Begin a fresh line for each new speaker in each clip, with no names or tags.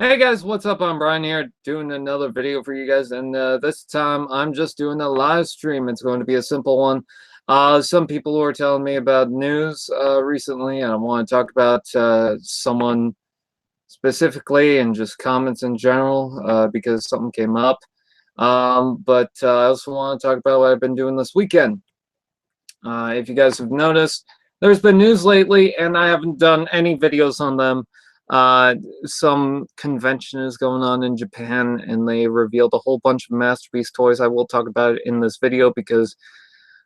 Hey guys, what's up? I'm Brian here doing another video for you guys, and this time I'm just doing a live stream. It's going to be a simple one. Some people were telling me about news recently, and I want to talk about someone specifically and just comments in general because something came up. But I also want to talk about what I've been doing this weekend. If you guys have noticed, there's been news lately, and I haven't done any videos on them. Some convention is going on in Japan, and they revealed a whole bunch of Masterpiece toys. I will talk about it in this video because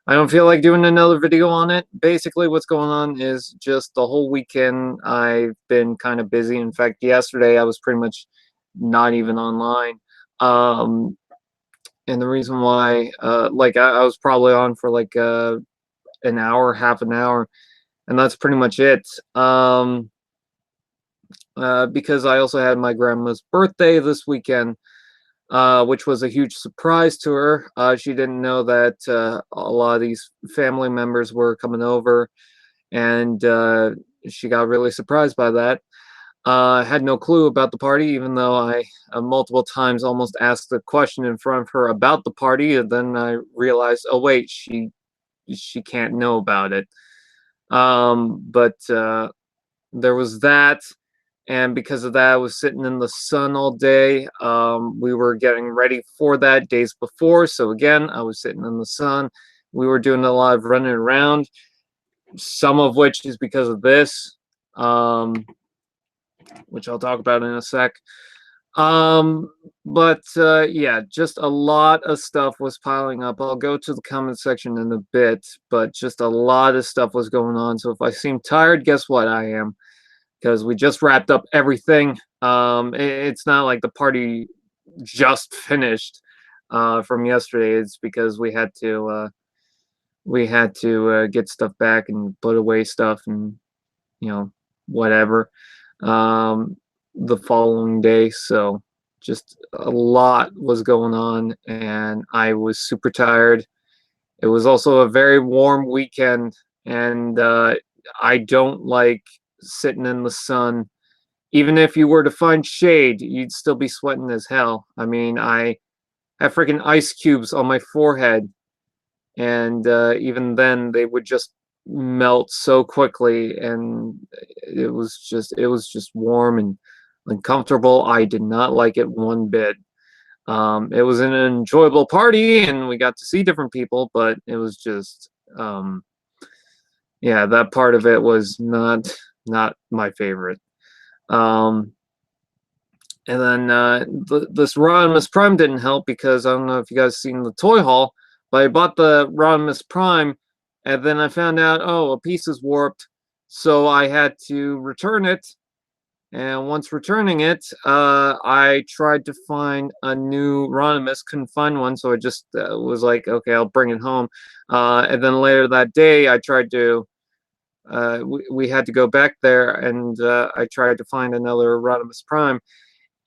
I don't feel like doing another video on it. Basically, what's going on is just the whole weekend I've been kind of busy. In fact, yesterday I was pretty much not even online. And the reason why, I was probably on for like an hour, half an hour, and that's pretty much it. Because I also had my grandma's birthday this weekend, which was a huge surprise to her. She didn't know that a lot of these family members were coming over, and she got really surprised by that. I had no clue about the party, even though I multiple times almost asked the question in front of her about the party, and then I realized, oh wait, she can't know about it. But there was that, and because of that, I was sitting in the sun all day. We were getting ready for that days before, so again, I was sitting in the sun. We were doing a lot of running around, some of which is because of this, which I'll talk about in a sec. But yeah, just a lot of stuff was piling up. I'll go to the comment section in a bit, but just a lot of stuff was going on. So if I seem tired, guess what? I am, because we just wrapped up everything. It's not like the party just finished from yesterday. It's because we had to get stuff back and put away stuff and whatever. Um, the following day. So just a lot was going on, and I was super tired. It was also a very warm weekend, and I don't like sitting in the sun. Even if you were to find shade, you'd still be sweating as hell. I mean, I have freaking ice cubes on my forehead, and even then they would just melt so quickly, and it was just warm and uncomfortable. I did not like it one bit. It was an enjoyable party, and we got to see different people, but it was just yeah, that part of it was not my favorite. Um, and then this Rodimus Prime didn't help, because I don't know if you guys seen the toy haul, but I bought the Rodimus Prime, and then I found out, oh, a piece is warped, so I had to return it. And once returning it, I tried to find a new Rodimus, couldn't find one, so I just was like, okay, I'll bring it home. And then later that day, I tried to, we had to go back there, and I tried to find another Rodimus Prime,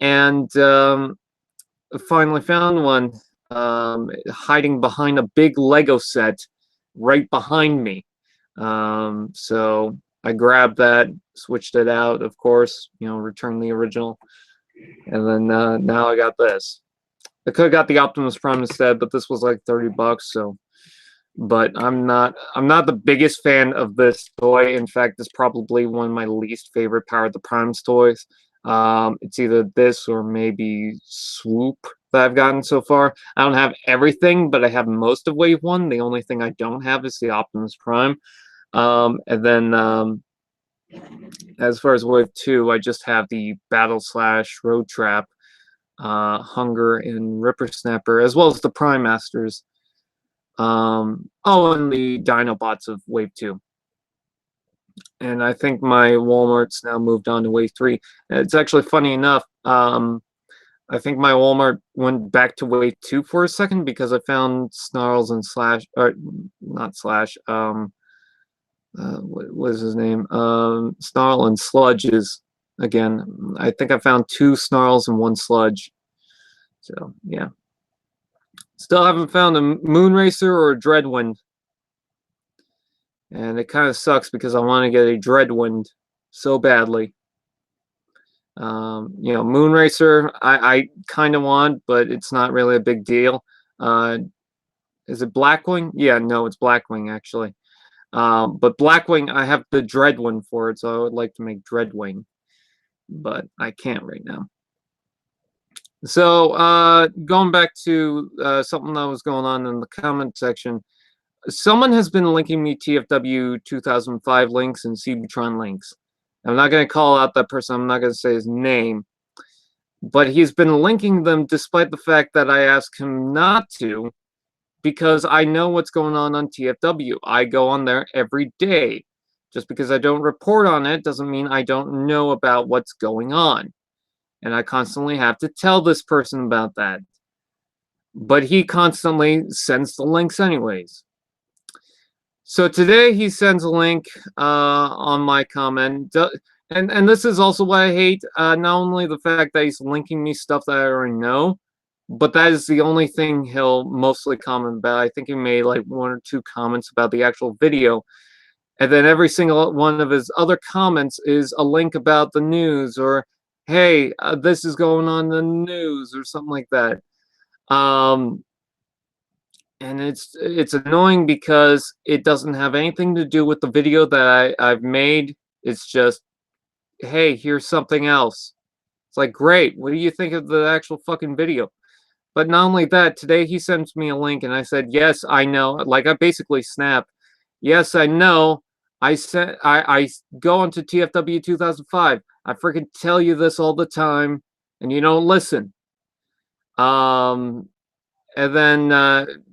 and finally found one hiding behind a big Lego set right behind me. So I grabbed that, switched it out, of course, returned the original, and then now I got this. I could have got the Optimus Prime instead, but this was like $30, so. But I'm not the biggest fan of this toy. In fact, it's probably one of my least favorite Power of the Primes toys. It's either this or maybe Swoop that I've gotten so far. I don't have everything, but I have most of Wave 1. The only thing I don't have is the Optimus Prime. And then as far as Wave 2, I just have the Battle Slash, Road Trap, Hunger, and Ripper Snapper, as well as the Prime Masters. Oh, and the Dinobots of Wave 2. And I think my Walmart's now moved on to Wave 3. It's actually funny enough. I think my Walmart went back to Wave 2 for a second, because I found Snarls and Slash, or not Slash, what was his name? Snarl and Sludges again. I think I found 2 Snarls and 1 Sludge. So, yeah. Still haven't found a Moonracer or a Dreadwind. And it kind of sucks, because I want to get a Dreadwind so badly. You know, Moonracer, I kind of want, but it's not really a big deal. Is it Blackwing? Yeah, no, it's Blackwing actually. But Blackwing, I have the Dread one for it, so I would like to make Dreadwing, but I can't right now. So going back to something that was going on in the comment section, someone has been linking me TFW 2005 links and CBtron links. I'm not going to call out that person. I'm not going to say his name, but he's been linking them despite the fact that I asked him not to, because I know what's going on TFW. I go on there every day. Just because I don't report on it doesn't mean I don't know about what's going on. And I constantly have to tell this person about that. But he constantly sends the links anyways. So today he sends a link on my comment. And this is also what I hate. Not only the fact that he's linking me stuff that I already know, but that is the only thing he'll mostly comment about. I think he made like 1 or 2 comments about the actual video. And then every single one of his other comments is a link about the news, or, hey, this is going on in the news, or something like that. And it's annoying because it doesn't have anything to do with the video that I've made. It's just, hey, here's something else. It's like, great, what do you think of the actual fucking video? But not only that, today he sends me a link, and I said, yes, I know. Like, I basically snapped, yes, I know. I go into TFW 2005. I freaking tell you this all the time, and you don't listen. And then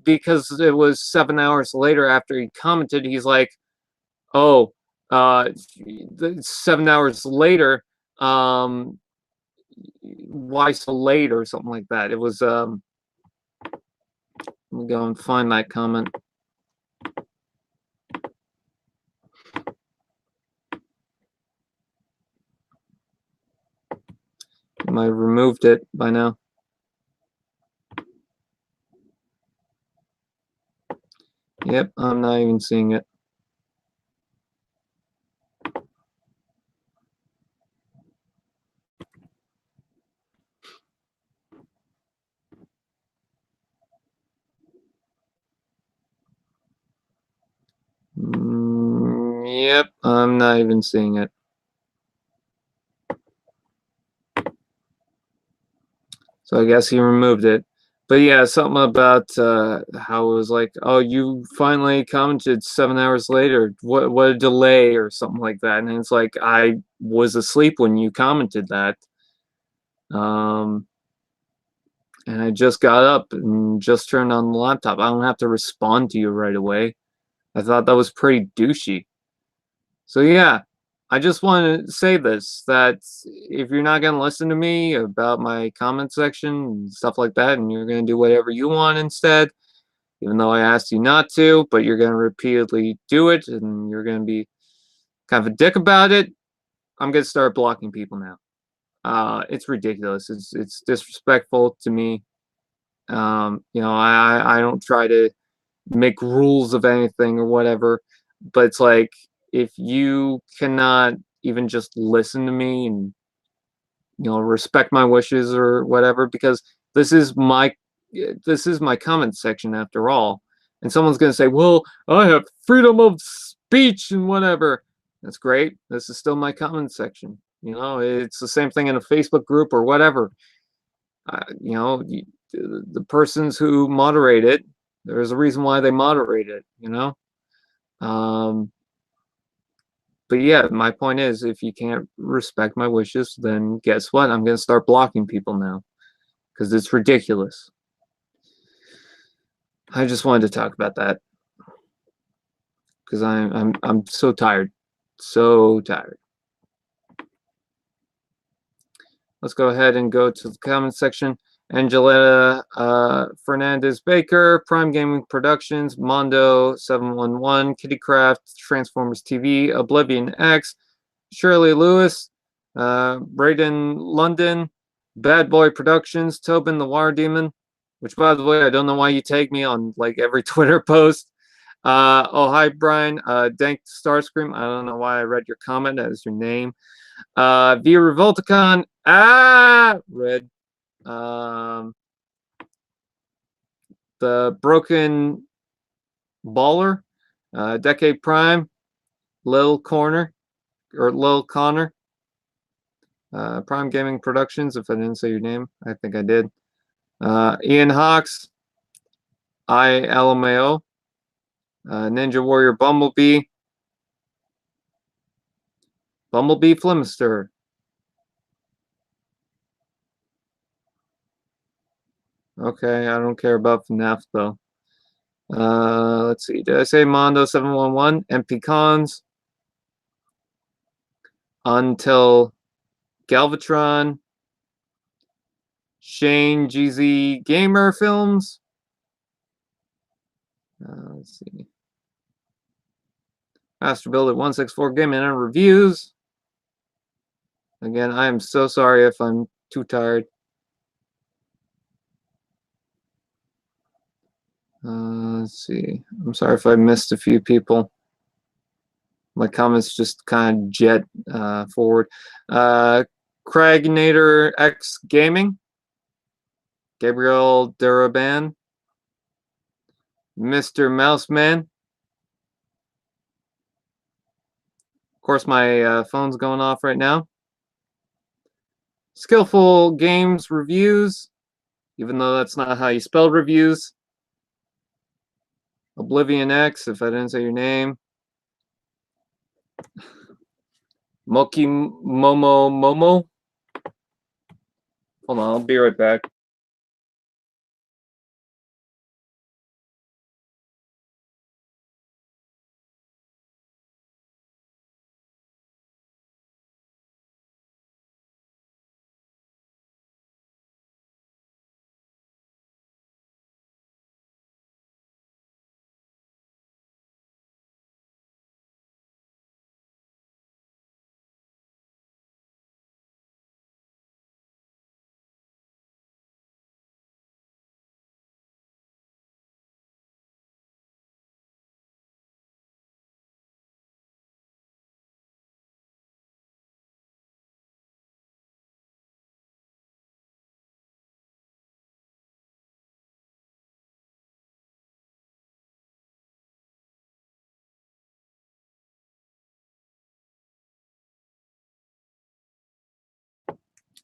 because it was 7 hours later after he commented, he's like, oh, 7 hours later, why so late, or something like that. It was let me go and find that comment. I might have removed it by now. Yep, I'm not even seeing it. Yep, I'm not even seeing it. So I guess he removed it. But yeah, something about how it was like, oh, you finally commented 7 hours later. What a delay, or something like that. And it's like, I was asleep when you commented that. And I just got up and just turned on the laptop. I don't have to respond to you right away. I thought that was pretty douchey. So yeah, I just want to say this, that if you're not going to listen to me about my comment section and stuff like that, and you're going to do whatever you want instead, even though I asked you not to, but you're going to repeatedly do it, and you're going to be kind of a dick about it, I'm going to start blocking people now. It's ridiculous. It's disrespectful to me. You know, I don't try to make rules of anything or whatever, but it's like, if you cannot even just listen to me and, you know, respect my wishes or whatever, because this is my comment section after all, and someone's going to say, well, I have freedom of speech and whatever. That's great. This is still my comment section. You know, it's the same thing in a Facebook group or whatever. You know, the persons who moderate it, there's a reason why they moderate it, you know. But yeah, my point is, if you can't respect my wishes, then guess what? I'm going to start blocking people now, because it's ridiculous. I just wanted to talk about that, because I'm so tired, so tired. Let's go ahead and go to the comment section. Angeletta Fernandez Baker, Prime Gaming Productions, Mondo 711, Kittycraft, Transformers TV, Oblivion X, Shirley Lewis, Braden London, Bad Boy Productions, Tobin the War Demon, which, by the way, I don't know why you tag me on like every Twitter post. Oh, hi, Brian. Dank Starscream. I don't know why I read your comment as your name. Via Revolticon. Red. Um, the Broken Baller. Decade Prime. Lil Corner. Or Lil Connor. Prime Gaming Productions, if I didn't say your name. I think I did. Ian Hawks. LMAO. Ninja Warrior Bumblebee. Bumblebee Flimister. Okay, I don't care about FNAF though. Let's see. Did I say Mondo 711? MP Cons. Until Galvatron. Shane GZ Gamer Films. Let's see. Master Builder 164 Gaming and Reviews. Again, I am so sorry if I'm too tired. Let's see. I'm sorry if I missed a few people. My comments just kind of jet forward. Cragnator X Gaming. Gabriel Duraban. Mr. Mouseman. Of course, my phone's going off right now. Skillful Games Reviews, even though that's not how you spell reviews. Oblivion X, if I didn't say your name. Moki Momo. Hold on, I'll be right back.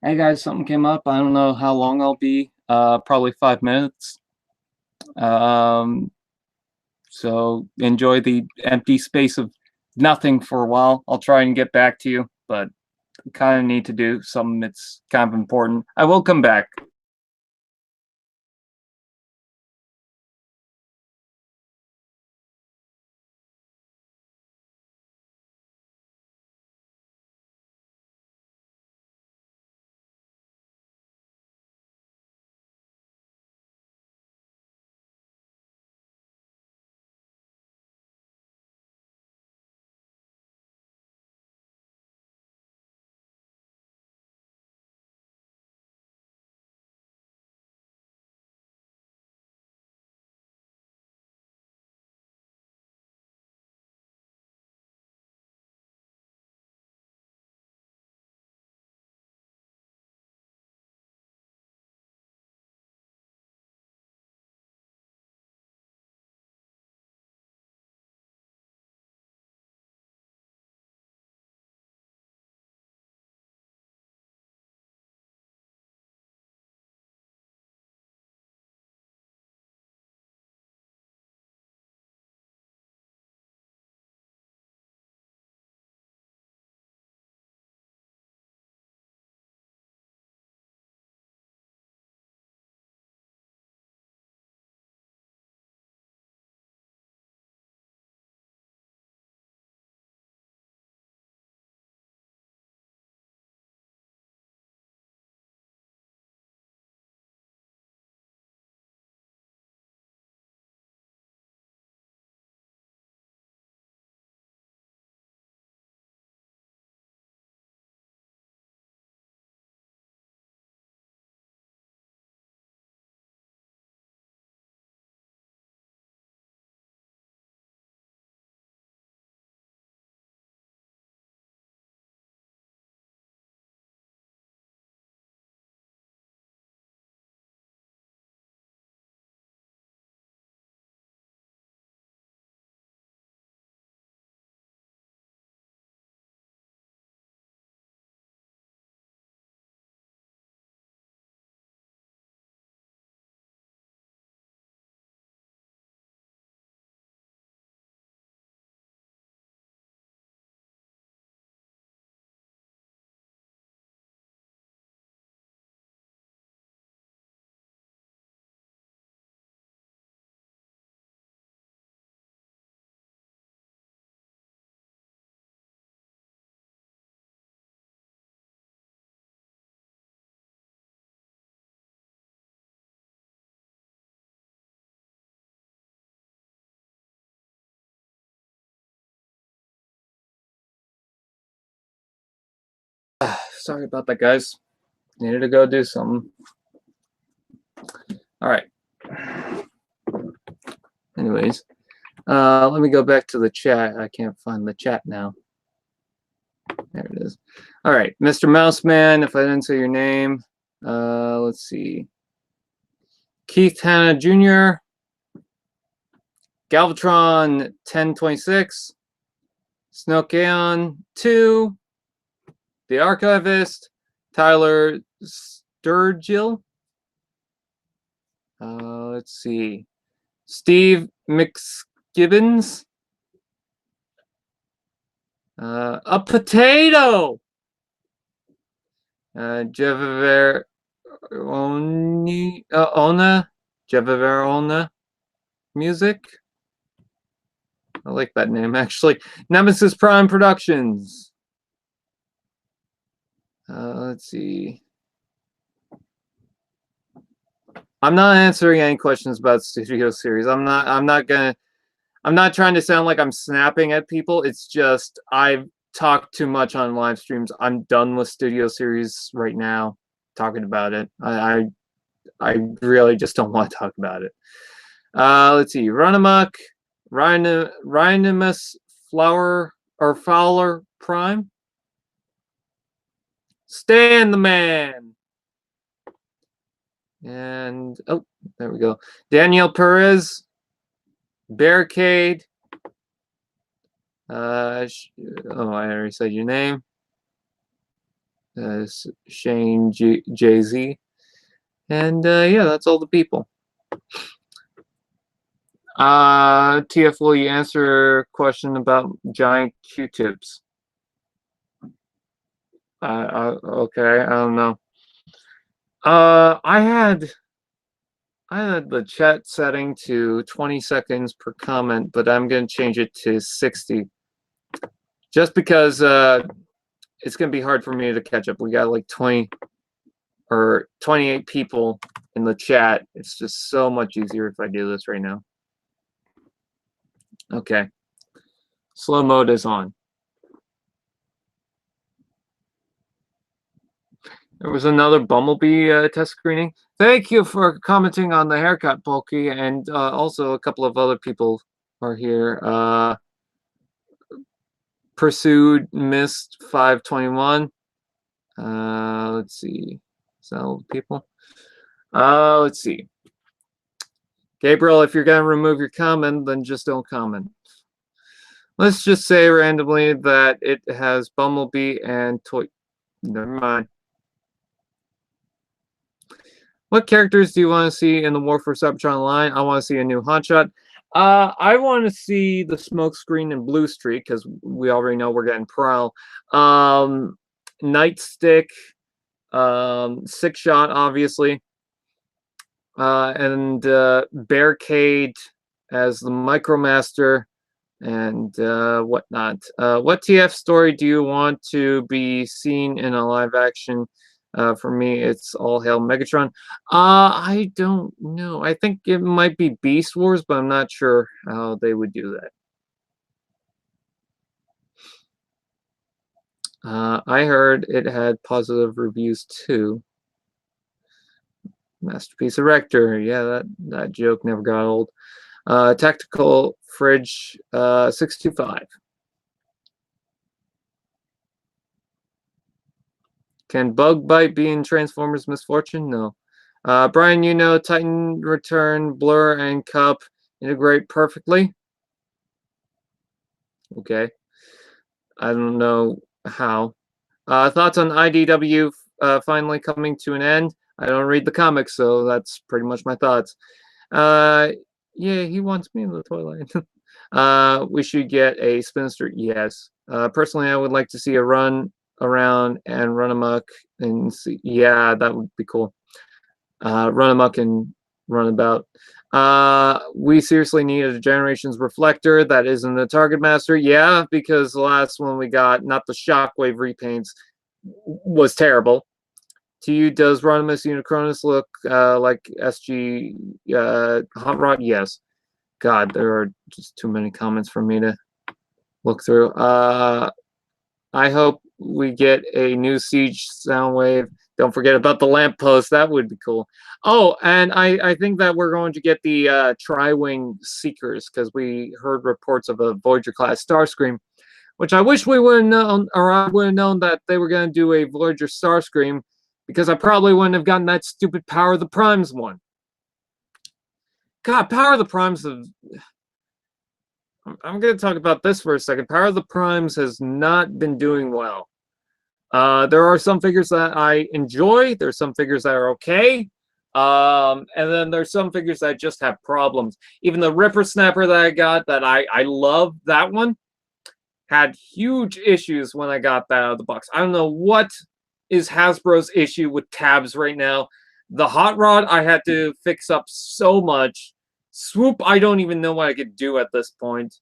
Hey guys, something came up. I don't know how long I'll be. Probably 5 minutes. So enjoy the empty space of nothing for a while. I'll try and get back to you, but kind of need to do something that's kind of important. I will come back. Sorry about that, guys. Needed to go do something. All right. Anyways, let me go back to the chat. I can't find the chat now. There it is. All right, Mr. Mouseman, if I didn't say your name, let's see. Keith Hanna Jr., Galvatron 1026, Snokeon 2, The Archivist, Tyler Sturgill. Let's see. Steve McGibbons. A potato. Jeveveroni Ona. Jeveverona Music. I like that name, actually. Nemesis Prime Productions. Let's see. I'm not answering any questions about Studio Series. I'm not trying to sound like I'm snapping at people. It's just I've talked too much on live streams. I'm done with Studio Series right now, talking about it. I really just don't want to talk about it. Let's see. Run Amok, Rhinimus Flower or Fowler Prime. Stan the Man. And oh, there we go. Daniel Perez, Barricade. I already said your name. Shane Jay-Z. And yeah, that's all the people. TF, will you answer a question about giant Q-tips? Okay, I don't know. I had the chat setting to 20 seconds per comment, but I'm going to change it to 60. Just because it's going to be hard for me to catch up. We got like 20 or 28 people in the chat. It's just so much easier if I do this right now. Okay. Slow mode is on. There was another Bumblebee test screening. Thank you for commenting on the haircut, Bulky, and also a couple of other people are here. Pursued Mist 521. Let's see. Is that all the people? Let's see. Gabriel, if you're going to remove your comment, then just don't comment. Let's just say randomly that it has Bumblebee and Toy. Never mind. What characters do you want to see in the War for Cybertron line? I want to see a new hotshot. I want to see the Smokescreen and Blue Streak because we already know we're getting Prowl. Nightstick, Six Shot, obviously, and Barricade as the Micromaster and whatnot. What TF story do you want to be seen in a live action? For me, it's All Hail Megatron. I don't know. I think it might be Beast Wars, but I'm not sure how they would do that. I heard it had positive reviews too. Masterpiece Erector. Yeah, that joke never got old. Tactical Fridge 625. Can Bug Bite be in Transformers Misfortune? No. Brian, you know Titan Return, Blur, and Cup integrate perfectly? Okay. I don't know how. Thoughts on IDW finally coming to an end? I don't read the comics, so that's pretty much my thoughts. Yeah, he wants me in the toilet. We should get a Spinster. Yes. Personally, I would like to see a run around and run amok and see. Yeah, that would be cool. Run amok and run about. We seriously need a Generations Reflector that isn't the Target Master. Yeah, because the last one we got, not the Shockwave repaints, was terrible. To you, does Rodimus Unicronus look like SG Hot Rod? Yes. God, there are just too many comments for me to look through. I hope we get a new Siege Soundwave. Don't forget about the lamppost. That would be cool. Oh, and I think that we're going to get the Tri-Wing Seekers, because we heard reports of a Voyager-class Starscream, which I wish we would have known, or I would have known that they were going to do a Voyager Starscream, because I probably wouldn't have gotten that stupid Power of the Primes one. God, Power of the Primes have... I'm going to talk about this for a second. Power of the Primes has not been doing well. There are some figures that I enjoy. There's some figures that are okay. And then there's some figures that just have problems. Even the Ripper Snapper that I got, that I love that one, had huge issues when I got that out of the box. I don't know what is Hasbro's issue with tabs right now. The Hot Rod I had to fix up so much. Swoop, I don't even know what I could do at this point.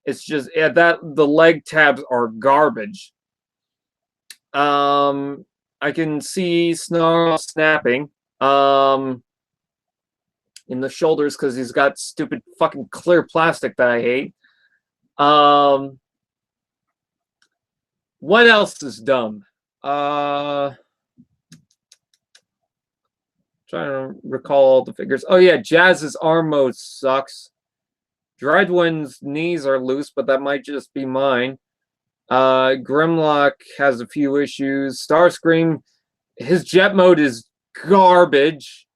It's just that the leg tabs are garbage. I can see Snarl snapping in the shoulders because he's got stupid fucking clear plastic that I hate. What else is dumb? Trying to recall all the figures. Oh yeah, Jazz's arm mode sucks. Dreadwind's knees are loose, but that might just be mine. Grimlock has a few issues. Starscream, his jet mode is garbage.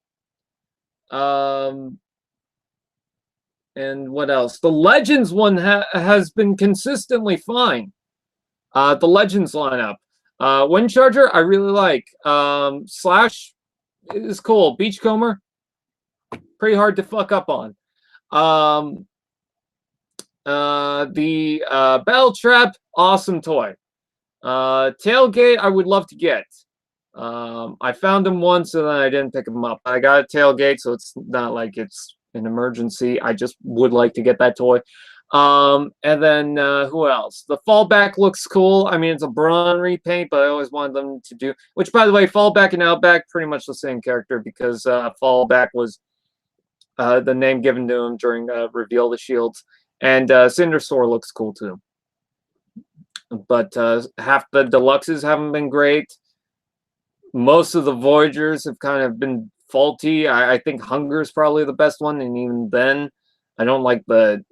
And what else? The Legends one has been consistently fine. The Legends lineup. Windcharger, I really like. Slash is cool. Beachcomber, pretty hard to fuck up on. The Battle Trap, awesome toy. Tailgate, I would love to get. I found him once and then I didn't pick him up. I got a Tailgate, so it's not like it's an emergency. I just would like to get that toy. And then who else? The Fallback looks cool. I mean, it's a Brawn repaint, but I always wanted them to do. Which, by the way, Fallback and Outback pretty much the same character, because Fallback was the name given to him during Reveal the Shields. And Cindersaur looks cool too. But half the deluxes haven't been great. Most of the Voyagers have kind of been faulty. I think Hunger is probably the best one, and even then, I don't like the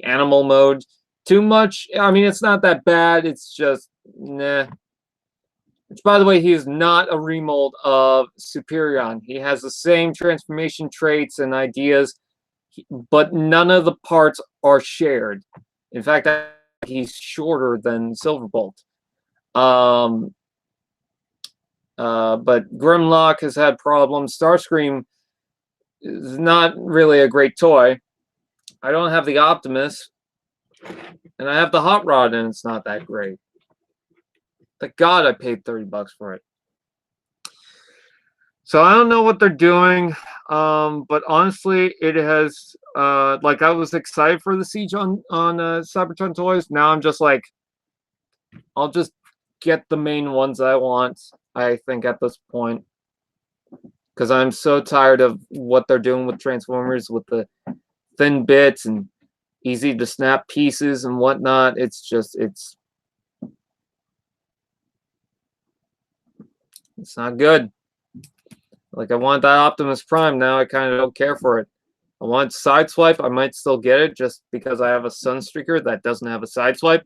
animal mode too much. I mean, it's not that bad. It's just, nah. Which, by the way, he is not a remold of Superion. He has the same transformation traits and ideas, but none of the parts are shared. In fact, he's shorter than Silverbolt. But Grimlock has had problems. Starscream is not really a great toy. I don't have the Optimus, and I have the Hot Rod, and it's not that great. Thank God I paid $30 for it. So I don't know what they're doing, but honestly, it has, like, I was excited for the Siege on Cybertron toys. Now I'm just like, I'll just get the main ones I want, I think, at this point. Because I'm so tired of what they're doing with Transformers, with the thin bits and easy to snap pieces and whatnot. It's just, it's not good. Like, I want that Optimus Prime. Now I kind of don't care for it. I want Sideswipe. I might still get it just because I have a Sunstreaker that doesn't have a Sideswipe.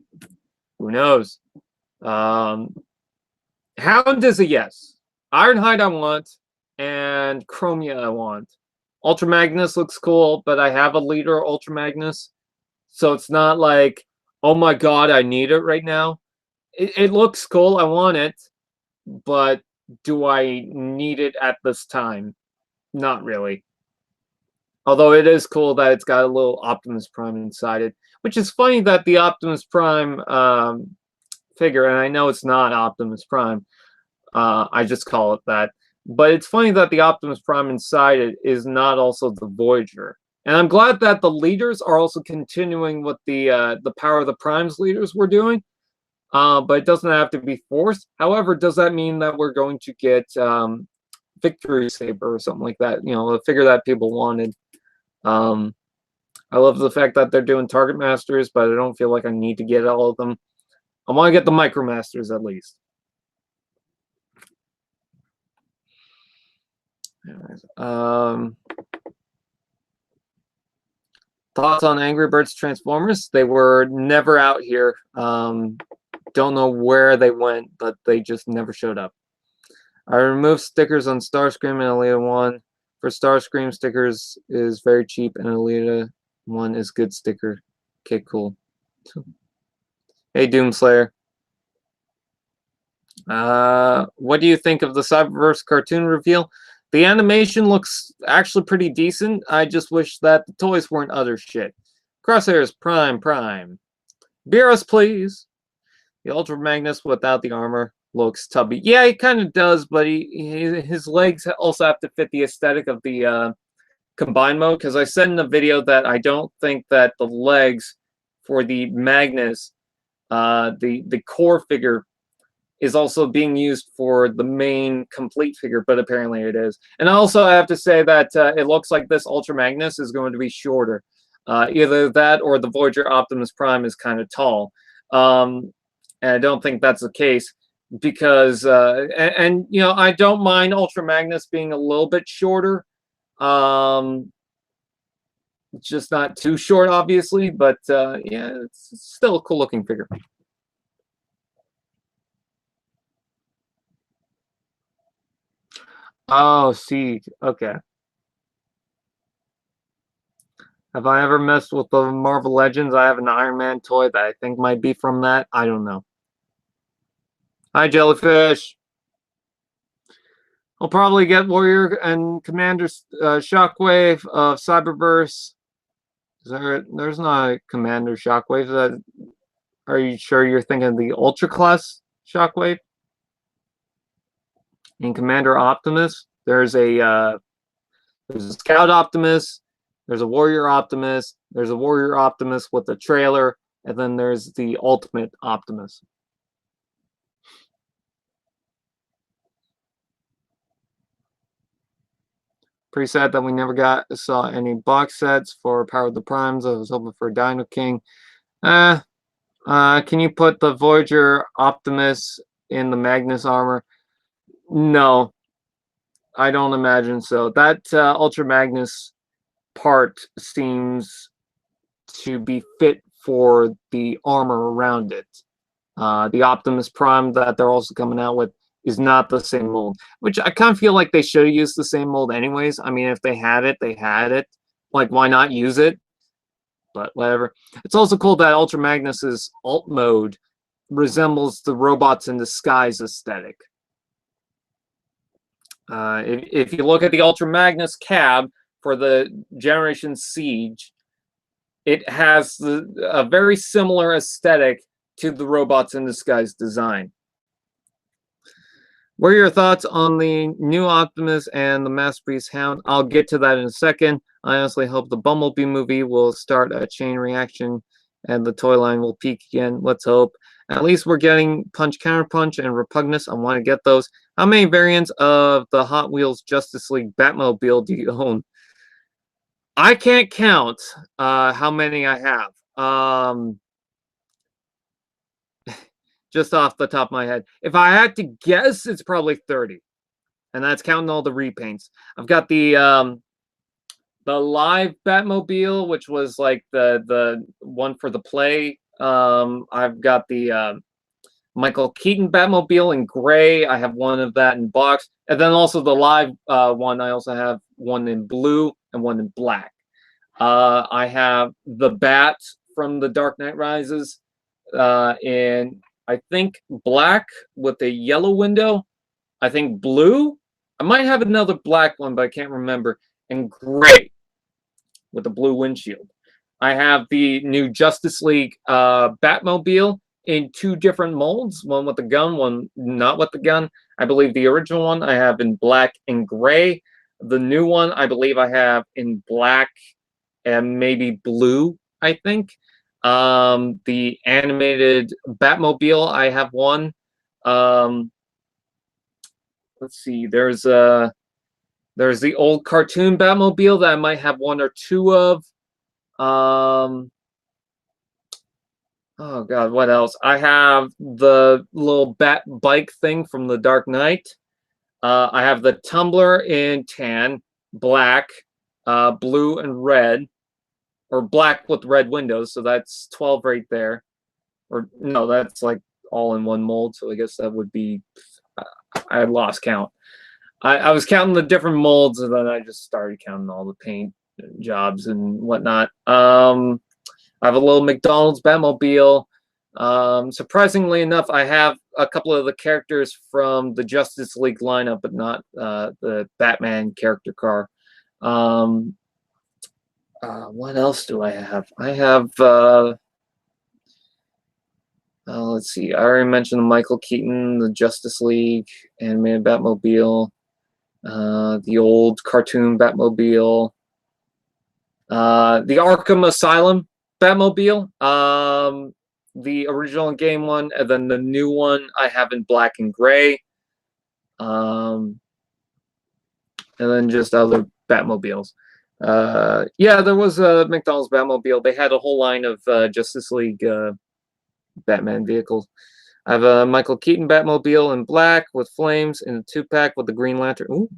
Who knows? Hound is a yes. Ironhide I want, and Chromia I want. Ultra Magnus looks cool, but I have a Leader Ultra Magnus, so it's not like, oh my god, I need it right now. It looks cool. I want it, but do I need it at this time? Not really. Although it is cool that it's got a little Optimus Prime inside it, which is funny that the Optimus Prime figure, and I know it's not Optimus Prime, I just call it that, but it's funny that the Optimus Prime inside it is not also the Voyager. And I'm glad that the leaders are also continuing what the Power of the Primes leaders were doing. But it doesn't have to be forced. However, does that mean that we're going to get Victory Saber or something like that? You know, a figure that people wanted. I love the fact that they're doing Target Masters, but I don't feel like I need to get all of them. I want to get the Micromasters at least. Thoughts on Angry Birds Transformers? They were never out here. Don't know where they went, but they just never showed up. I removed stickers on Starscream and Alita 1. For Starscream, stickers is very cheap, and Alita 1 is good sticker. Okay, cool. Hey, Doomslayer. What do you think of the Cyberverse cartoon reveal? The animation looks actually pretty decent. I just wish that the toys weren't other shit. Crosshairs Prime. Beer us, please. The Ultra Magnus without the armor looks tubby. Yeah, he kind of does, but his legs also have to fit the aesthetic of the combined mode. Because I said in the video that I don't think that the legs for the Magnus, the core figure, is also being used for the main complete figure, but apparently it is. And also I have to say that it looks like this Ultra Magnus is going to be shorter. Either that or the Voyager Optimus Prime is kind of tall. And I don't think that's the case because, and you know, I don't mind Ultra Magnus being a little bit shorter. Just not too short, obviously, but yeah, it's still a cool looking figure. Oh, Siege. Okay. Have I ever messed with the Marvel Legends? I have an Iron Man toy that I think might be from that. I don't know. Hi, Jellyfish. I'll probably get Warrior and Commander Shockwave of Cyberverse. There's not a Commander Shockwave. Are you sure you're thinking of the Ultra Class Shockwave? In Commander Optimus, there's a Scout Optimus, there's a Warrior Optimus, there's a Warrior Optimus with a trailer, and then there's the Ultimate Optimus. Pretty sad that we never saw any box sets for Power of the Primes. I was hoping for Dino King. Can you put the Voyager Optimus in the Magnus armor? No, I don't imagine so. That Ultra Magnus part seems to be fit for the armor around it. The Optimus Prime that they're also coming out with is not the same mold, which I kind of feel like they should have used the same mold anyways. I mean, if they had it, they had it. Like, why not use it? But whatever. It's also cool that Ultra Magnus's alt mode resembles the Robots in Disguise aesthetic. If you look at the Ultra Magnus cab for the Generation Siege, it has a very similar aesthetic to the Robots in Disguise design. What are your thoughts on the new Optimus and the Masterpiece Hound? I'll get to that in a second. I honestly hope the Bumblebee movie will start a chain reaction and the toy line will peak again. Let's hope. At least we're getting Punch Counterpunch and Repugnus. I want to get those. How many variants of the Hot Wheels Justice League Batmobile do you own? I can't count how many I have. Just off the top of my head. If I had to guess, it's probably 30. And that's counting all the repaints. I've got the live Batmobile, which was like the one for the play. I've got the Michael Keaton Batmobile in gray. I have one of that in box. And then also the live one, I also have one in blue and one in black. I have the Bat from the Dark Knight Rises in, I think, black with a yellow window. I think blue. I might have another black one, but I can't remember. And gray with a blue windshield. I have the new Justice League Batmobile in two different molds, one with the gun, one not with the gun. I believe the original one I have in black and gray. The new one I believe I have in black and maybe blue, I think. The animated Batmobile, I have one. Let's see, there's the old cartoon Batmobile that I might have one or two of. Oh god, what else? I have the little bat bike thing from The Dark Knight. I have the tumbler in tan, black, blue, and red, or black with red windows. So that's 12 right there. Or no, that's like all in one mold. So I guess that would be. I lost count. I was counting the different molds, and then I just started counting all the paint jobs and whatnot. I have a little McDonald's Batmobile. Surprisingly enough, I have a couple of the characters from the Justice League lineup, but not the Batman character car. What else do I have? I have, let's see, I already mentioned Michael Keaton, the Justice League animated Batmobile, the old cartoon Batmobile, the Arkham Asylum Batmobile, the original game one, and then the new one I have in black and gray, and then just other Batmobiles. Yeah, there was a McDonald's Batmobile. They had a whole line of Justice League Batman vehicles. I have a Michael Keaton Batmobile in black with flames and a 2-pack with the Green Lantern. Ooh.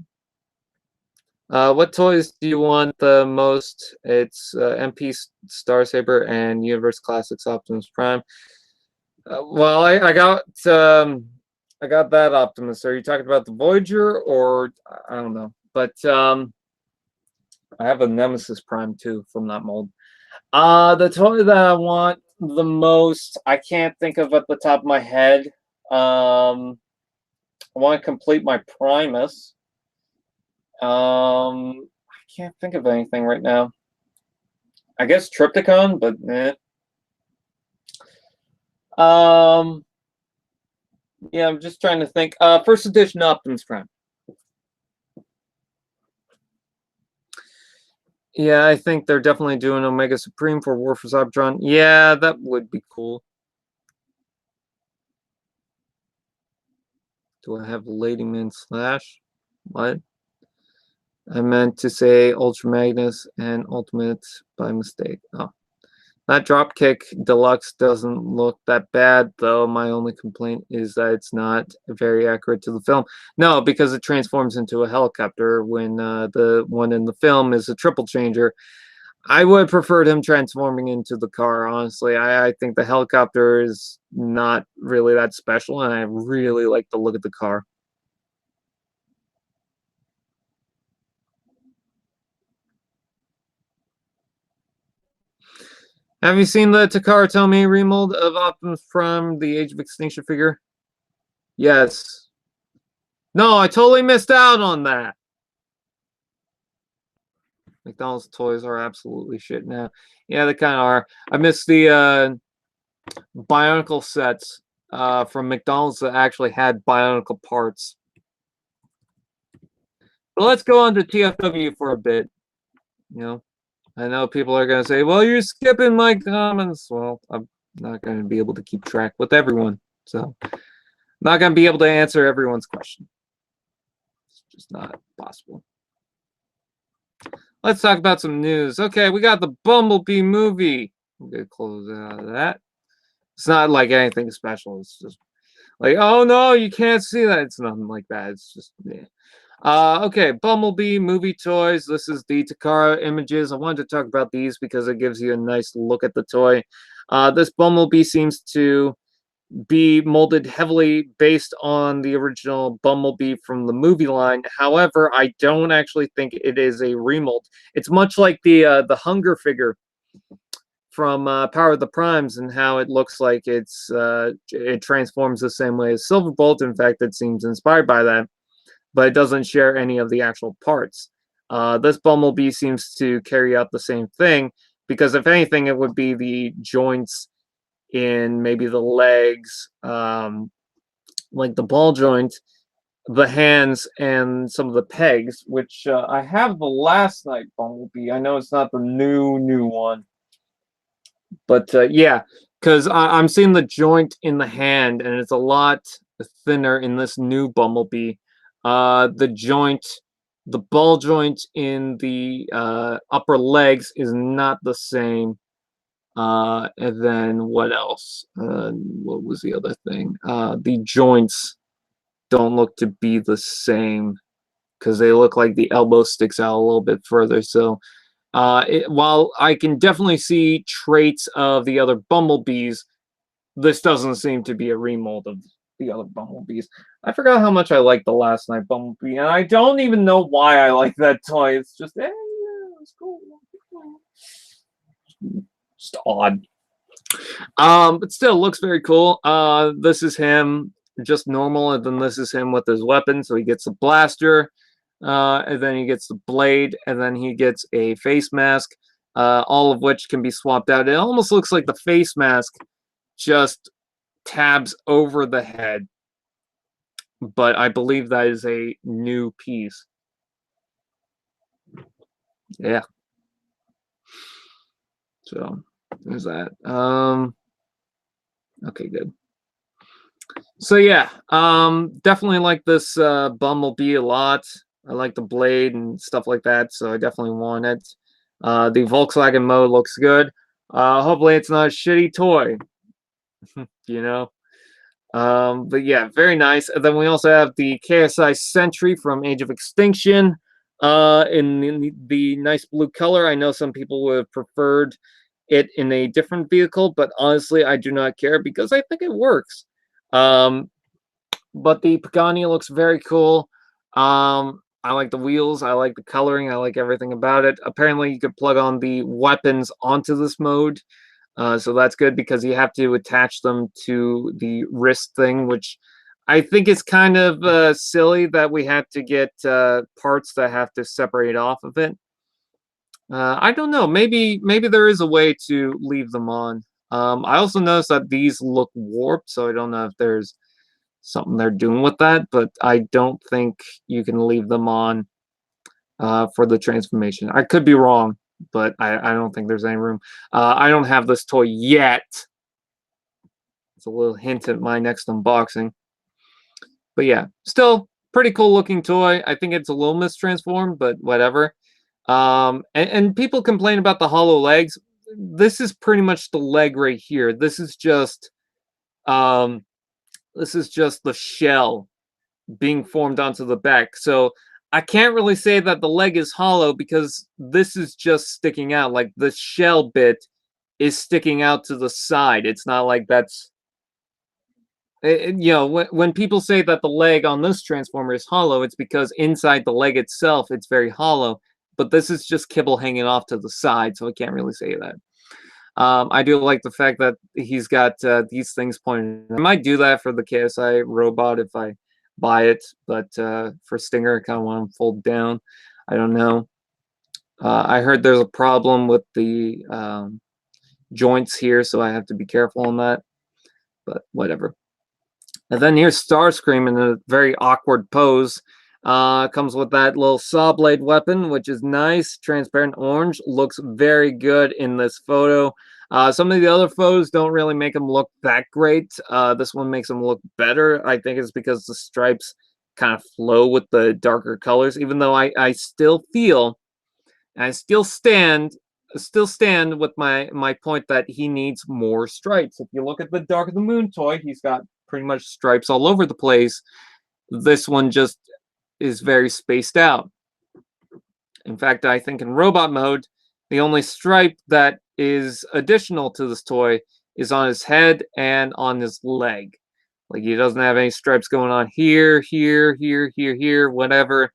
What toys do you want the most? It's MP Starsaber and Universe Classics Optimus Prime. Well, I got that Optimus. Are you talking about the Voyager or I don't know? But I have a Nemesis Prime too from that mold. The toy that I want the most, I can't think of at the top of my head. I want to complete my Primus. I can't think of anything right now. I guess Triptychon, but eh. Yeah, I'm just trying to think. First edition Optimus Prime. Yeah, I think they're definitely doing Omega Supreme for War for Cybertron. Yeah, that would be cool. Do I have Ladyman Slash? What? I meant to say Ultra Magnus and Ultimate by mistake. Oh. That Dropkick Deluxe doesn't look that bad, though. My only complaint is that it's not very accurate to the film. No, because it transforms into a helicopter when the one in the film is a triple changer. I would have preferred him transforming into the car, honestly. I think the helicopter is not really that special, and I really like the look of the car. Have you seen the Takara Tomy remold of Optimus Prime, the Age of Extinction figure? Yes. No, I totally missed out on that. McDonald's toys are absolutely shit now. Yeah, they kind of are. I miss the Bionicle sets from McDonald's that actually had Bionicle parts. But let's go on to TFW for a bit. You know, I know people are going to say, well, you're skipping my comments. Well, I'm not going to be able to keep track with everyone. So I'm not going to be able to answer everyone's question. It's just not possible. Let's talk about some news. Okay, we got the Bumblebee movie. I'm going to close out of that. It's not like anything special. It's just like, oh no, you can't see that. It's nothing like that. It's just, yeah. Okay, Bumblebee movie toys. This is the Takara images. I wanted to talk about these because it gives you a nice look at the toy. This Bumblebee seems to be molded heavily based on the original Bumblebee from the movie line. However, I don't actually think it is a remold. It's much like the Hunger figure from Power of the Primes and how it looks like it transforms the same way as Silverbolt. In fact, it seems inspired by that, but it doesn't share any of the actual parts. This Bumblebee seems to carry out the same thing because if anything, it would be the joints in maybe the legs, like the ball joint, the hands, and some of the pegs, which I have the last night Bumblebee. I know it's not the new one, but yeah, because I'm seeing the joint in the hand, and it's a lot thinner in this new Bumblebee. The joint, the ball joint in the upper legs is not the same. And then what else? What was the other thing? The joints don't look to be the same because they look like the elbow sticks out a little bit further. So while I can definitely see traits of the other Bumblebees, this doesn't seem to be a remold of the other Bumblebees. I forgot how much I liked the Last Night Bumblebee, and I don't even know why I like that toy. It's just, yeah, it's cool. Just odd. But still looks very cool. This is him just normal, and then this is him with his weapon. So he gets the blaster, and then he gets the blade, and then he gets a face mask, all of which can be swapped out. It almost looks like the face mask just tabs over the head, but I believe that is a new piece. Yeah. So there's that. Okay, good. So yeah, definitely like this Bumblebee a lot. I like the blade and stuff like that, so I definitely want it. The Volkswagen mode looks good. Hopefully it's not a shitty toy, you know. But yeah, very nice. And then we also have the KSI Sentry from Age of Extinction in the nice blue color. I know some people would have preferred it in a different vehicle, but honestly, I do not care because I think it works. But the Pagani looks very cool. I like the wheels. I like the coloring. I like everything about it. Apparently, you could plug on the weapons onto this mode. So that's good because you have to attach them to the wrist thing, which I think is kind of silly that we have to get parts that have to separate off of it. I don't know. Maybe there is a way to leave them on. I also noticed that these look warped, so I don't know if there's something they're doing with that, but I don't think you can leave them on for the transformation. I could be wrong, but I don't think there's any room. I don't have this toy yet. It's a little hint at my next unboxing. But yeah, still pretty cool looking toy. I think it's a little mistransformed, but whatever. And people complain about the hollow legs. This is pretty much the leg right here. This is just the shell being formed onto the back. So I can't really say that the leg is hollow because this is just sticking out. Like the shell bit is sticking out to the side. It's not like that's you know, when people say that the leg on this transformer is hollow, it's because inside the leg itself it's very hollow, but this is just kibble hanging off to the side, so I can't really say that. I do like the fact that he's got these things pointed. I might do that for the KSI robot if I buy it, but for Stinger, I kind of want him fold down. I don't know. I heard there's a problem with the joints here, so I have to be careful on that, but whatever. And then here's Starscream in a very awkward pose. Comes with that little saw blade weapon, which is nice. Transparent orange. Looks very good in this photo. Some of the other photos don't really make him look that great. This one makes him look better. I think it's because the stripes kind of flow with the darker colors, even though I still feel, and I still stand with my point that he needs more stripes. If you look at the Dark of the Moon toy, he's got pretty much stripes all over the place. This one just is very spaced out. In fact, I think in robot mode, the only stripe that is additional to this toy is on his head and on his leg. Like he doesn't have any stripes going on here, whatever.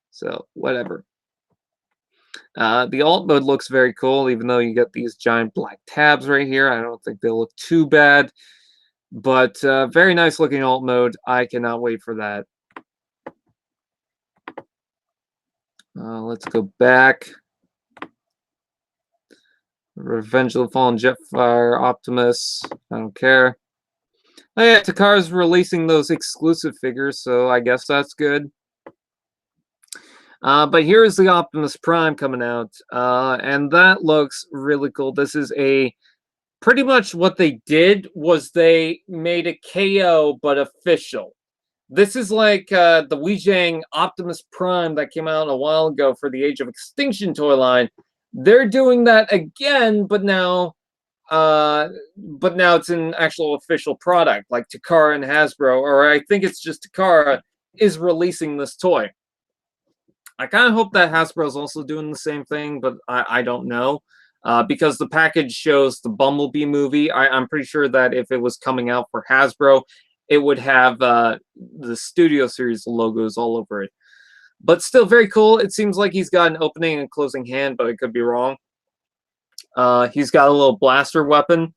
So whatever. The alt mode looks very cool, even though you get these giant black tabs right here. I don't think they look too bad. But very nice looking alt mode. I cannot wait for that. Let's go back. Revenge of the Fallen Jetfire, Optimus. I don't care. Oh yeah, Takara's releasing those exclusive figures, so I guess that's good. But here's the Optimus Prime coming out, and that looks really cool. This is a pretty much what they did was they made a KO but official. This is like the Wheeljack Optimus Prime that came out a while ago for the Age of Extinction toy line. They're doing that again, but now but now it's an actual official product, like Takara and Hasbro, or I think it's just Takara, is releasing this toy. I kind of hope that Hasbro is also doing the same thing, but I don't know. Because the package shows the Bumblebee movie. I'm pretty sure that if it was coming out for Hasbro, it would have the Studio Series logos all over it. But still very cool. It seems like he's got an opening and closing hand, but I could be wrong. He's got a little blaster weapon,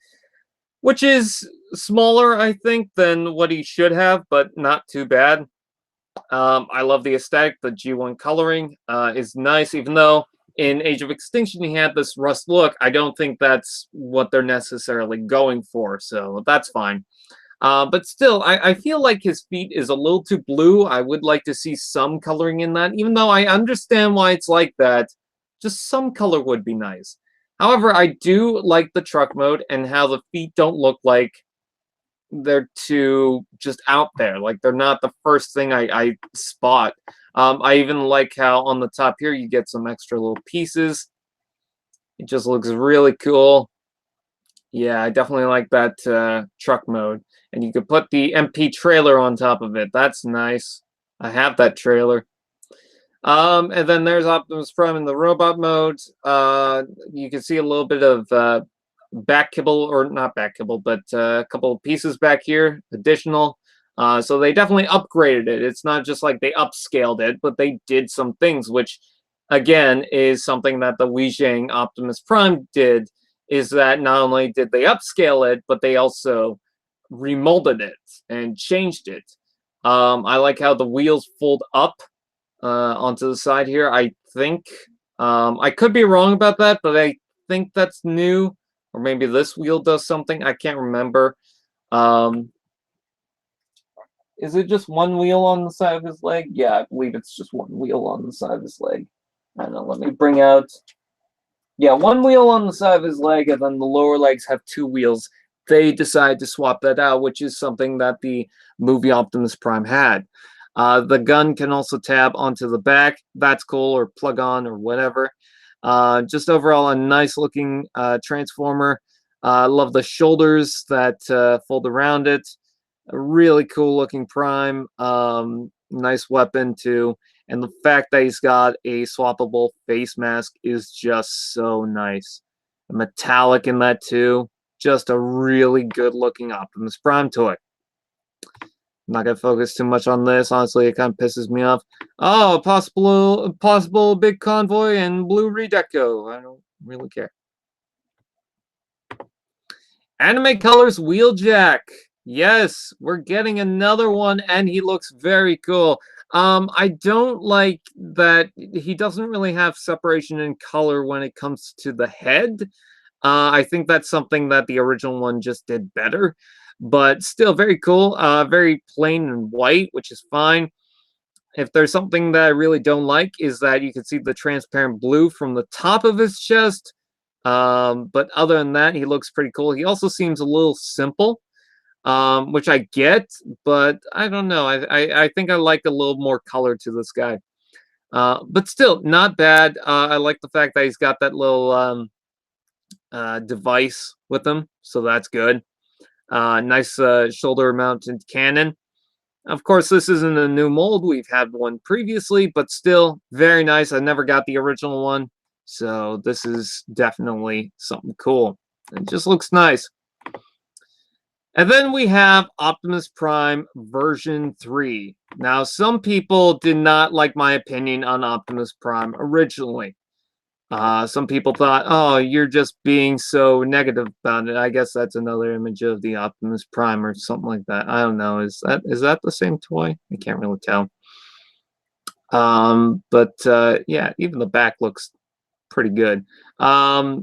which is smaller, I think, than what he should have, but not too bad. I love the aesthetic. The G1 coloring is nice, even though in Age of Extinction he had this rust look. I don't think that's what they're necessarily going for, so that's fine. But still, I feel like his feet is a little too blue. I would like to see some coloring in that, even though I understand why it's like that. Just some color would be nice. However, I do like the truck mode and how the feet don't look like they're too just out there. Like they're not the first thing I spot. I even like how on the top here you get some extra little pieces. It just looks really cool. Yeah, I definitely like that truck mode. And you could put the MP trailer on top of it. That's nice. I have that trailer. And then there's Optimus Prime in the robot mode. You can see a little bit of back kibble, or not back kibble, but a couple of pieces back here, additional. So they definitely upgraded it. It's not just like they upscaled it, but they did some things, which, again, is something that the Wheeljack Optimus Prime did, is that not only did they upscale it, but they also remolded it and changed it. I like how the wheels fold up onto the side here. I think I could be wrong about that, but I think that's new, or maybe this wheel does something. I can't remember. Is it just one wheel on the side of his leg? Yeah, I believe it's just one wheel on the side of his leg. I don't know. Let me bring out. Yeah, one wheel on the side of his leg, and then the lower legs have two wheels. They decide to swap that out, which is something that the movie Optimus Prime had. The gun can also tab onto the back. That's cool, or plug on, or whatever. Just overall, a nice looking Transformer. I love the shoulders that fold around it. A really cool looking Prime. Nice weapon, too. And the fact that he's got a swappable face mask is just so nice. A metallic in that, too. Just a really good looking Optimus Prime toy. I'm not gonna focus too much on this. Honestly, it kind of pisses me off. Oh, possible big convoy and blue redeco. I don't really care. Anime Colors Wheeljack. Yes, we're getting another one, and he looks very cool. I don't like that he doesn't really have separation in color when it comes to the head. I think that's something that the original one just did better, but still very cool. Very plain and white, which is fine. If there's something that I really don't like, is that you can see the transparent blue from the top of his chest. But other than that, he looks pretty cool. He also seems a little simple, which I get, but I don't know. I think I like a little more color to this guy. But still, not bad. I like the fact that he's got that little device with him, so that's good. Nice shoulder-mounted cannon. Of course, this isn't a new mold. We've had one previously, but still very nice. I never got the original one, so this is definitely something cool. It just looks nice. And then we have Optimus Prime version 3. Now, some people did not like my opinion on Optimus Prime originally. Some people thought, oh, you're just being so negative about it. I guess that's another image of the Optimus Prime or something like that. I don't know. Is that the same toy? I can't really tell. But yeah, even the back looks pretty good. I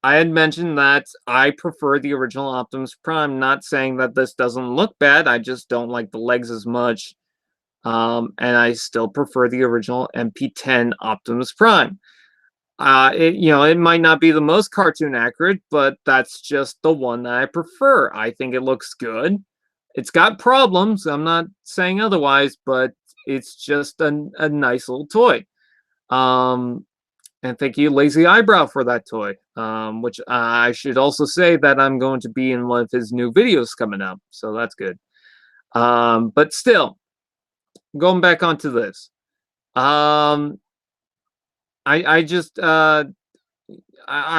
had mentioned that I prefer the original Optimus Prime, not saying that this doesn't look bad. I just don't like the legs as much. And I still prefer the original MP10 Optimus Prime. It might not be the most cartoon accurate, but that's just the one that I prefer. I think it looks good. It's got problems. I'm not saying otherwise, but it's just a nice little toy. And thank you, Lazy Eyebrow, for that toy. Which I should also say that I'm going to be in one of his new videos coming up, so that's good. But still, going back onto this. I just I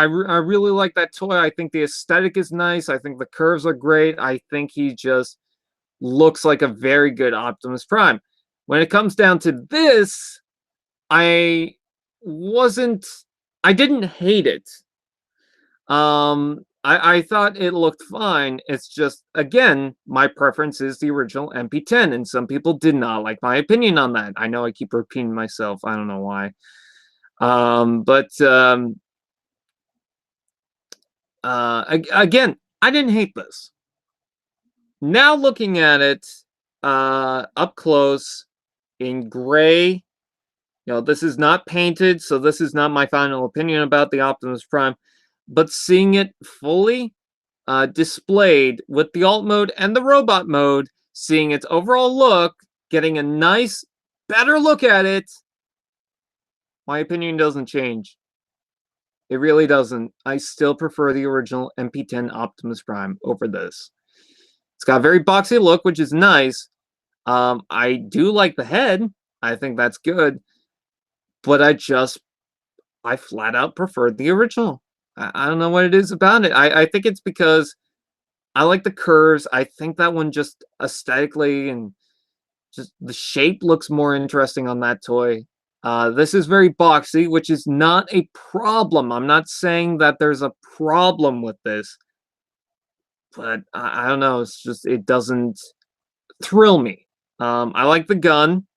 really like that toy. I think the aesthetic is nice. I think the curves are great. I think he just looks like a very good Optimus Prime. When it comes down to this, I wasn't I didn't hate it. I thought it looked fine. It's just, again, my preference is the original MP10, and some people did not like my opinion on that. I know I keep repeating myself. I don't know why. But again, I didn't hate this. Now looking at it up close in gray, this is not painted, so this is not my final opinion about the Optimus Prime. But seeing it fully displayed with the alt mode and the robot mode, seeing its overall look, getting a nice, better look at it, my opinion doesn't change. It really doesn't. I still prefer the original MP10 Optimus Prime over this. It's got a very boxy look, which is nice. I do like the head. I think that's good. But I flat out preferred the original. I don't know what it is about it. I think it's because I like the curves. I think that one just aesthetically and just the shape looks more interesting on that toy. This is very boxy, which is not a problem. I'm not saying that there's a problem with this. But I don't know. It's just, it doesn't thrill me. I like the gun.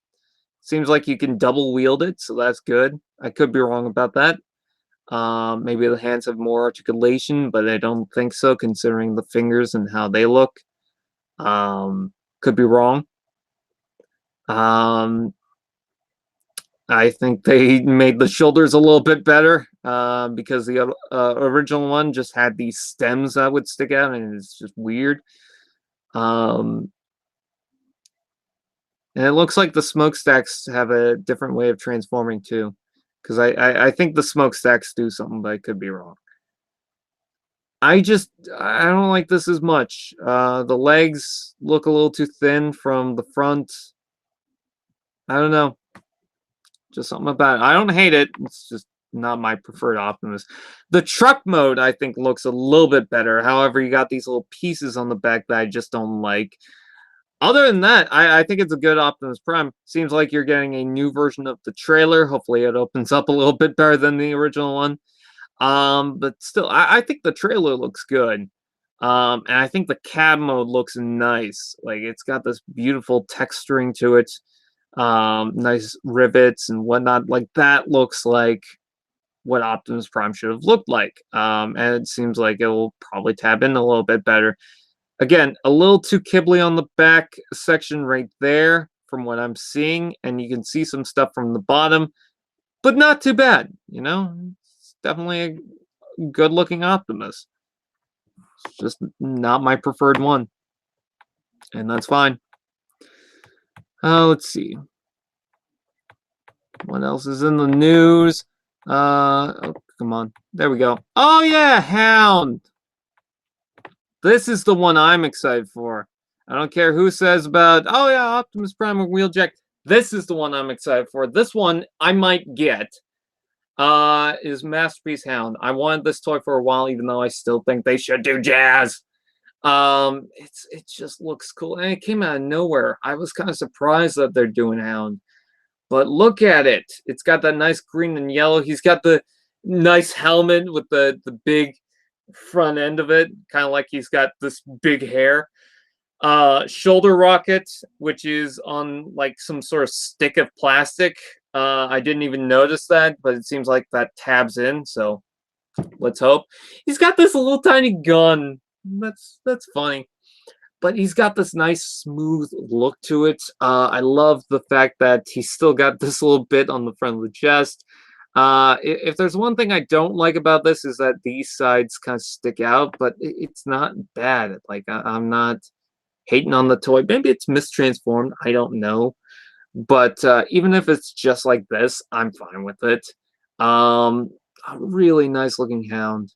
Seems like you can double wield it, so that's good. I could be wrong about that. Maybe the hands have more articulation, but I don't think so, considering the fingers and how they look. Could be wrong. I think they made the shoulders a little bit better because the original one just had these stems that would stick out, and it's just weird. And it looks like the smokestacks have a different way of transforming too, because I think the smokestacks do something, but I could be wrong. I don't like this as much. The legs look a little too thin from the front. I don't know. Just something about it. I don't hate it. It's just not my preferred Optimus. The truck mode, I think, looks a little bit better. However, you got these little pieces on the back that I just don't like. Other than that, I think it's a good Optimus Prime. Seems like you're getting a new version of the trailer. Hopefully it opens up a little bit better than the original one. But still, I think the trailer looks good. And I think the cab mode looks nice. Like, it's got this beautiful texturing to it. Nice rivets and whatnot. Like, that looks like what Optimus Prime should have looked like. And it seems like it will probably tab in a little bit better. Again, a little too kibbly on the back section right there from what I'm seeing, and you can see some stuff from the bottom, but not too bad, It's definitely a good-looking Optimus. It's just not my preferred one, and that's fine. Let's see. What else is in the news? Oh, come on. There we go. Oh, yeah, HOUND. This is the one I'm excited for. I don't care who says about, oh yeah, Optimus Prime or Wheeljack. This is the one I'm excited for. This one I might get is Masterpiece HOUND. I wanted this toy for a while, even though I still think they should do Jazz. It just looks cool. And it came out of nowhere. I was kind of surprised that they're doing HOUND. But look at it. It's got that nice green and yellow. He's got the nice helmet with the big front end of it, kind of like he's got this big hair. Shoulder rocket, which is on like some sort of stick of plastic. I didn't even notice that, but it seems like that tabs in, so let's hope. He's got this little tiny gun. That's funny. But he's got this nice smooth look to it. I love the fact that he's still got this little bit on the front of the chest. If there's one thing I don't like about this is that these sides kind of stick out, but it's not bad. Like, I'm not hating on the toy. Maybe it's mistransformed. I don't know. But even if it's just like this, I'm fine with it. A really nice looking Hound.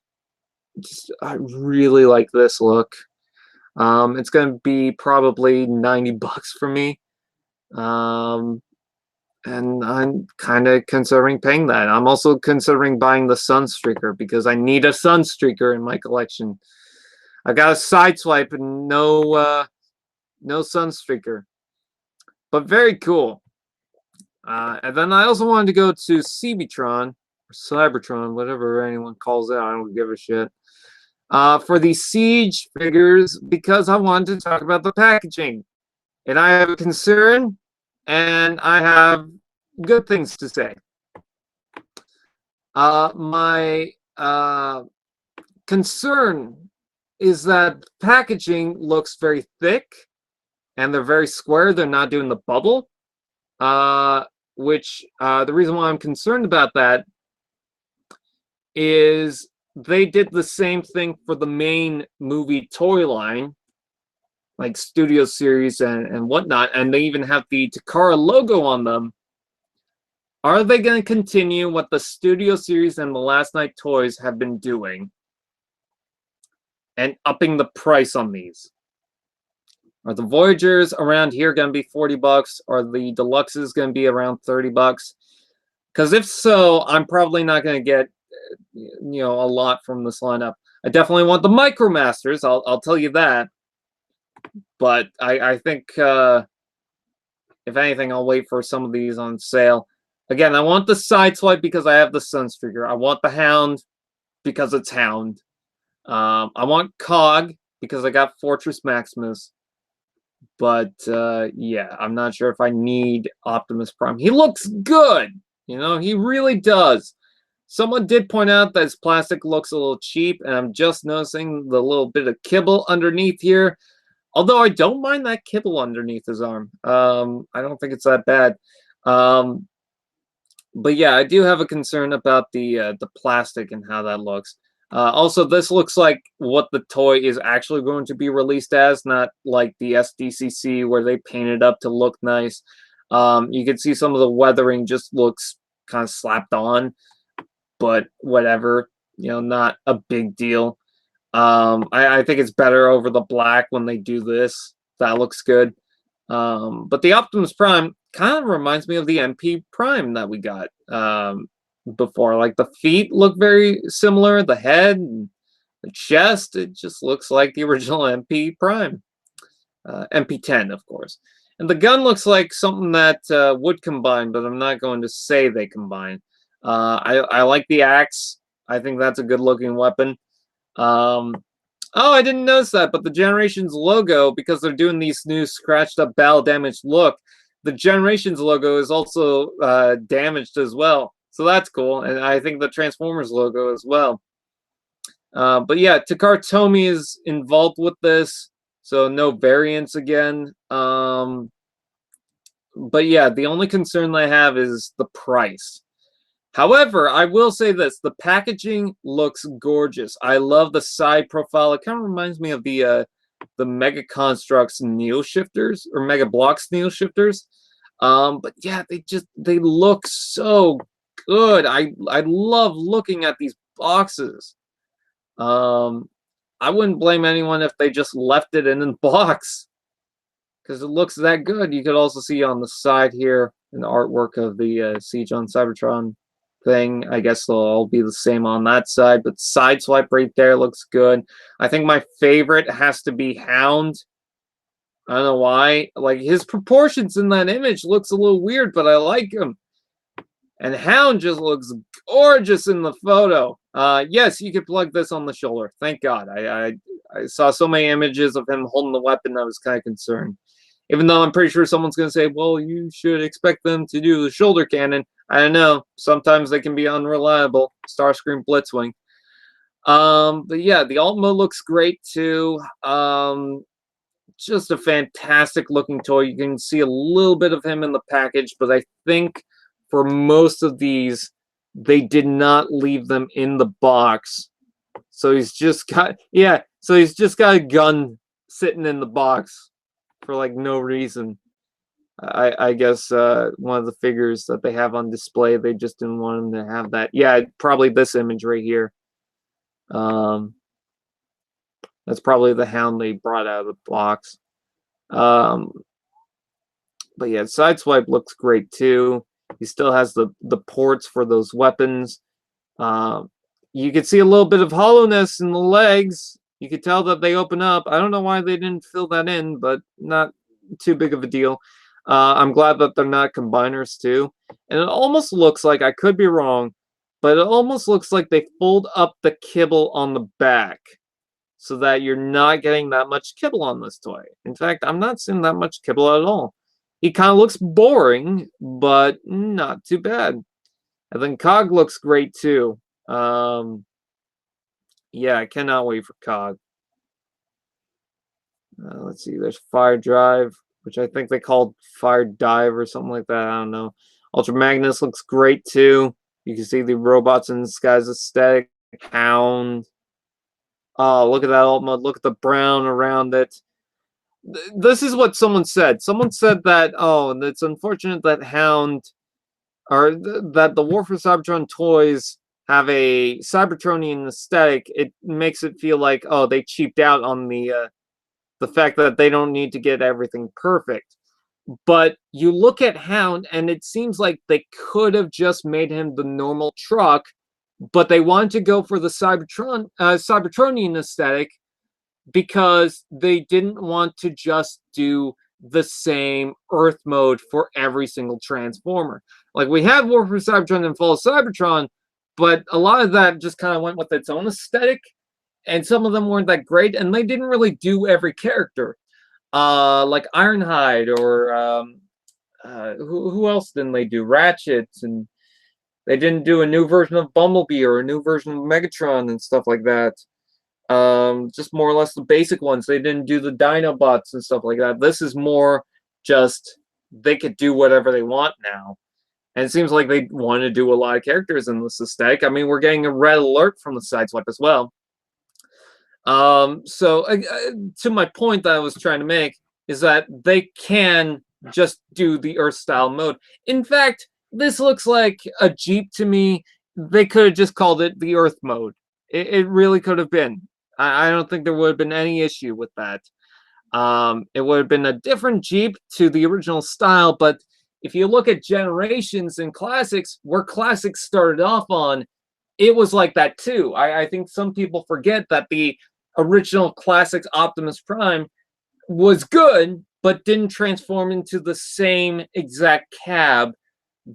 I really like this look. It's gonna be probably $90 for me. And I'm kind of considering paying that. I'm also considering buying the Sunstreaker because I need a Sunstreaker in my collection. I got a Sideswipe and no Sunstreaker, but very cool. And then I also wanted to go to Cybtron or Cybertron, whatever anyone calls it. I don't give a shit. For the Siege figures because I wanted to talk about the packaging, and I have a concern, and I have good things to say. My concern is that packaging looks very thick, and they're very square. They're not doing the bubble, which the reason why I'm concerned about that is they did the same thing for the main movie toy line, like Studio Series and whatnot, and they even have the Takara logo on them. Are they going to continue what the Studio Series and the Last Night Toys have been doing and upping the price on these? Are the Voyagers around here going to be $40? Are the Deluxes going to be around $30? Because if so, I'm probably not going to get a lot from this lineup. I definitely want the Micromasters, I'll tell you that. But I think, if anything, I'll wait for some of these on sale. Again, I want the Sideswipe because I have the Sunstreaker. I want the Hound because it's Hound. I want Cog because I got Fortress Maximus. But, yeah, I'm not sure if I need Optimus Prime. He looks good. He really does. Someone did point out that his plastic looks a little cheap, and I'm just noticing the little bit of kibble underneath here. Although I don't mind that kibble underneath his arm. I don't think it's that bad. But yeah, I do have a concern about the plastic and how that looks. Also, this looks like what the toy is actually going to be released as, not like the SDCC where they paint it up to look nice. You can see some of the weathering just looks kind of slapped on, but whatever, not a big deal. I think it's better over the black when they do this. That looks good. But the Optimus Prime kind of reminds me of the MP Prime that we got before. Like the feet look very similar, the head, and the chest, it just looks like the original MP Prime. MP10, of course. And the gun looks like something that would combine, but I'm not going to say they combine. I like the axe. I think that's a good looking weapon. Oh, I didn't notice that, but the Generations logo, because they're doing these new scratched up battle damaged look, the Generations logo is also damaged as well. So that's cool, and I think the Transformers logo as well. But yeah, Takara Tomy is involved with this, so no variants again. But yeah, the only concern I have is the price. However, I will say this, the packaging looks gorgeous. I love the side profile. It kind of reminds me of the Mega Construx Neo Shifters or Mega Blocks Neo Shifters. But yeah, they look so good. I love looking at these boxes. I wouldn't blame anyone if they just left it in the box because it looks that good. You could also see on the side here an artwork of the Siege on Cybertron thing. I guess they'll all be the same on that side, but Sideswipe right there looks good. I think my favorite has to be Hound. I don't know why. Like, his proportions in that image looks a little weird, but I like him. And Hound just looks gorgeous in the photo. Yes, you could plug this on the shoulder. Thank God. I saw so many images of him holding the weapon, I was kind of concerned. Even though I'm pretty sure someone's going to say, well, you should expect them to do the shoulder cannon. I don't know. Sometimes they can be unreliable. Starscream Blitzwing. But yeah, the alt mode looks great too. Just a fantastic looking toy. You can see a little bit of him in the package, but I think for most of these, they did not leave them in the box. So he's just got, yeah, so he's just got a gun sitting in the box for like no reason. I guess one of the figures that they have on display, they just didn't want them to have that. Yeah, probably this image right here. That's probably the Hound they brought out of the box. But yeah, Sideswipe looks great too. He still has the ports for those weapons. You could see a little bit of hollowness in the legs. You could tell that they open up. I don't know why they didn't fill that in, but not too big of a deal. I'm glad that they're not combiners too. And it almost looks like, I could be wrong, but it almost looks like they fold up the kibble on the back so that you're not getting that much kibble on this toy. In fact, I'm not seeing that much kibble at all. He kind of looks boring, but not too bad. And then Cog looks great too. Yeah, I cannot wait for Cog. Let's see, there's Fire Drive, which I think they called Fire Dive or something like that. I don't know. Ultra Magnus looks great too. You can see the robots in the skies aesthetic. Hound. Oh, look at that alt mode. Look at the brown around it. This is what someone said. Someone said that, oh, it's unfortunate that Hound, or that the War for Cybertron toys have a Cybertronian aesthetic. It makes it feel like, oh, they cheaped out on the fact that they don't need to get everything perfect. But you look at Hound, and it seems like they could have just made him the normal truck, but they wanted to go for the Cybertronian aesthetic because they didn't want to just do the same Earth mode for every single Transformer. Like, we have War for Cybertron and Fall of Cybertron, but a lot of that just kind of went with its own aesthetic, and some of them weren't that great, and they didn't really do every character. Like Ironhide, or who else didn't they do? Ratchet, and they didn't do a new version of Bumblebee or a new version of Megatron and stuff like that. Just more or less the basic ones. They didn't do the Dinobots and stuff like that. This is more just they could do whatever they want now. And it seems like they want to do a lot of characters in this aesthetic. I mean, we're getting a red alert from the Sideswipe as well. To my point that I was trying to make is that they can just do the Earth style mode. In fact, this looks like a Jeep to me. They could have just called it the Earth mode. It really could have been. I don't think there would have been any issue with that. It would have been a different Jeep to the original style, but if you look at Generations and Classics, where Classics started off on, it was like that too. I think some people forget that the original Classics Optimus Prime was good, but didn't transform into the same exact cab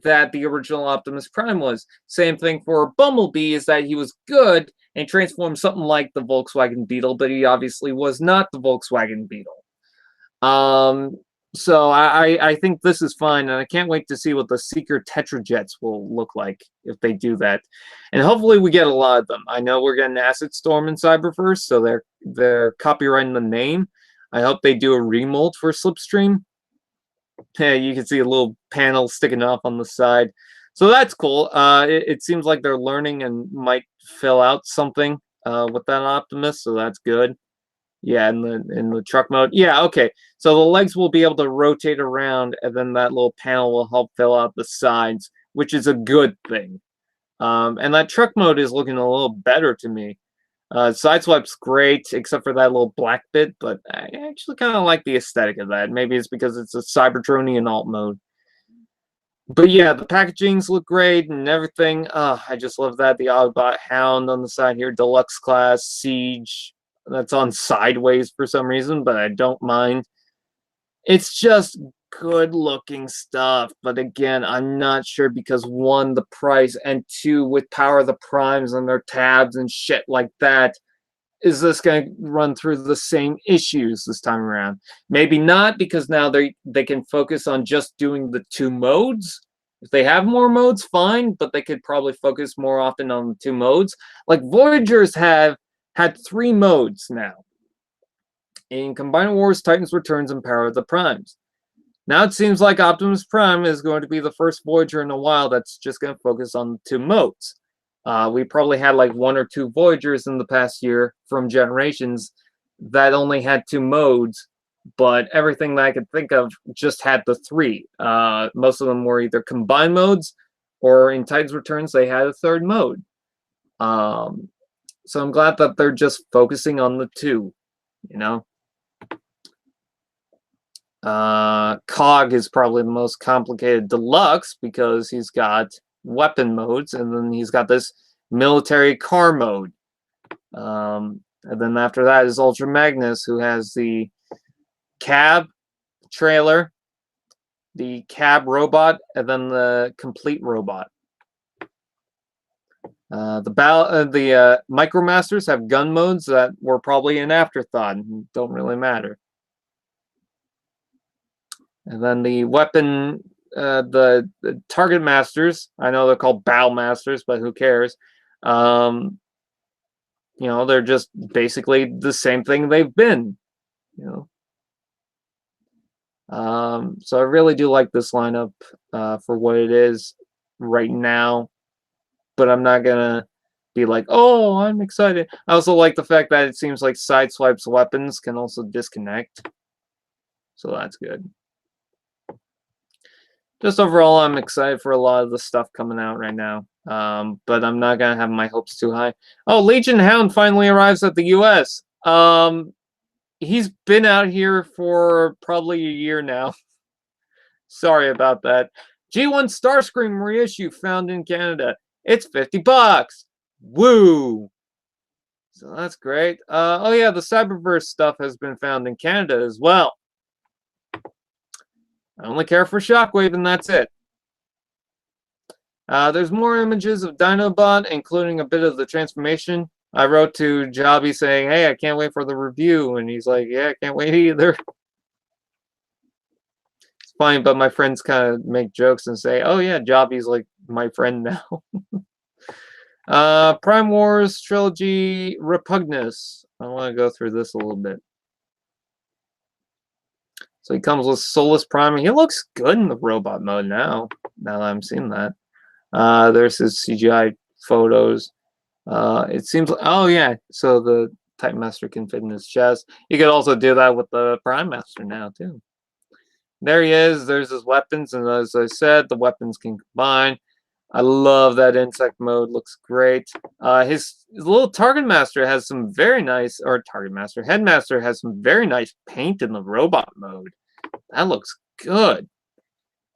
that the original Optimus Prime was. Same thing for Bumblebee, is that he was good and transformed something like the Volkswagen Beetle, but he obviously was not the Volkswagen Beetle. So I think this is fine, and I can't wait to see what the Seeker Tetrajets will look like if they do that. And hopefully we get a lot of them. I know we're getting Acid Storm in Cyberverse, so they're copyrighting the name. I hope they do a remold for Slipstream. Yeah, you can see a little panel sticking off on the side. So that's cool. It seems like they're learning and might fill out something with that Optimus, so that's good. Yeah, in the truck mode. Yeah, okay. So the legs will be able to rotate around, and then that little panel will help fill out the sides, which is a good thing. And that truck mode is looking a little better to me. Sideswipe's great, except for that little black bit, but I actually kind of like the aesthetic of that. Maybe it's because it's a Cybertronian alt mode. But yeah, the packagings look great and everything. I just love that. The Autobot Hound on the side here, Deluxe Class, Siege. That's on sideways for some reason, but I don't mind. It's just good looking stuff, but again, I'm not sure because one, the price, and two, with Power of the Primes and their tabs and shit like that, is this going to run through the same issues this time around? Maybe not, because now they can focus on just doing the 2 modes. If they have more modes, fine, but they could probably focus more often on the 2 modes. Like Voyagers have had 3 modes now in Combiner Wars, Titans Returns, and Power of the Primes. Now it seems like Optimus Prime is going to be the first Voyager in a while that's just going to focus on the 2 modes. We probably had like 1 or 2 Voyagers in the past year from Generations that only had 2 modes, but everything that I could think of just had the 3. Most of them were either combined modes, or in Titans Returns they had a 3rd mode. So I'm glad that they're just focusing on the 2, you know. Cog is probably the most complicated deluxe because he's got weapon modes, and then he's got this military car mode. And then after that is Ultra Magnus, who has the cab trailer, the cab robot, and then the complete robot. The Micromasters have gun modes that were probably an afterthought and don't really matter. And then the weapon, the target masters, I know they're called Battle Masters, but who cares? You know, they're just basically the same thing they've been, you know. So I really do like this lineup for what it is right now, but I'm not gonna be like, oh, I'm excited. I also like the fact that it seems like Sideswipe's weapons can also disconnect, so that's good. Just overall, I'm excited for a lot of the stuff coming out right now. But I'm not gonna have my hopes too high. Oh, Legion Hound finally arrives at the US. He's been out here for probably a year now. Sorry about that. G1 Starscream reissue found in Canada. It's $50. Woo! So that's great. Oh yeah, the Cyberverse stuff has been found in Canada as well. I only care for Shockwave, and that's it. There's more images of Dinobot, including a bit of the transformation. I wrote to Jobby saying, hey, I can't wait for the review. And he's like, yeah, I can't wait either. It's funny, but my friends kind of make jokes and say, oh yeah, Jobby's like my friend now. Prime Wars Trilogy Repugnus. I want to go through this a little bit. So he comes with Solus Prime. He looks good in the robot mode now that I'm seeing that. There's his CGI photos. It seems, oh yeah, so the Titan Master can fit in his chest. You could also do that with the Prime Master now too. There he is. There's his weapons, and as I said, the weapons can combine. I love that insect mode. Looks great. His little Target Master has some very nice, or Target Master, Headmaster has some very nice paint in the robot mode. That looks good.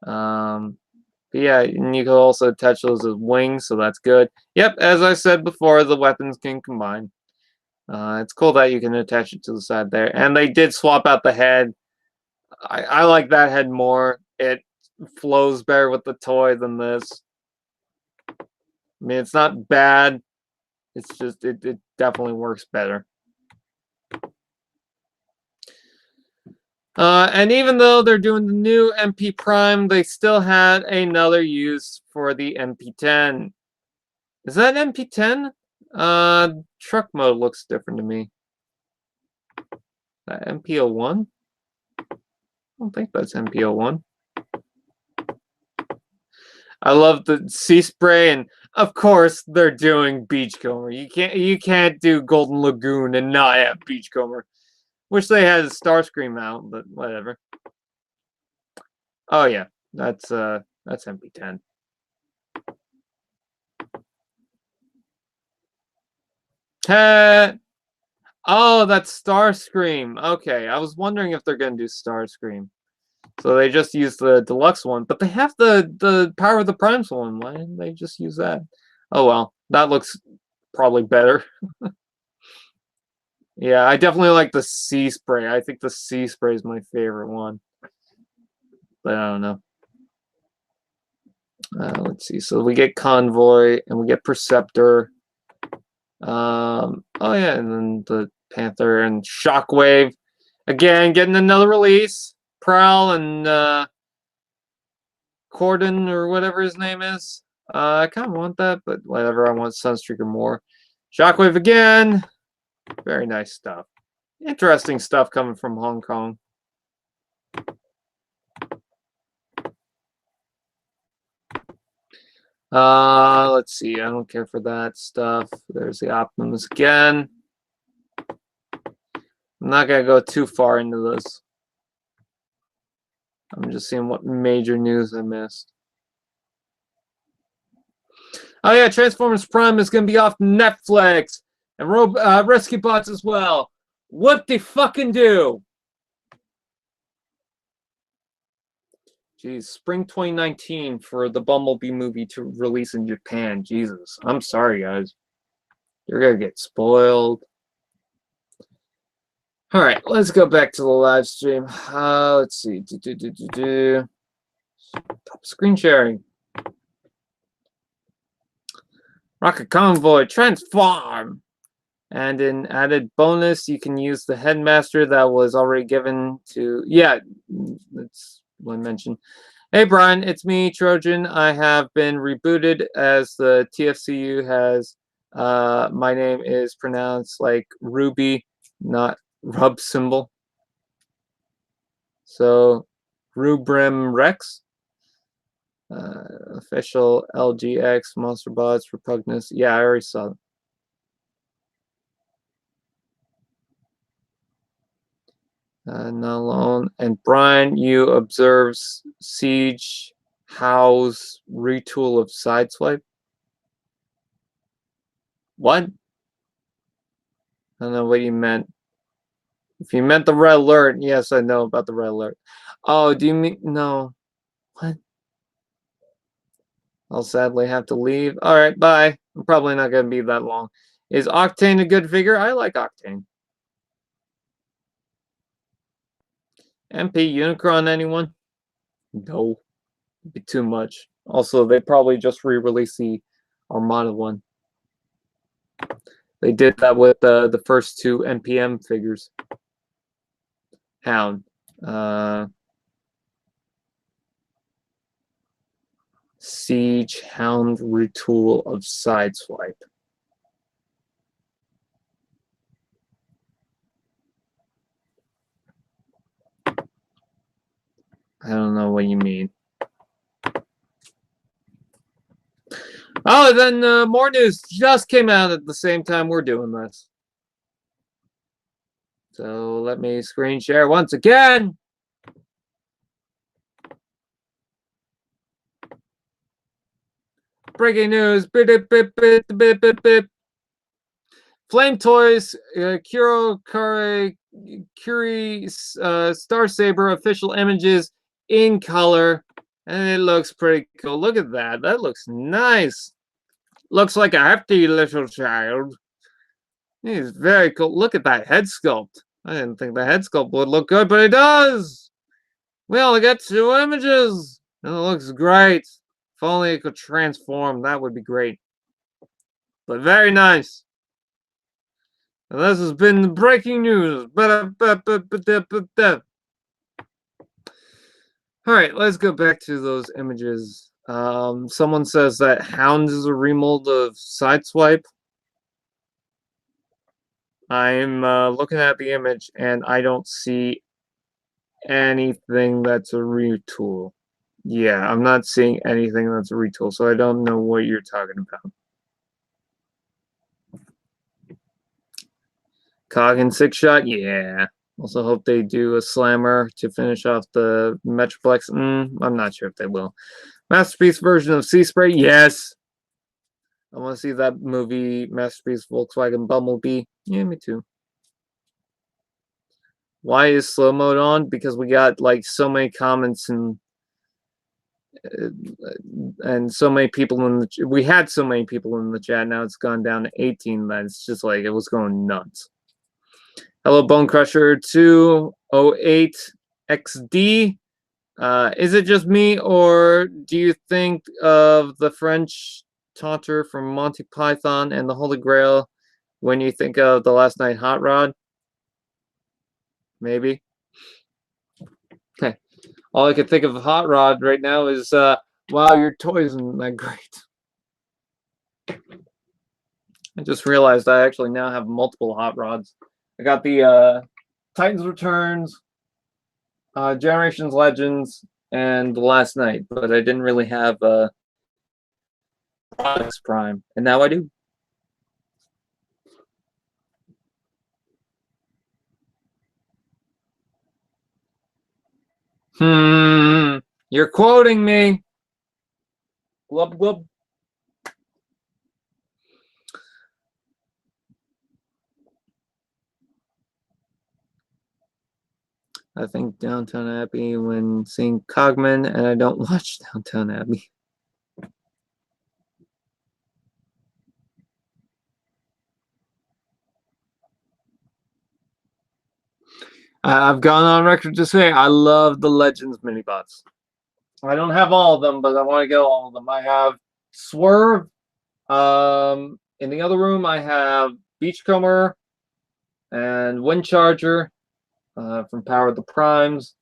But yeah, and you can also attach those as wings, so that's good. Yep, as I said before, the weapons can combine. It's cool that you can attach it to the side there. And they did swap out the head. I like that head more. It flows better with the toy than this. I mean, it's not bad. It's just, it definitely works better. And even though they're doing the new MP Prime, they still had another use for the MP10. Is that MP10? Truck mode looks different to me. That MP01? I don't think that's MP01. I love the sea spray, and of course they're doing Beachcomber. You can't do Golden Lagoon and not have Beachcomber. Wish they had a Starscream out, but whatever. Oh yeah, that's MP10. Oh, that's Starscream. Okay, I was wondering if they're gonna do Starscream. So they just used the deluxe one, but they have the Power of the Primes one. Why didn't they just use that? Oh well, that looks probably better. Yeah, I definitely like the sea spray. I think the sea spray is my favorite one. But I don't know. Let's see. So we get Convoy and we get Perceptor. Oh yeah, and then the Panther and Shockwave. Again, getting another release. Prowl and Corden or whatever his name is. I kind of want that, but whatever. I want Sunstreaker more. Shockwave again. Very nice stuff. Interesting stuff coming from Hong Kong. Let's see. I don't care for that stuff. There's the Optimus again. I'm not gonna go too far into this. I'm just seeing what major news I missed. Oh yeah, Transformers Prime is gonna be off Netflix and Rescue Bots as well. What they fucking do? Jeez, spring 2019 for the Bumblebee movie to release in Japan. Jesus, I'm sorry, guys. You're gonna get spoiled. All right, let's go back to the live stream. Let's see. Top screen sharing. Rocket Convoy, transform! And in added bonus, you can use the headmaster that was already given to... Yeah, that's one mention. Hey, Brian, it's me, Trojan. I have been rebooted as the TFCU has... my name is pronounced like Ruby, not Rub symbol. So, Rubrim Rex. Official LGX, Monster Bots, Repugnus. Yeah, I already saw them. Not alone. And Brian, you observes Siege How's retool of Sideswipe. What? I don't know what you meant. If you meant the red alert, yes, I know about the red alert. Oh, do you mean no? What? I'll sadly have to leave. All right, bye. I'm probably not going to be that long. Is Octane a good figure? I like Octane. MP Unicron, anyone? No. It'd be too much. Also, they probably just re-released the Armada one. They did that with the first two NPM figures. Hound. Siege Hound retool of Sideswipe. I don't know what you mean. Oh, then more news just came out at the same time we're doing this. So let me screen share once again. Breaking news. Flame Toys, Kuro Curie Star Saber official images in color. And it looks pretty cool. Look at that. That looks nice. Looks like a hefty little child. He's very cool. Look at that head sculpt. I didn't think the head sculpt would look good, but it does. We only got 2 images. And it looks great. If only it could transform, that would be great. But very nice. And this has been the breaking news. Alright, let's go back to those images. Someone says that Hound is a remold of Sideswipe. I'm looking at the image and I don't see anything that's a retool. Yeah, I'm not seeing anything that's a retool, so I don't know what you're talking about. Cog and 6-shot, yeah. Also hope they do a slammer to finish off the Metroplex. I'm not sure if they will. Masterpiece version of Sea Spray, yes. I want to see that movie, Masterpiece Volkswagen Bumblebee. Yeah, me too. Why is slow mode on? Because we got like so many comments and so many people in the we had so many people in the chat. Now it's gone down to 18. That it's just like it was going nuts. Hello, Bone Crusher 208 XD. Is it just me, or do you think of the French taunter from Monty Python and the Holy Grail when you think of the Last Night Hot Rod? Maybe. Okay. All I can think of Hot Rod right now is, wow, your toy isn't that great. I just realized I actually now have multiple Hot Rods. I got the Titans Returns, Generations Legends, and Last Night, but I didn't really have Products Prime, and now I do. You're quoting me. Glub, glub. I think Downton Abbey when seeing Cogman, and I don't watch Downton Abbey. I've gone on record to say I love the Legends minibots. I don't have all of them, but I want to get all of them. I have Swerve. In the other room, I have Beachcomber and Windcharger from Power of the Primes.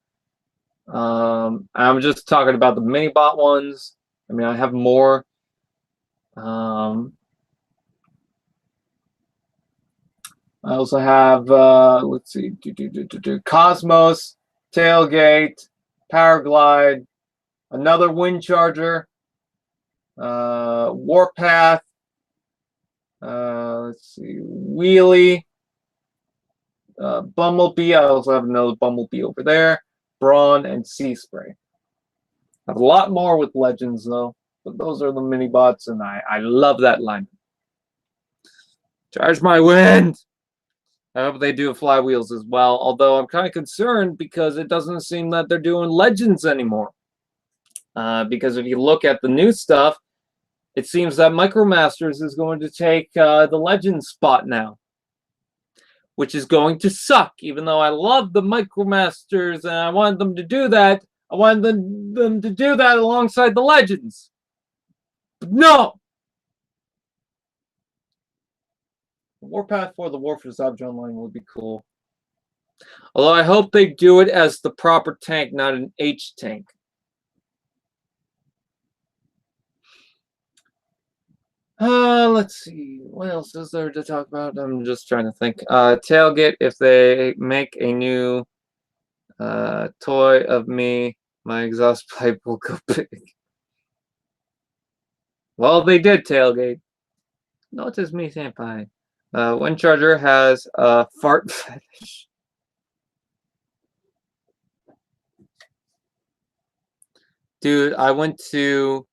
I'm just talking about the minibot ones. I mean, I have more. I also have, let's see, Cosmos, Tailgate, Powerglide, another Windcharger, Warpath, let's see, Wheelie, Bumblebee. I also have another Bumblebee over there, Brawn, and Sea Spray. I have a lot more with Legends, though, but those are the mini-bots, and I love that line. Charge my wind! I hope they do flywheels as well, although I'm kind of concerned because it doesn't seem that they're doing Legends anymore. Because if you look at the new stuff, it seems that Micromasters is going to take the Legends spot now, which is going to suck. Even though I love the Micromasters and I wanted them to do that, I wanted them to do that alongside the Legends. But no! Warpath for the Warfare Savage Online would be cool. Although I hope they do it as the proper tank, not an H tank. Let's see. What else is there to talk about? I'm just trying to think. Tailgate, if they make a new toy of me, my exhaust pipe will go big. Well, they did, Tailgate. Notice me, senpai. Windcharger has a fart fetish. Dude, I went to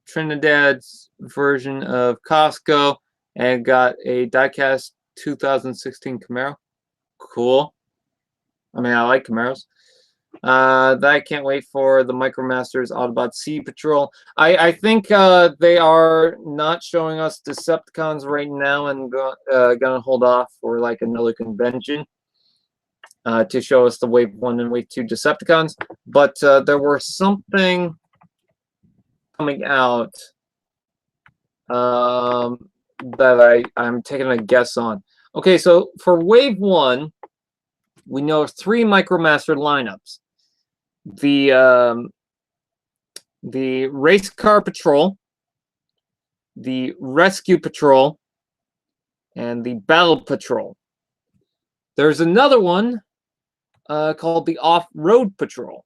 Trinidad's version of Costco and got a diecast 2016 Camaro. Cool. I mean, I like Camaros. I can't wait for the Micromasters Autobot Sea Patrol. I think they are not showing us Decepticons right now and gonna hold off for like another convention to show us the Wave 1 and Wave 2 Decepticons. But there were something coming out that I'm taking a guess on. Okay, so for Wave 1, we know 3 Micromaster lineups. The Race Car Patrol, the Rescue Patrol, and the Battle Patrol. There's another one called the Off-Road Patrol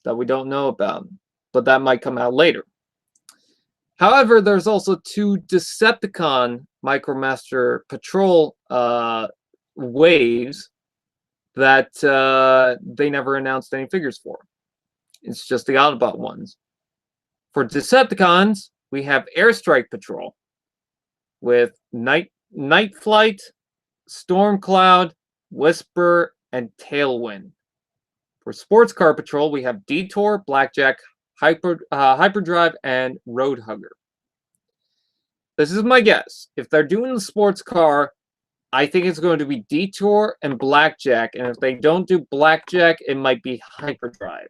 that we don't know about, but that might come out later. However, there's also 2 Decepticon Micromaster Patrol waves that they never announced any figures for. It's just the Autobot ones. For Decepticons, we have Airstrike Patrol with Night Flight, Stormcloud, Whisper, and Tailwind. For Sports Car Patrol, we have Detour, Blackjack, Hyperdrive, and Roadhugger. This is my guess. If they're doing the sports car, I think it's going to be Detour and Blackjack, and if they don't do Blackjack, it might be Hyperdrive.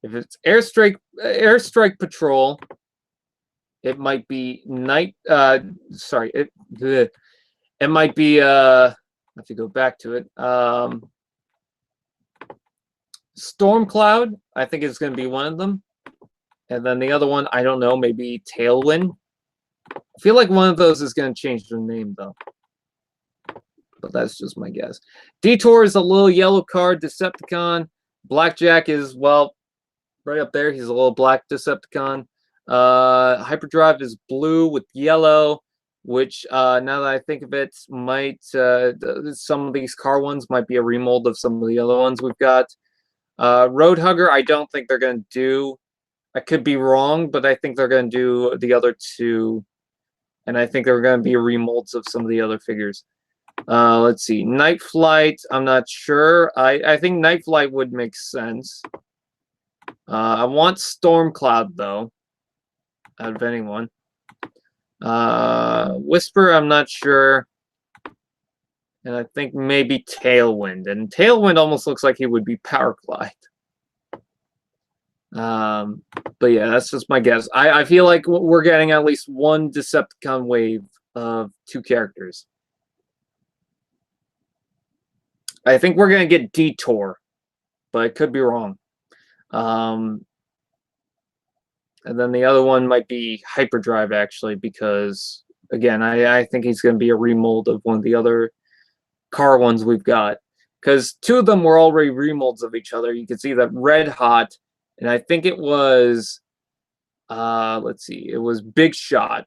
If it's Airstrike Patrol, it might be it might be I have to go back to it. Stormcloud, I think it's going to be one of them. And then the other one, I don't know, maybe Tailwind. I feel like one of those is going to change their name, though. But that's just my guess. Detour is a little yellow card Decepticon. Blackjack is, well, right up there. He's a little black Decepticon. Hyperdrive is blue with yellow, which, now that I think of it, might some of these car ones might be a remold of some of the other ones we've got. Roadhugger, I don't think they're going to do. I could be wrong, but I think they're going to do the other two. And I think they're going to be remolds of some of the other figures. Let's see. Night Flight, I'm not sure. I think Night Flight would make sense. I want Stormcloud, though, out of anyone. Whisper, I'm not sure. And I think maybe Tailwind. And Tailwind almost looks like he would be Power Glide. But yeah, that's just my guess. I feel like we're getting at least one Decepticon wave of 2 characters. I think we're going to get Detour, but I could be wrong. And then the other one might be Hyperdrive, actually, because, again, I think he's going to be a remold of one of the other car ones we've got. Because 2 of them were already remolds of each other. You can see that Red Hot, and I think it was, let's see, it was Big Shot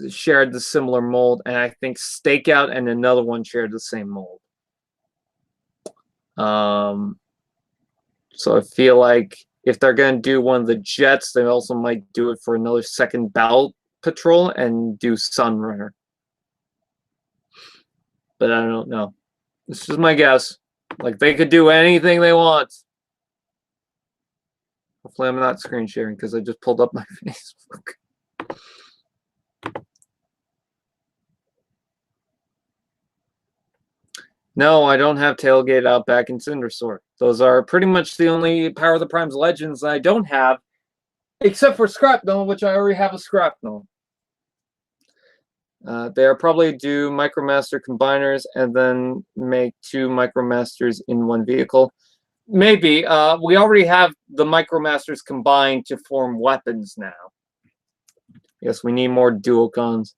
shared the similar mold, and I think Stakeout and another one shared the same mold. So I feel like if they're going to do one of the jets, they also might do it for another second battle patrol and do Sunrunner. But I don't know. This is my guess. Like, they could do anything they want. Hopefully I'm not screen sharing because I just pulled up my Facebook. No, I don't have Tailgate, Outback, and Cindersaur. Those are pretty much the only Power of the Primes Legends I don't have, except for Scrapnel, which I already have a Scrapnel. They'll probably do Micromaster Combiners and then make 2 Micromasters in 1 vehicle. Maybe. We already have the Micromasters combined to form weapons now. Yes, we need more Duocons.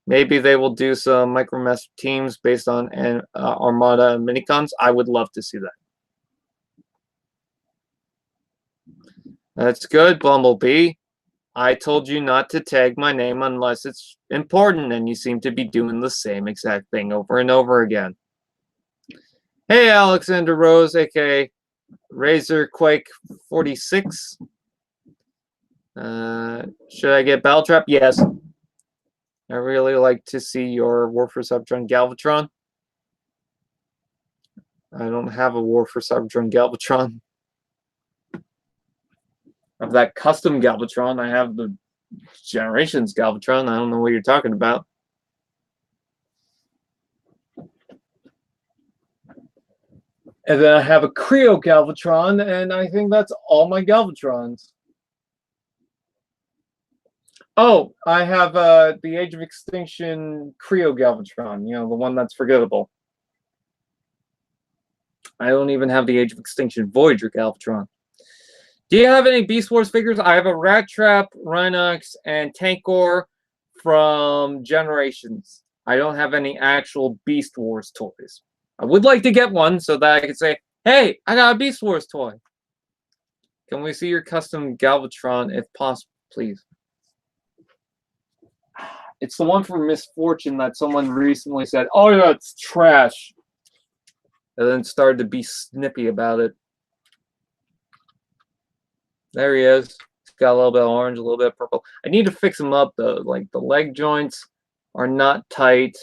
Maybe they will do some Micromaster teams based on Armada and Minicons. I would love to see that. That's good, Bumblebee. I told you not to tag my name unless it's important, and you seem to be doing the same exact thing over and over again. Hey, Alexander Rose, aka Razorquake 46. Should I get Battle Trap? Yes. I really like to see your War for Cybertron Galvatron. I don't have a War for Cybertron Galvatron. Of that custom Galvatron, I have the Generations Galvatron. I don't know what you're talking about. And then I have a Creo Galvatron, and I think that's all my Galvatrons. Oh, I have the Age of Extinction Creo Galvatron, you know, the one that's forgettable. I don't even have the Age of Extinction Voyager Galvatron. Do you have any Beast Wars figures? I have a Rat Trap, Rhinox, and Tankor from Generations. I don't have any actual Beast Wars toys. I would like to get one so that I could say, hey, I got a Beast Wars toy. Can we see your custom Galvatron if possible, please? It's the one from Misfortune that someone recently said, oh, yeah, it's trash. And then started to be snippy about it. There he is. He's got a little bit of orange, a little bit of purple. I need to fix him up, though. Like, the leg joints are not tight.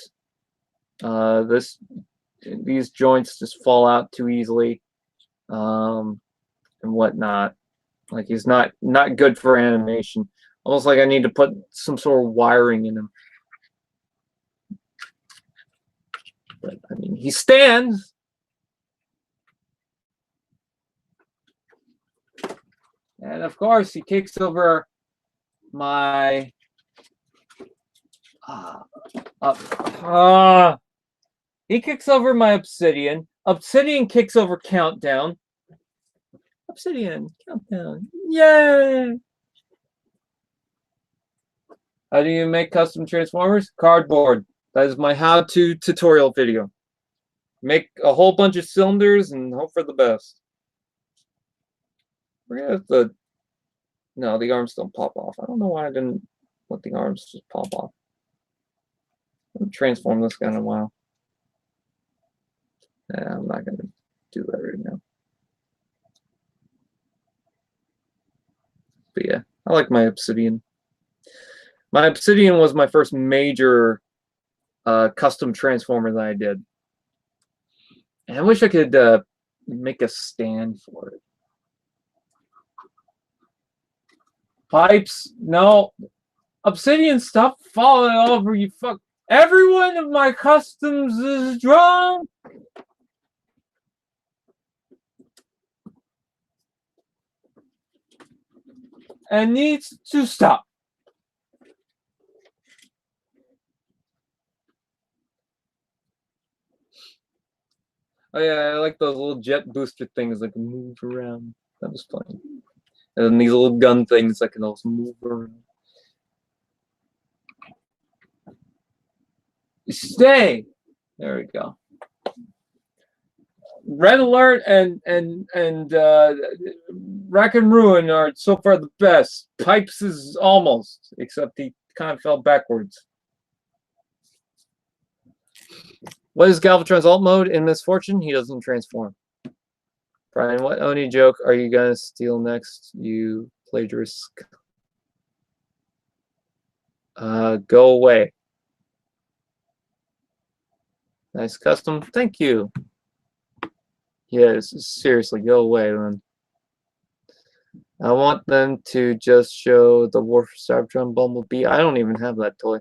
These joints just fall out too easily. And whatnot. Like, he's not good for animation. Almost like I need to put some sort of wiring in him. But, I mean, he stands. And, of course, he kicks over my... he kicks over my Obsidian. Obsidian kicks over Countdown. Obsidian, Countdown. Yay! How do you make custom Transformers? Cardboard. That is my how-to tutorial video. Make a whole bunch of cylinders and hope for the best. We're gonna have to... No, the arms don't pop off. I don't know why I didn't let the arms just pop off. I'm transform this guy in a while. Nah, I'm not gonna do that right now. But yeah, I like my Obsidian. My Obsidian was my first major custom transformer that I did. And I wish I could make a stand for it. Pipes, no. Obsidian, stop falling over, you fuck. Every one of my customs is drunk. And needs to stop. Oh yeah, I like those little jet booster things that can move around. That was funny. And then these little gun things that can also move around. Stay. There we go. Red Alert and Rack and Ruin are so far the best. Pipes is almost, except he kind of fell backwards. What is Galvatron's alt mode in Misfortune? He doesn't transform. Brian, what Oni joke are you gonna steal next, you plagiarist? Go away. Nice custom. Thank you. Yes, seriously, go away, man. I want them to just show the War for Cybertron Bumblebee. I don't even have that toy.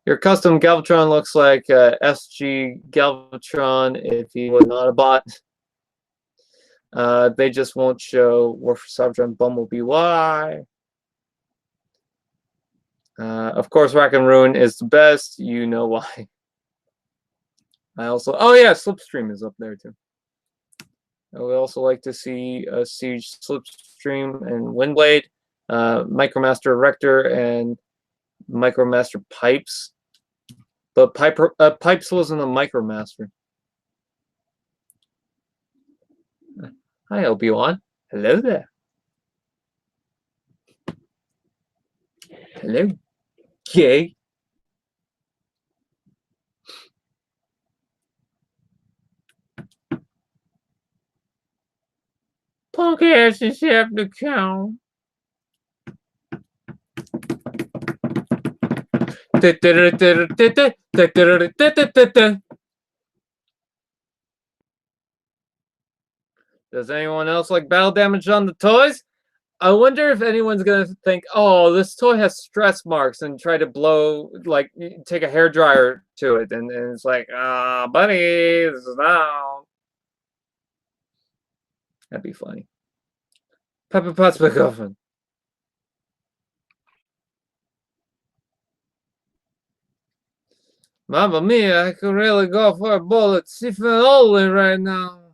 Your custom Galvatron looks like SG Galvatron if he was not a bot. They just won't show War for Cybertron Bumblebee. Why? Of course, Rack and Ruin is the best. You know why. I also, oh yeah, Slipstream is up there too. I would also like to see a Siege Slipstream and Windblade, Micromaster Rector, and Micromaster Pipes. But Pipes wasn't a Micromaster. Hi, Obi-Wan. Hello there. Hello, gay. Punk asses have to count. Does anyone else like battle damage on the toys? I wonder if anyone's gonna think, oh, this toy has stress marks, and try to blow, like, take a hairdryer to it, and it's like, ah, buddy, this is now. That'd be funny. Pepper Potts McGuffin. Mamma mia, I could really go for a bowl of Sifanoli right now.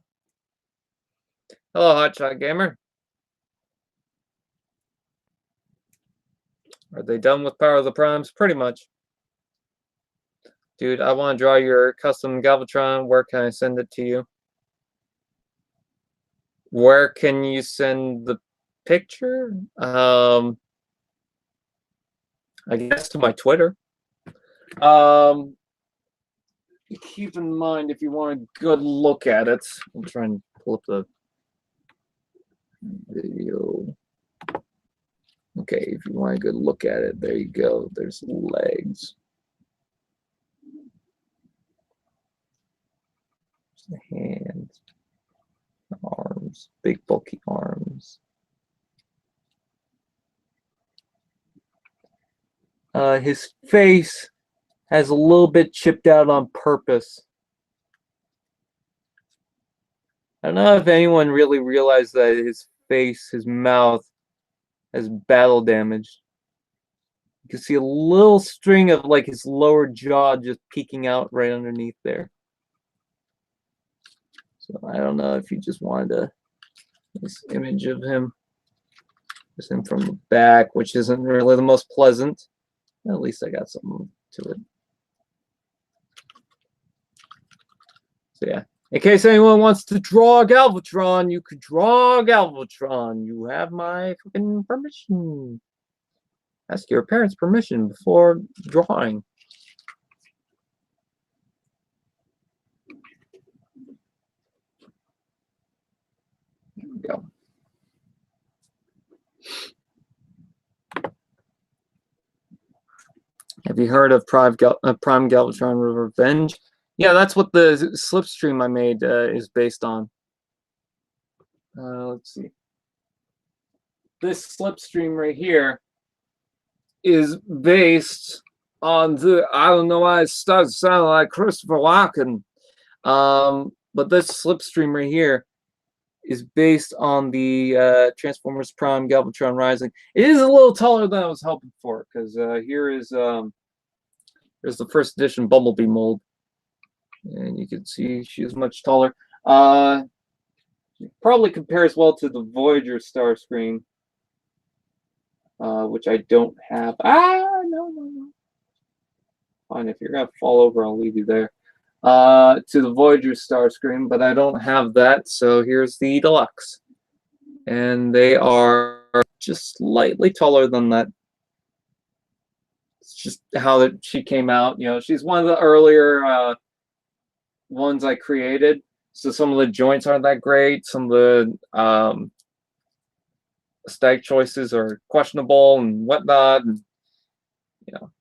Hello, Hotshot Gamer. Are they done with Power of the Primes? Pretty much. Dude, I want to draw your custom Galvatron. Where can I send it to you? Where can you send the picture? I guess to my Twitter. Keep in mind, if you want a good look at it, I'm trying to pull up the video. Okay, if you want a good look at it, there you go. There's legs. The hands, arms, big bulky arms. His face has a little bit chipped out on purpose. I don't know if anyone really realized that his face, his mouth, has battle damage. You can see a little string of like his lower jaw just peeking out right underneath there. So I don't know if you just wanted this image of him. Just him from the back, which isn't really the most pleasant. At least I got something to it. So yeah. In case anyone wants to draw Galvatron, you could draw Galvatron. You have my fucking permission. Ask your parents' permission before drawing. we go. Have you heard of Prime Galvatron Revenge? Yeah, that's what the slipstream I made is based on. Let's see. This slipstream right here is based on the, I don't know why it starts sounding like Christopher Walken, but this slipstream right here is based on the Transformers Prime Galvatron Rising. It is a little taller than I was hoping for, because here is there's the first edition Bumblebee mold, and you can see she's much taller. Probably compares well to the Voyager Starscream, which I don't have. No. Fine, if you're gonna fall over, I'll leave you there. To the Voyager Starscream, but I don't have that, so here's the deluxe. And they are just slightly taller than that. It's just how she came out. You know, she's one of the earlier ones I created, so some of the joints aren't that great. Some of the aesthetic choices are questionable and whatnot, and you know,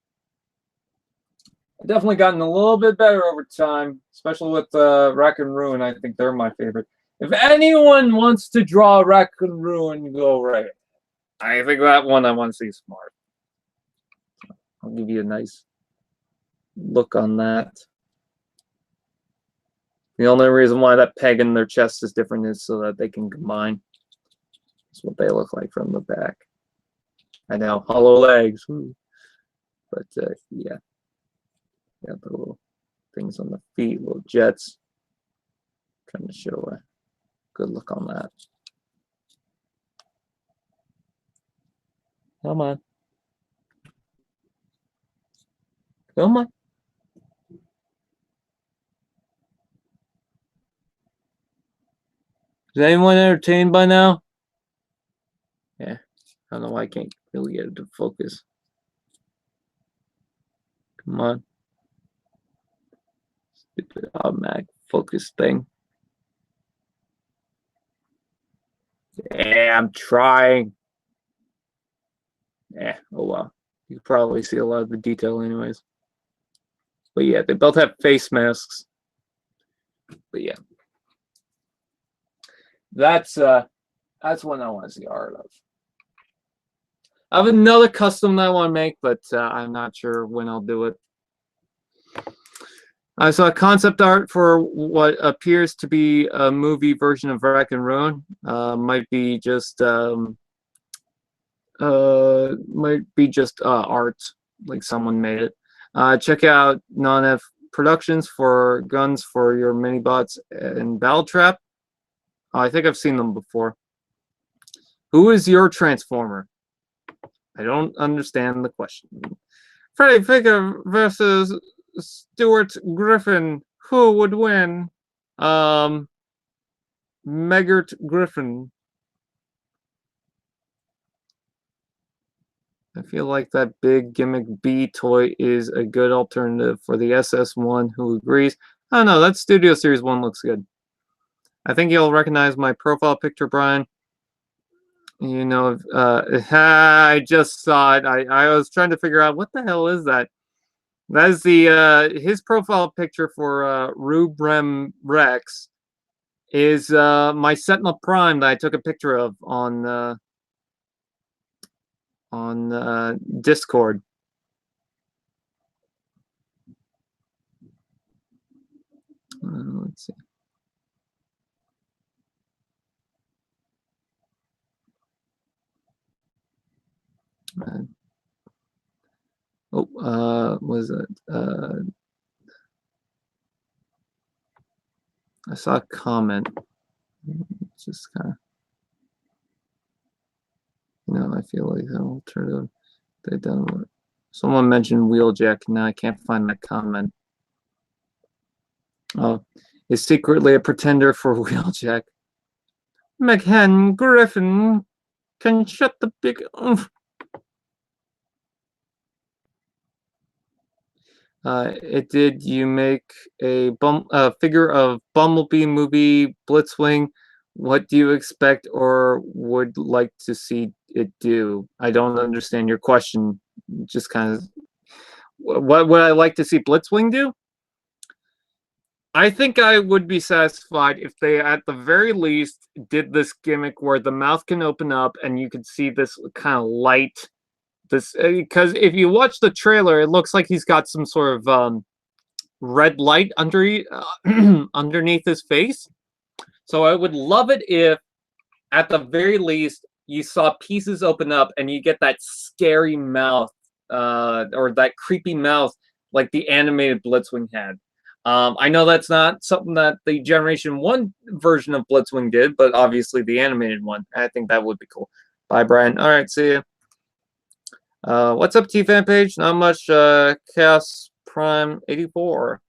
I've definitely gotten a little bit better over time, especially with Wreck and Ruin. I think they're my favorite. If anyone wants to draw Wreck and Ruin, go right. I think that one I want to see smart. I'll give you a nice look on that. The only reason why that peg in their chest is different is so that they can combine. That's what they look like from the back. I know, hollow legs. But yeah. Got the little things on the feet, little jets. Trying to show a good look on that. Come on. Come on. Is anyone entertained by now? Yeah. I don't know why I can't really get it to focus. Come on. Stupid automatic focus thing. Yeah, I'm trying. Yeah, oh well. You can probably see a lot of the detail anyways. But yeah, they both have face masks. But yeah. That's one I want to see art of. I have another custom that I want to make, but I'm not sure when I'll do it. I saw concept art for what appears to be a movie version of Wreck and Ruin. Might be just art, like someone made it. Check out Non-F Productions for guns for your mini-bots and Battle Trap. I think I've seen them before. Who is your Transformer? I don't understand the question. Freddy Figure versus Stuart Griffin. Who would win? Megert Griffin. I feel like that big gimmick B toy is a good alternative for the SS1. Who agrees? I don't know. That Studio Series 1 looks good. I think you'll recognize my profile picture, Brian. You know, I just saw it. I was trying to figure out what the hell is that. That is the his profile picture for Rubrem Rex is my Sentinel Prime that I took a picture of on Discord. Let's see. Was it? I saw a comment. It's just kind of, I feel like an alternative. They done. Someone mentioned Wheeljack. Now I can't find that comment. Oh, is secretly a pretender for Wheeljack. McHen Griffin can shut the big. It did. You make a figure of Bumblebee movie Blitzwing What do you expect or would like to see it do? I don't understand your question. Just kind of, what would I like to see Blitzwing do? I think I would be satisfied if they, at the very least, did this gimmick where the mouth can open up and you can see this kind of light. This, because if you watch the trailer, it looks like he's got some sort of red light underneath his face. So I would love it if, at the very least, you saw pieces open up and you get that scary mouth, or that creepy mouth like the animated Blitzwing had. I know that's not something that the Generation 1 version of Blitzwing did, but obviously the animated one. I think that would be cool. Bye, Brian. All right, see you. What's up, T-Fan page? Not much. Chaos Prime 84.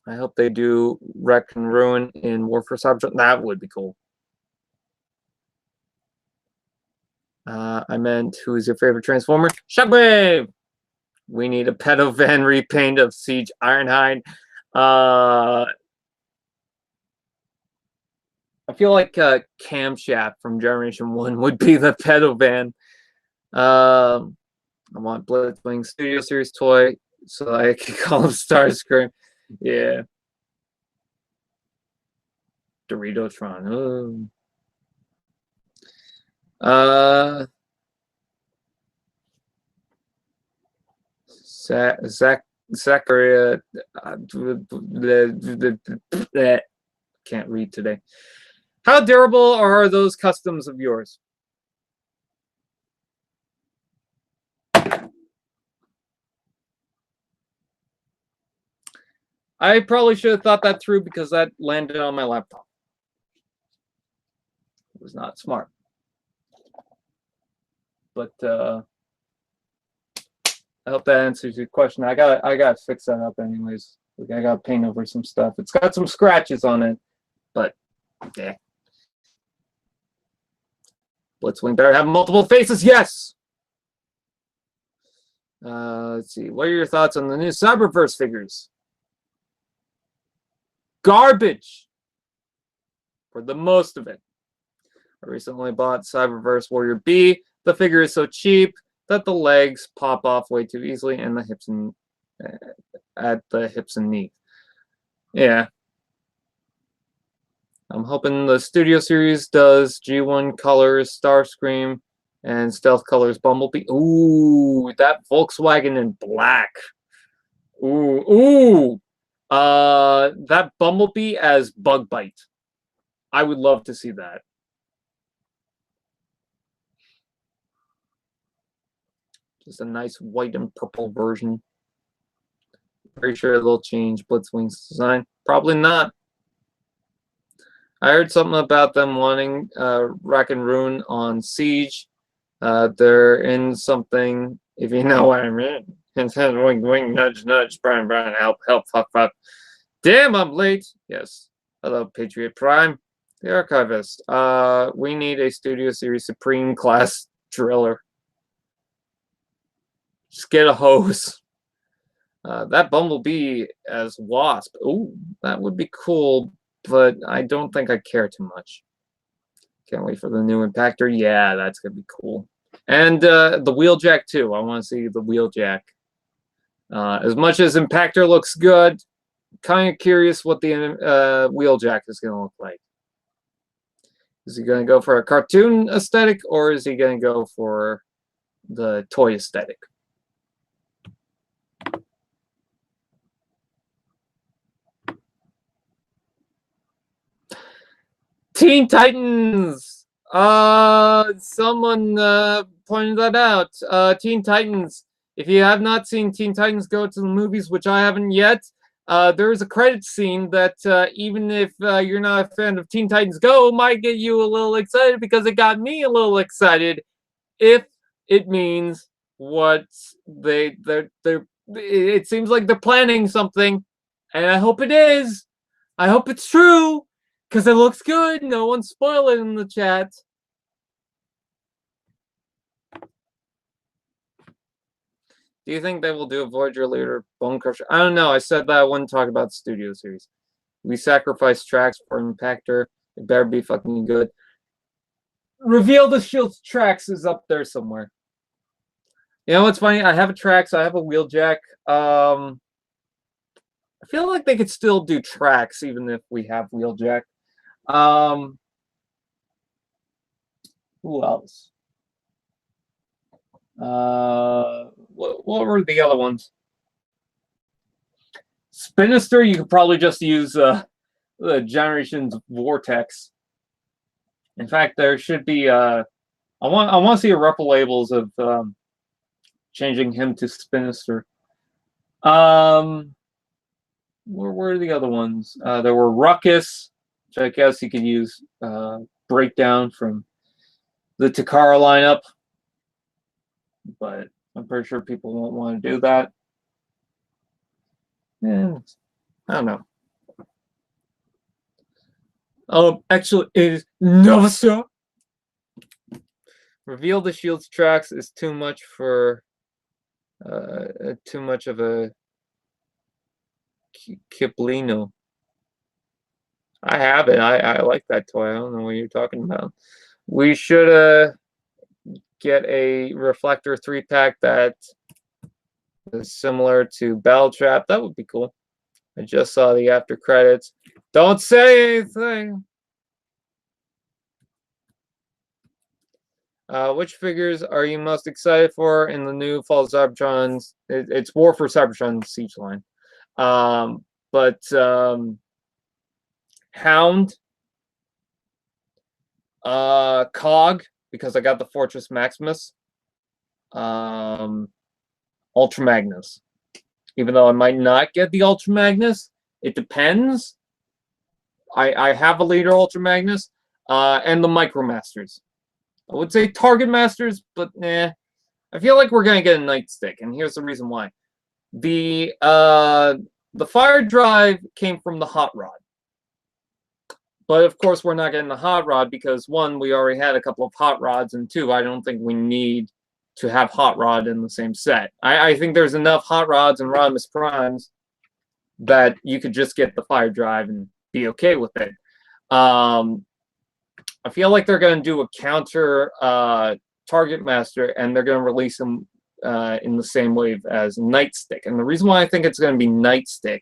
I hope they do Wreck and Ruin in War for Cybertron. That would be cool. I meant, who is your favorite Transformer? Shockwave! We need a pedo van repaint of Siege Ironhide. I feel like Camshaft from Generation 1 would be the pedo van. I want Blitzwing Studio Series toy so I can call him Starscream. Yeah. Doritotron. Oh. Zachariah. Can't read today. How durable are those customs of yours? I probably should have thought that through because that landed on my laptop. It was not smart. But I hope that answers your question. I got to fix that up anyways. I got to paint over some stuff. It's got some scratches on it, but yeah. Blitzwing better have multiple faces. Yes. Let's see. What are your thoughts on the new Cyberverse figures? Garbage for the most of it. I recently bought Cyberverse Warrior B. The figure is so cheap that the legs pop off way too easily and the hips and at the hips and knee. Yeah. I'm hoping the Studio Series does G1 colors Starscream and Stealth colors Bumblebee. Ooh, that Volkswagen in black. Ooh. That Bumblebee as Bug Bite. I would love to see that. Just a nice white and purple version. Pretty sure they'll change Blitzwing's design. Probably not. I heard something about them wanting Rack and Ruin on Siege. They're in something, if you know what I mean. Wing, wing, nudge, nudge, Brian, Brian, help, help, fuck, fuck. Damn, I'm late. Yes. Hello, Patriot Prime. The Archivist. We need a Studio Series Supreme class driller. Just get a hose. That Bumblebee as Wasp. Ooh, that would be cool, but I don't think I care too much. Can't wait for the new Impactor. Yeah, that's going to be cool. And the Wheeljack, too. I want to see the Wheeljack. As much as Impactor looks good, kind of curious what the Wheeljack is going to look like. Is he going to go for a cartoon aesthetic, or is he going to go for the toy aesthetic? Teen Titans! Someone pointed that out. Teen Titans. If you have not seen Teen Titans Go to the movies, which I haven't yet, there is a credit scene that even if you're not a fan of Teen Titans Go, might get you a little excited, because it got me a little excited if it means what it seems like they're planning something, and I hope it is. I hope it's true, because it looks good. No one spoil it in the chat. Do you think they will do a Voyager later Bone Crusher? I don't know. I said that I wouldn't talk about the Studio Series. We sacrificed tracks for Impactor. It better be fucking good. Reveal the Shield's Tracks is up there somewhere. You know what's funny? I have a Trax, I have a Wheeljack. I feel like they could still do Trax even if we have Wheeljack. Who else? What were the other ones? Spinister, you could probably just use the Generations Vortex. In fact, there should be I want to see a rep labels of changing him to Spinister. Where were the other ones? There were Ruckus, which I guess you could use Breakdown from the Takara lineup, but I'm pretty sure people won't want to do that. Yeah, I don't know. Actually, it is Novasa. Reveal the Shield's Tracks is too much for too much of a Kiplino. I have it. I like that toy. I don't know what you're talking about. We should get a Reflector 3-pack that is similar to Battle Trap. That would be cool. I just saw the after credits. Don't say anything. Which figures are you most excited for in the new Fall of Cybertron's? It's War for Cybertron Siege line. Hound, Cog, because I got the Fortress Maximus, Ultra Magnus. Even though I might not get the Ultra Magnus, it depends. I have a Leader Ultra Magnus, and the Micromasters. I would say Target Masters, but I feel like we're gonna get a Nightstick, and here's the reason why. The Fire Drive came from the Hot Rod. But of course, we're not getting the Hot Rod because, one, we already had a couple of Hot Rods, and two, I don't think we need to have Hot Rod in the same set. I think there's enough Hot Rods and Rodimus Primes that you could just get the Fire Drive and be okay with it. I feel like they're going to do a counter Target Master, and they're going to release them in the same wave as Nightstick. And the reason why I think it's going to be Nightstick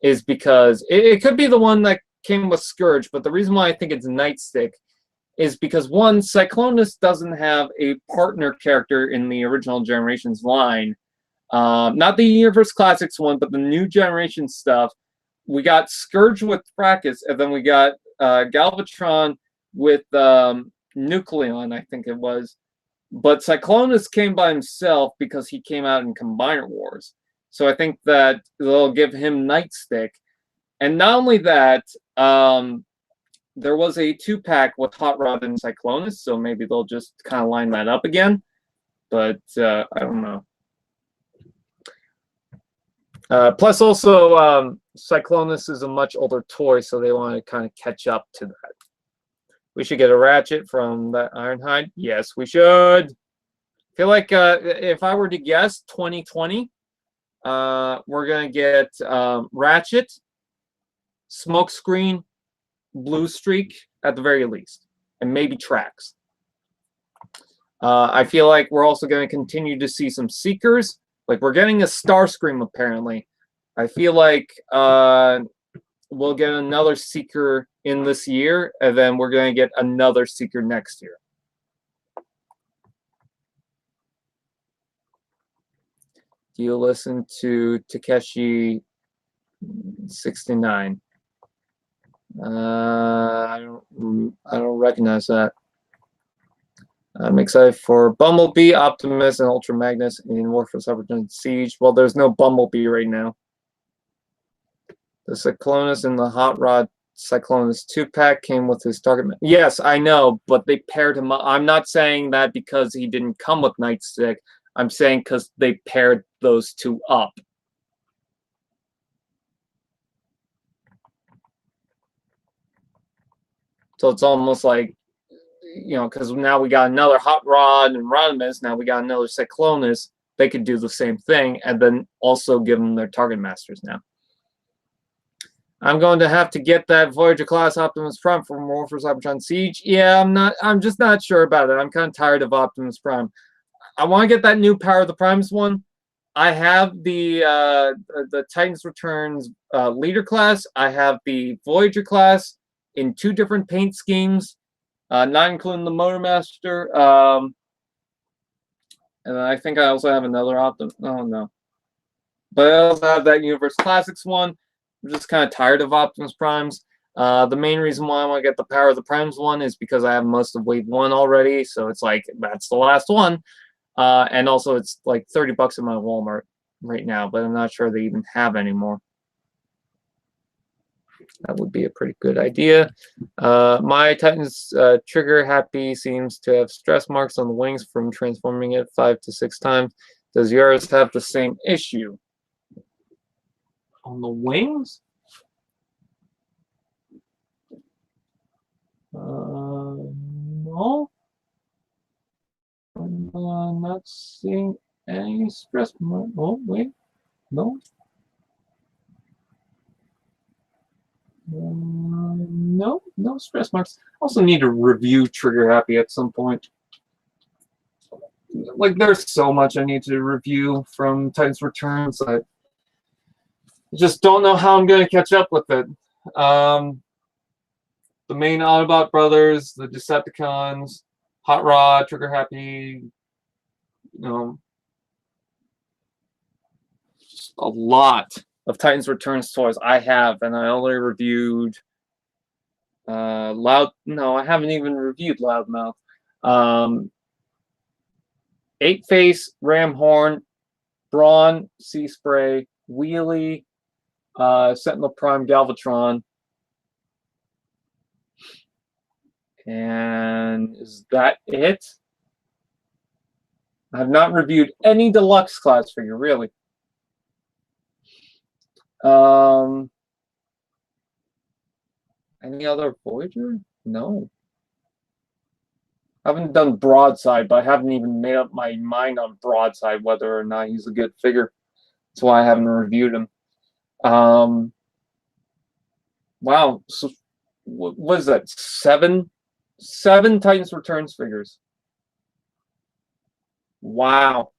is because it could be the one that came with Scourge, but the reason why I think it's Nightstick is because, one, Cyclonus doesn't have a partner character in the original Generations line. Not the Universe Classics one, but the new Generation stuff. We got Scourge with Fracas, and then we got Galvatron with Nucleon, I think it was. But Cyclonus came by himself because he came out in Combiner Wars. So I think that they'll give him Nightstick. And not only that, there was a 2-pack with Hot Rod and Cyclonus, so maybe they'll just kind of line that up again. But I don't know. Plus, also, Cyclonus is a much older toy, so they want to kind of catch up to that. We should get a Ratchet from that Ironhide. Yes, we should. I feel like if I were to guess, 2020, we're going to get Ratchet, Smokescreen, Blue Streak at the very least, and maybe Trax. I feel like we're also going to continue to see some Seekers. Like, we're getting a Starscream, apparently. I feel like we'll get another Seeker in this year, and then we're going to get another Seeker next year. Do you listen to Takeshi 69? I don't recognize that. I'm excited for Bumblebee, Optimus, and Ultra Magnus in War for Cybertron Siege. Well, there's no Bumblebee right now. The Cyclonus and the Hot Rod Cyclonus 2-pack came with his target. Yes, I know, but they paired him up. I'm not saying that because he didn't come with Nightstick. I'm saying because they paired those two up. So it's almost like, you know, because now we got another Hot Rod and Rodimus, now we got another Cyclonus. They could do the same thing and then also give them their Target Masters now. I'm going to have to get that Voyager class Optimus Prime for more for Cybertron Siege. Yeah, I'm just not sure about it. I'm kind of tired of Optimus Prime. I want to get that new Power of the Primes one. I have the Titans Returns leader class. I have the Voyager class in 2 different paint schemes, not including the Motormaster. And I think I also have another Optimus. Oh no, but I also have that Universe Classics one. I'm just kind of tired of Optimus Primes. The main reason why I want to get the Power of the Primes one is because I have most of Wave 1 already, so it's like, that's the last one. And also it's like $30 in my Walmart right now, but I'm not sure they even have any more. That would be a pretty good idea. My Titan's Trigger Happy seems to have stress marks on the wings from transforming it 5 to 6 times. Does yours have the same issue? On the wings? No. I'm not seeing any stress marks. Oh, wait. No. No, no stress marks. Also need to review Trigger Happy at some point. Like, there's so much I need to review from Titans Returns. I just don't know how I'm going to catch up with it. The main Autobot brothers, the Decepticons, Hot Rod, Trigger Happy, just a lot of Titans Returns toys I have, and I only reviewed I haven't even reviewed Loudmouth. 8-Face, Ramhorn, Brawn, Sea Spray, Wheelie, Sentinel Prime, Galvatron. And is that it? I have not reviewed any deluxe class figure, really. Any other Voyager? No. I haven't done Broadside, but I haven't even made up my mind on Broadside whether or not he's a good figure. That's why I haven't reviewed him. Wow. So, what is that? 7 Titans Returns figures. Wow.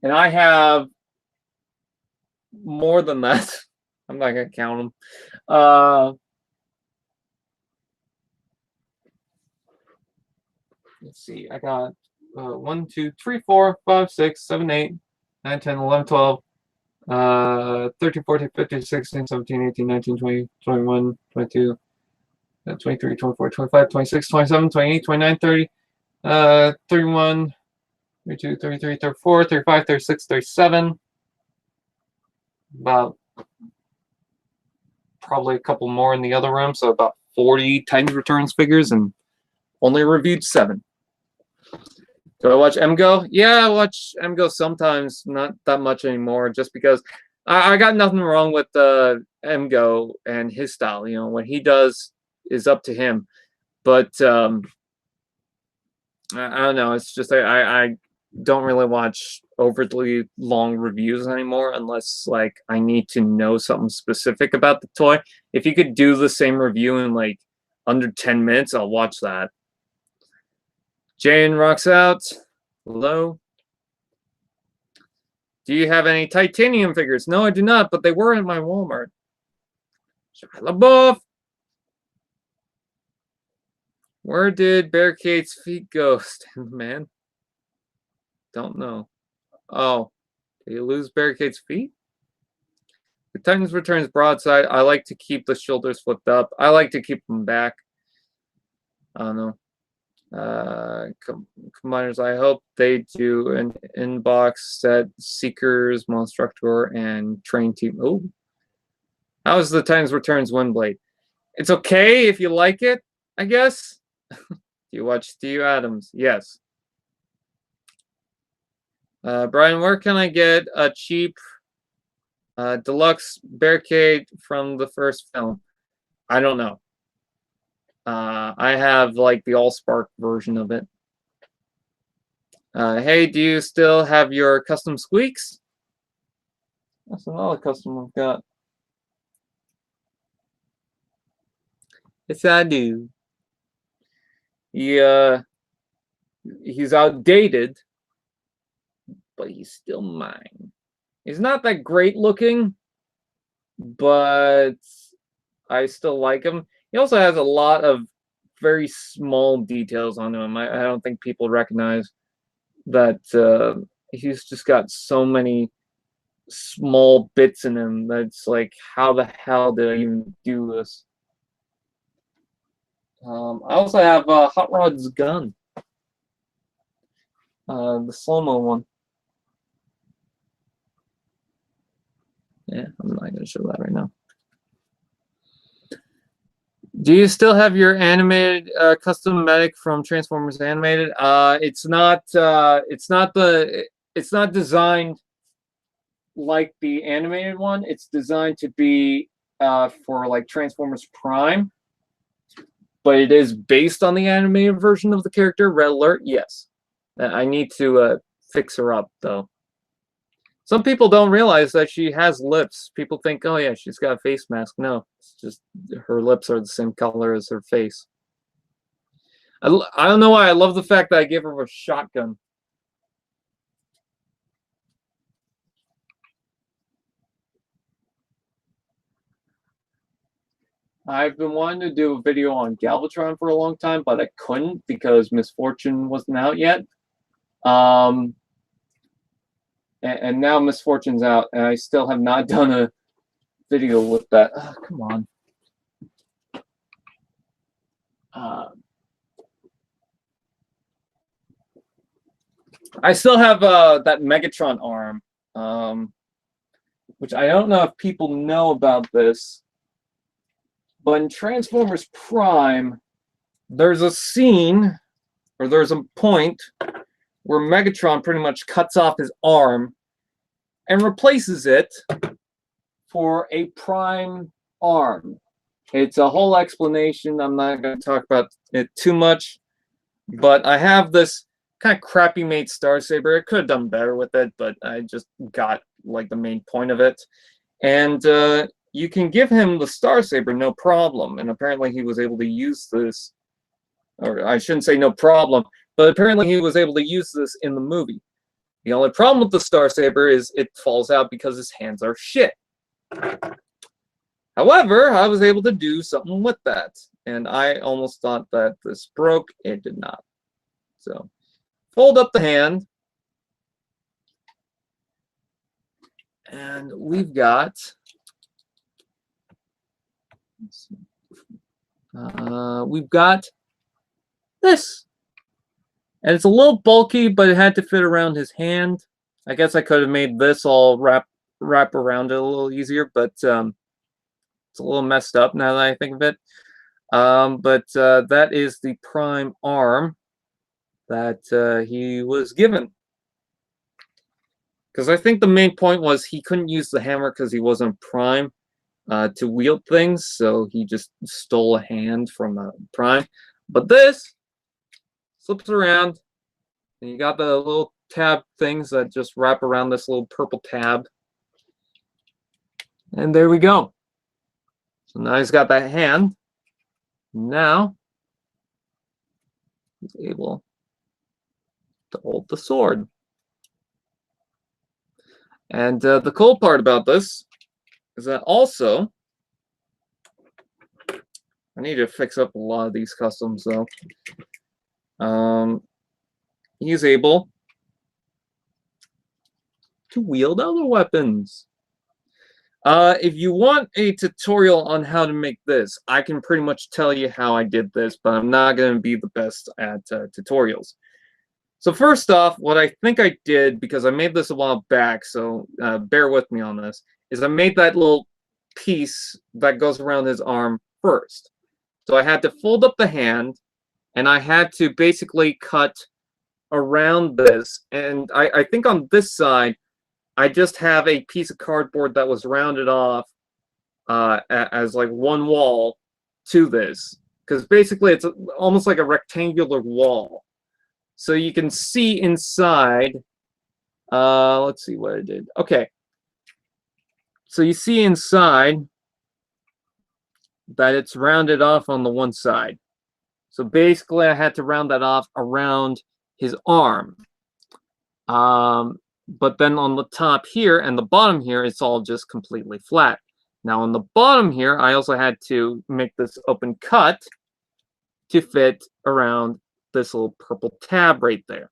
And I have more than that. I'm not going to count them. Let's see. I got 1, 2, 3, 4, 5, 6, 7, 8, 9, 10, 11, 12, 13, 14, 15, 16, 17, 18, 19, 20, 21, 22, 23, 24, 25, 26, 27, 28, 29, 30, 31, 32, 33, 34, 35, 36, 37. About probably a couple more in the other room, so about 40 Titans Returns figures, and only reviewed 7. Do I watch MGO? Yeah, I watch MGO sometimes, not that much anymore, just because I got nothing wrong with MGO and his style. You know, what he does is up to him. But I don't know. It's just I don't really watch overly long reviews anymore unless like I need to know something specific about the toy. If you could do the same review in like under 10 minutes, I'll watch that. Jane rocks out. Hello. Do you have any titanium figures? No, I do not, but they were in my Walmart. Shia LaBeouf. Where did Barricade's feet go, man? Don't know. Oh, did you lose Barricade's feet? The Titans Returns Broadside. I like to keep the shoulders flipped up. I like to keep them back. I don't know. Combiners, I hope they do an inbox set Seekers, Monstructor, and Train Team. Oh, how's the Titans Returns Windblade? It's okay if you like it, I guess. Do you watch Steve Adams? Yes. Brian, where can I get a cheap deluxe Barricade from the first film? I don't know. I have like the Allspark version of it. Hey, do you still have your custom squeaks? That's another custom I've got. Yes, I do. He's outdated, but he's still mine. He's not that great looking, but I still like him. He also has a lot of very small details on him. I don't think people recognize that he's just got so many small bits in him that's like, how the hell did I even do this? I also have Hot Rod's gun, the slow-mo one. Yeah, I'm not going to show that right now. Do you still have your animated custom medic from Transformers Animated? It's not designed like the animated one. It's designed to be for like Transformers Prime, but it is based on the animated version of the character. Red alert, yes. I need to fix her up though. Some people don't realize that she has lips. People think, oh yeah, she's got a face mask. No, it's just her lips are the same color as her face. I don't know why I love the fact that I gave her a shotgun. I've been wanting to do a video on Galvatron for a long time, but I couldn't because Misfortune wasn't out yet. And now Misfortune's out, and I still have not done a video with that. Oh, come on. I still have that Megatron arm, which I don't know if people know about this, but in Transformers Prime, there's a scene, or there's a point, where Megatron pretty much cuts off his arm and replaces it for a Prime arm. It's a whole explanation. I'm not going to talk about it too much, but I have this kind of crappy made Star Saber. I could have done better with it, but I just got like the main point of it. And you can give him the Star Saber no problem. And apparently he was able to use this, or I shouldn't say no problem, but apparently he was able to use this in the movie. The only problem with the Star Saber is it falls out because his hands are shit. However, I was able to do something with that. And I almost thought that this broke. It did not. So, fold up the hand. And we've got... we've got this. And it's a little bulky, but it had to fit around his hand. I guess I could have made this all wrap around it a little easier, but it's a little messed up now that I think of it. But that is the Prime arm that he was given. Because I think the main point was he couldn't use the hammer because he wasn't Prime to wield things, so he just stole a hand from Prime. But this slips around, and you got the little tab things that just wrap around this little purple tab. And there we go. So now he's got that hand. Now he's able to hold the sword. And the cool part about this is that also, I need to fix up a lot of these customs though. He's able to wield other weapons. If you want a tutorial on how to make this, I can pretty much tell you how I did this, but I'm not going to be the best at tutorials. So first off, what I think I did, because I made this a while back, so bear with me on this, is I made that little piece that goes around his arm first. So I had to fold up the hand, and I had to basically cut around this. And I think on this side, I just have a piece of cardboard that was rounded off as like one wall to this. Because basically it's almost like a rectangular wall. So you can see inside. Let's see what I did. Okay. So you see inside that it's rounded off on the one side. So basically I had to round that off around his arm. But then on the top here and the bottom here, it's all just completely flat. Now on the bottom here, I also had to make this open cut to fit around this little purple tab right there.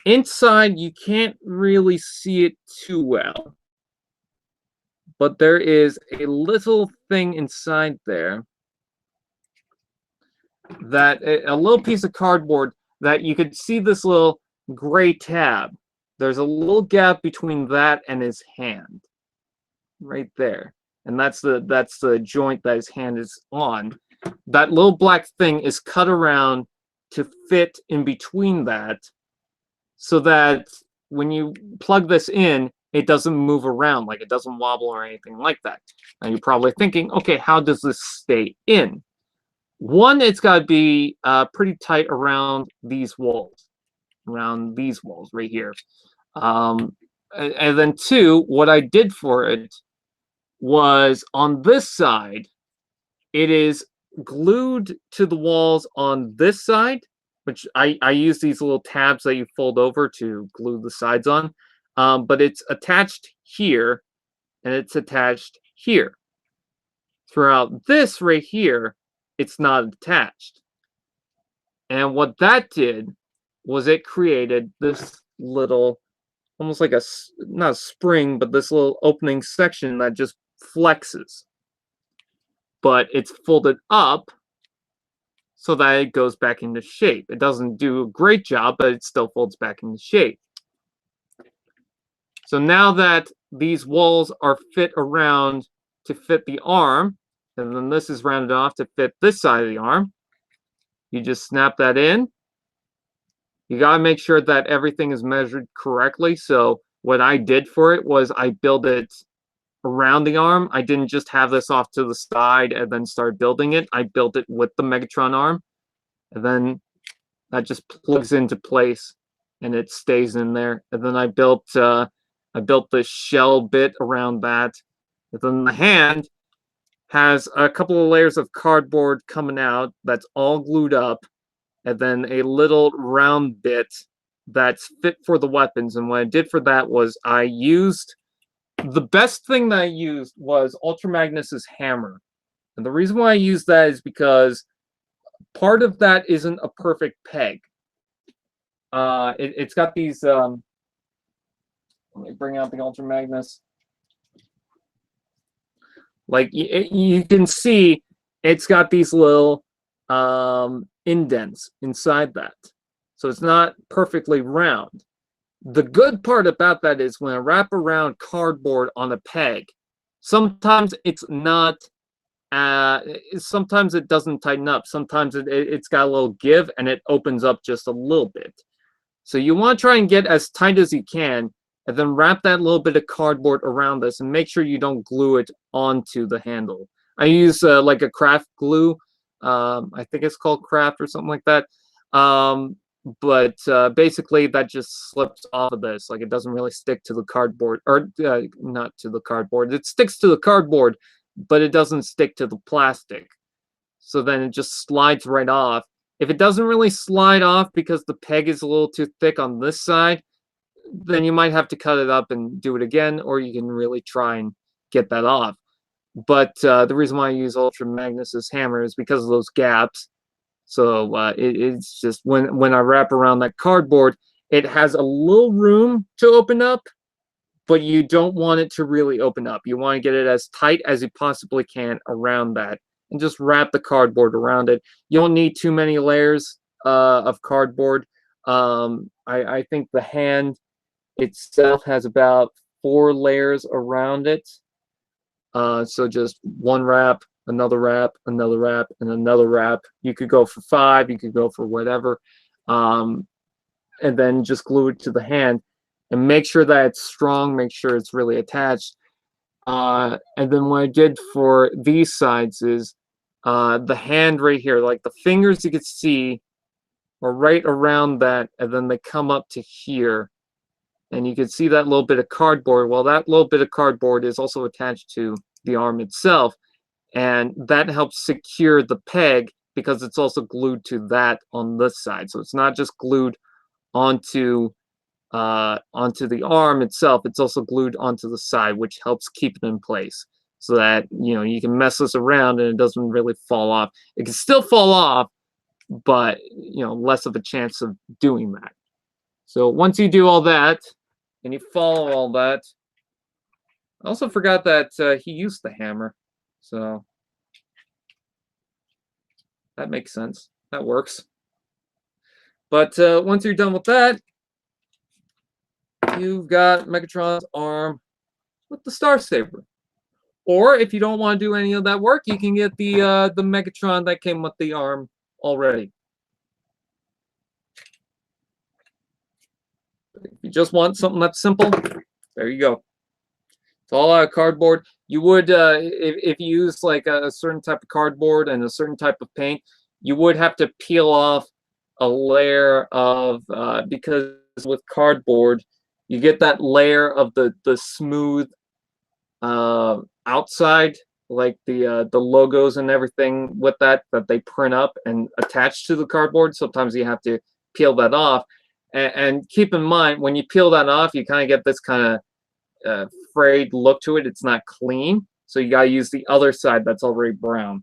Inside, you can't really see it too well, but there is a little thing inside there, that a little piece of cardboard that you could see this little gray tab. There's a little gap between that and his hand, right there, and that's the joint that his hand is on. That little black thing is cut around to fit in between that, so that when you plug this in, it doesn't move around, like it doesn't wobble or anything like that. Now you're probably thinking, okay, how does this stay in? One, it's got to be pretty tight around these walls right here. And then two, what I did for it was on this side, it is glued to the walls on this side, which I use these little tabs that you fold over to glue the sides on. But it's attached here, and it's attached here. Throughout this right here, it's not attached. And what that did was it created this little, almost like not a spring, but this little opening section that just flexes. But it's folded up so that it goes back into shape. It doesn't do a great job, but it still folds back into shape. So now that these walls are fit around to fit the arm, and then this is rounded off to fit this side of the arm, you just snap that in. You gotta make sure that everything is measured correctly. So what I did for it was I built it around the arm. I didn't just have this off to the side and then start building it. I built it with the Megatron arm, and then that just plugs into place and it stays in there. And then I built this shell bit around that. And then the hand has a couple of layers of cardboard coming out that's all glued up, and then a little round bit that's fit for the weapons. And what I did for that was I used, the best thing that I used was Ultra Magnus's hammer. And the reason why I used that is because part of that isn't a perfect peg. It's got these, let me bring out the Ultra Magnus. Like you can see, it's got these little indents inside that. So it's not perfectly round. The good part about that is when I wrap around cardboard on a peg, sometimes it's not, sometimes it doesn't tighten up. Sometimes it's got a little give and it opens up just a little bit. So you want to try and get as tight as you can, and then wrap that little bit of cardboard around this and make sure you don't glue it onto the handle. I use like a craft glue. I think it's called craft or something like that. But basically that just slips off of this. Like it doesn't really stick to the cardboard, or not to the cardboard. It sticks to the cardboard, but it doesn't stick to the plastic. So then it just slides right off. If it doesn't really slide off because the peg is a little too thick on this side, then you might have to cut it up and do it again, or you can really try and get that off. But the reason why I use Ultra Magnus's hammer is because of those gaps. So it's just when I wrap around that cardboard, it has a little room to open up, but you don't want it to really open up. You want to get it as tight as you possibly can around that, and just wrap the cardboard around it. You don't need too many layers of cardboard. I think the hand itself has about 4 layers around it. So just one wrap, another wrap, another wrap, and another wrap. You could go for 5, you could go for whatever. And then just glue it to the hand and make sure that it's strong, make sure it's really attached. And then what I did for these sides is the hand right here, like the fingers you could see are right around that, and then they come up to here. And you can see that little bit of cardboard. Well, that little bit of cardboard is also attached to the arm itself. and that helps secure the peg because it's also glued to that on this side. So it's not just glued onto the arm itself, it's also glued onto the side, which helps keep it in place so that you can mess this around and it doesn't really fall off. It can still fall off, but less of a chance of doing that. So once you do all that and you follow all that, I also forgot that he used the hammer, so that makes sense. That works. But once you're done with that, you've got Megatron's arm with the Star Saber. Or if you don't want to do any of that work, you can get the Megatron that came with the arm already. If you just want something that's simple, there you go. It's all out of cardboard. You would, if you use like a certain type of cardboard and a certain type of paint, you would have to peel off a layer of, because with cardboard, you get that layer of the smooth outside, like the logos and everything with that they print up and attach to the cardboard. Sometimes you have to peel that off, and keep in mind when you peel that off, you kind of get this kind of frayed look to it. It's not clean, so you gotta use the other side that's already brown.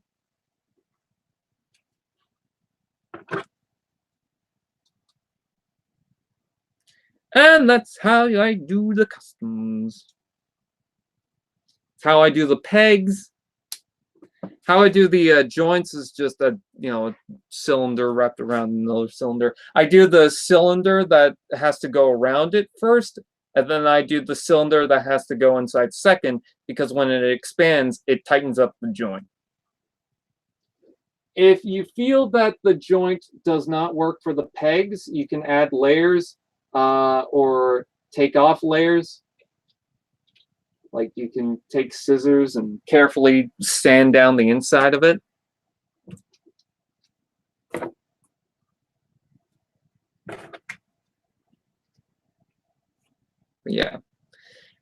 And that's how I do the customs. It's how I do the pegs. How I do the joints is just a cylinder wrapped around another cylinder. I do the cylinder that has to go around it first, and then I do the cylinder that has to go inside second, because when it expands, it tightens up the joint. If you feel that the joint does not work for the pegs, you can add layers or take off layers. Like you can take scissors and carefully sand down the inside of it. Yeah,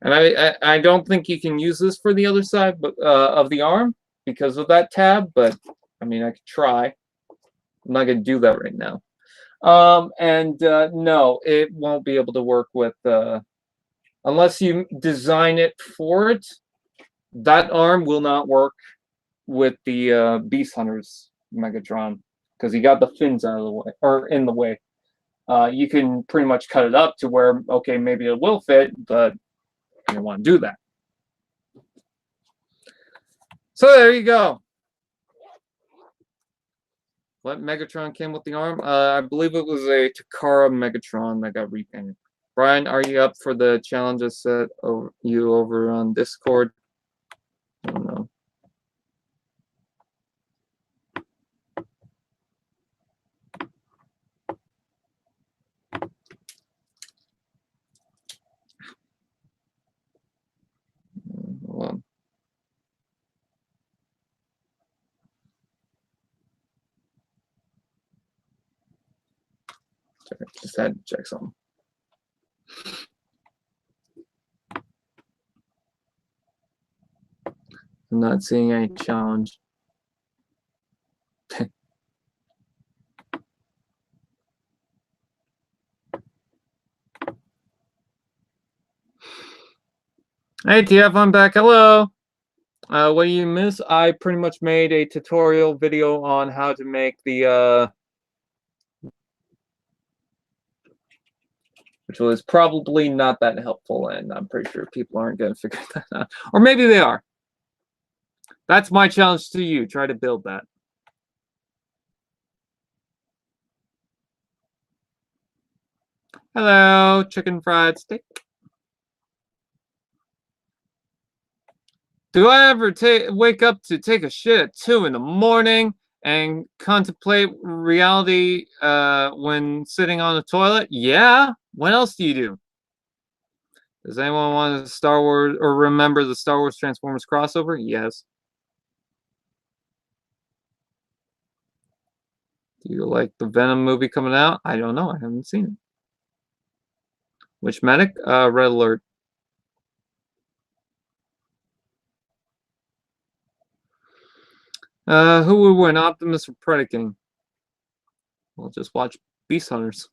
and I don't think you can use this for the other side, but of the arm because of that tab. But I mean, I could try. I'm not gonna do that right now. No, it won't be able to work with unless you design it for it. That arm will not work with the Beast Hunters Megatron because he got the fins out of the way or in the way. You can pretty much cut it up to where, okay, maybe it will fit, but you don't want to do that. So there you go. What Megatron came with the arm? I believe it was a Takara Megatron that got repainted. Brian, are you up for the challenges set you over on Discord? I don't know. Hold on. Just had to check something. I'm not seeing any challenge. Hey TF, I'm back. Hello. What do you miss? I pretty much made a tutorial video on how to make the which was probably not that helpful, and I'm pretty sure people aren't going to figure that out. Or maybe they are. That's my challenge to you. Try to build that. Hello, chicken fried steak. Do I ever wake up to take a shit at 2 in the morning and contemplate reality when sitting on the toilet? Yeah. What else do you do? Does anyone want to Star Wars or remember the Star Wars Transformers crossover? Yes. Do you like the Venom movie coming out? I don't know. I haven't seen it. Which medic? Red Alert. Who would win, Optimus or Predaking? We'll just watch Beast Hunters.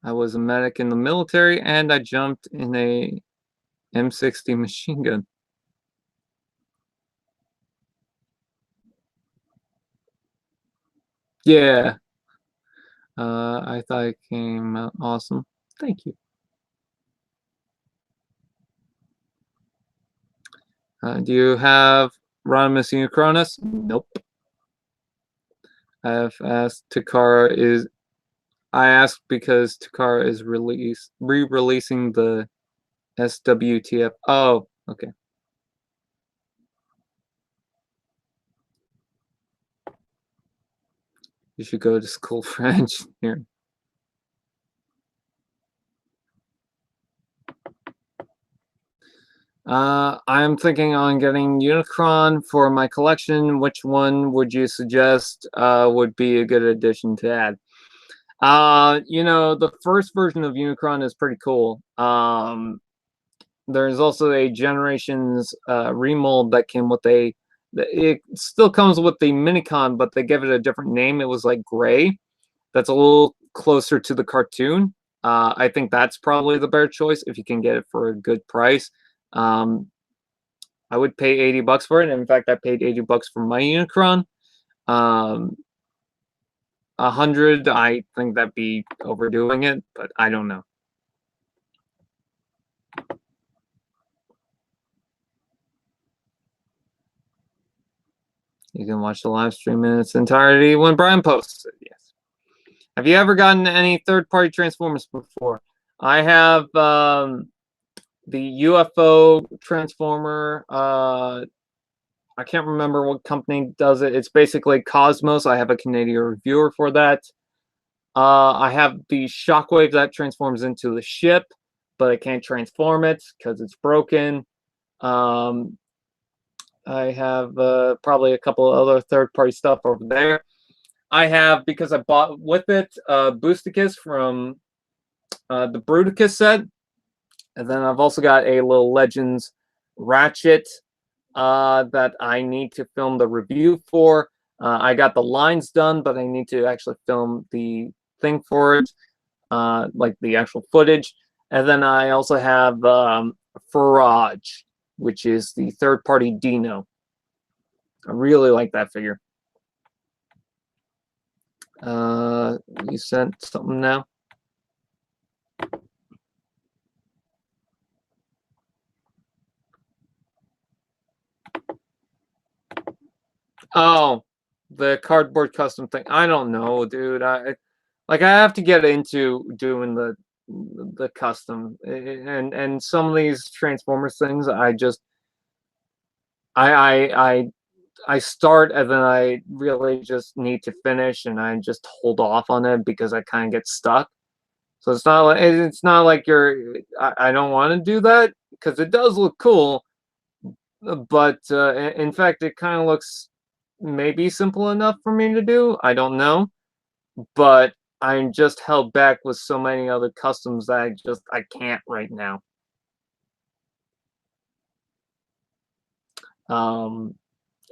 I was a medic in the military, and I jumped in a M60 machine gun. Yeah. I thought it came out awesome. Thank you. Do you have Rodimus Unicronus? Nope. I have asked Takara is. I asked because Takara is re-releasing the SWTF. Oh, okay. You should go to school for engineering. I'm thinking on getting Unicron for my collection. Which one would you suggest would be a good addition to add? You know, the first version of Unicron is pretty cool. There's also a Generations remold that came with a. It still comes with the Minicon, but they gave it a different name. It was like gray. That's a little closer to the cartoon. I think that's probably the better choice if you can get it for a good price. I would pay $80 for it. In fact, I paid $80 for my Unicron. 100, I think that'd be overdoing it, but I don't know. You can watch the live stream in its entirety when Brian posts it. Yes. Have you ever gotten any third-party Transformers before? I have the UFO Transformer. I can't remember what company does it. It's basically Cosmos. I have a Canadian reviewer for that. I have the Shockwave that transforms into the ship, but I can't transform it because it's broken. I have probably a couple of other third-party stuff over there. I have, because I bought with it, Boosticus from the Bruticus set. And then I've also got a little Legends Ratchet that I need to film the review for. I got the lines done, but I need to actually film the thing for it, like the actual footage. And then I also have Farage, which is the third-party Dino. I really like that figure. You sent something now? Oh, the cardboard custom thing. I don't know, dude. I have to get into doing the custom, and some of these Transformers things I start and then I really just need to finish, and I just hold off on it because I kind of get stuck. So it's not like I don't want to do that because it does look cool, but in fact it kind of looks maybe simple enough for me to do. I don't know, but I'm just held back with so many other customs that I can't right now.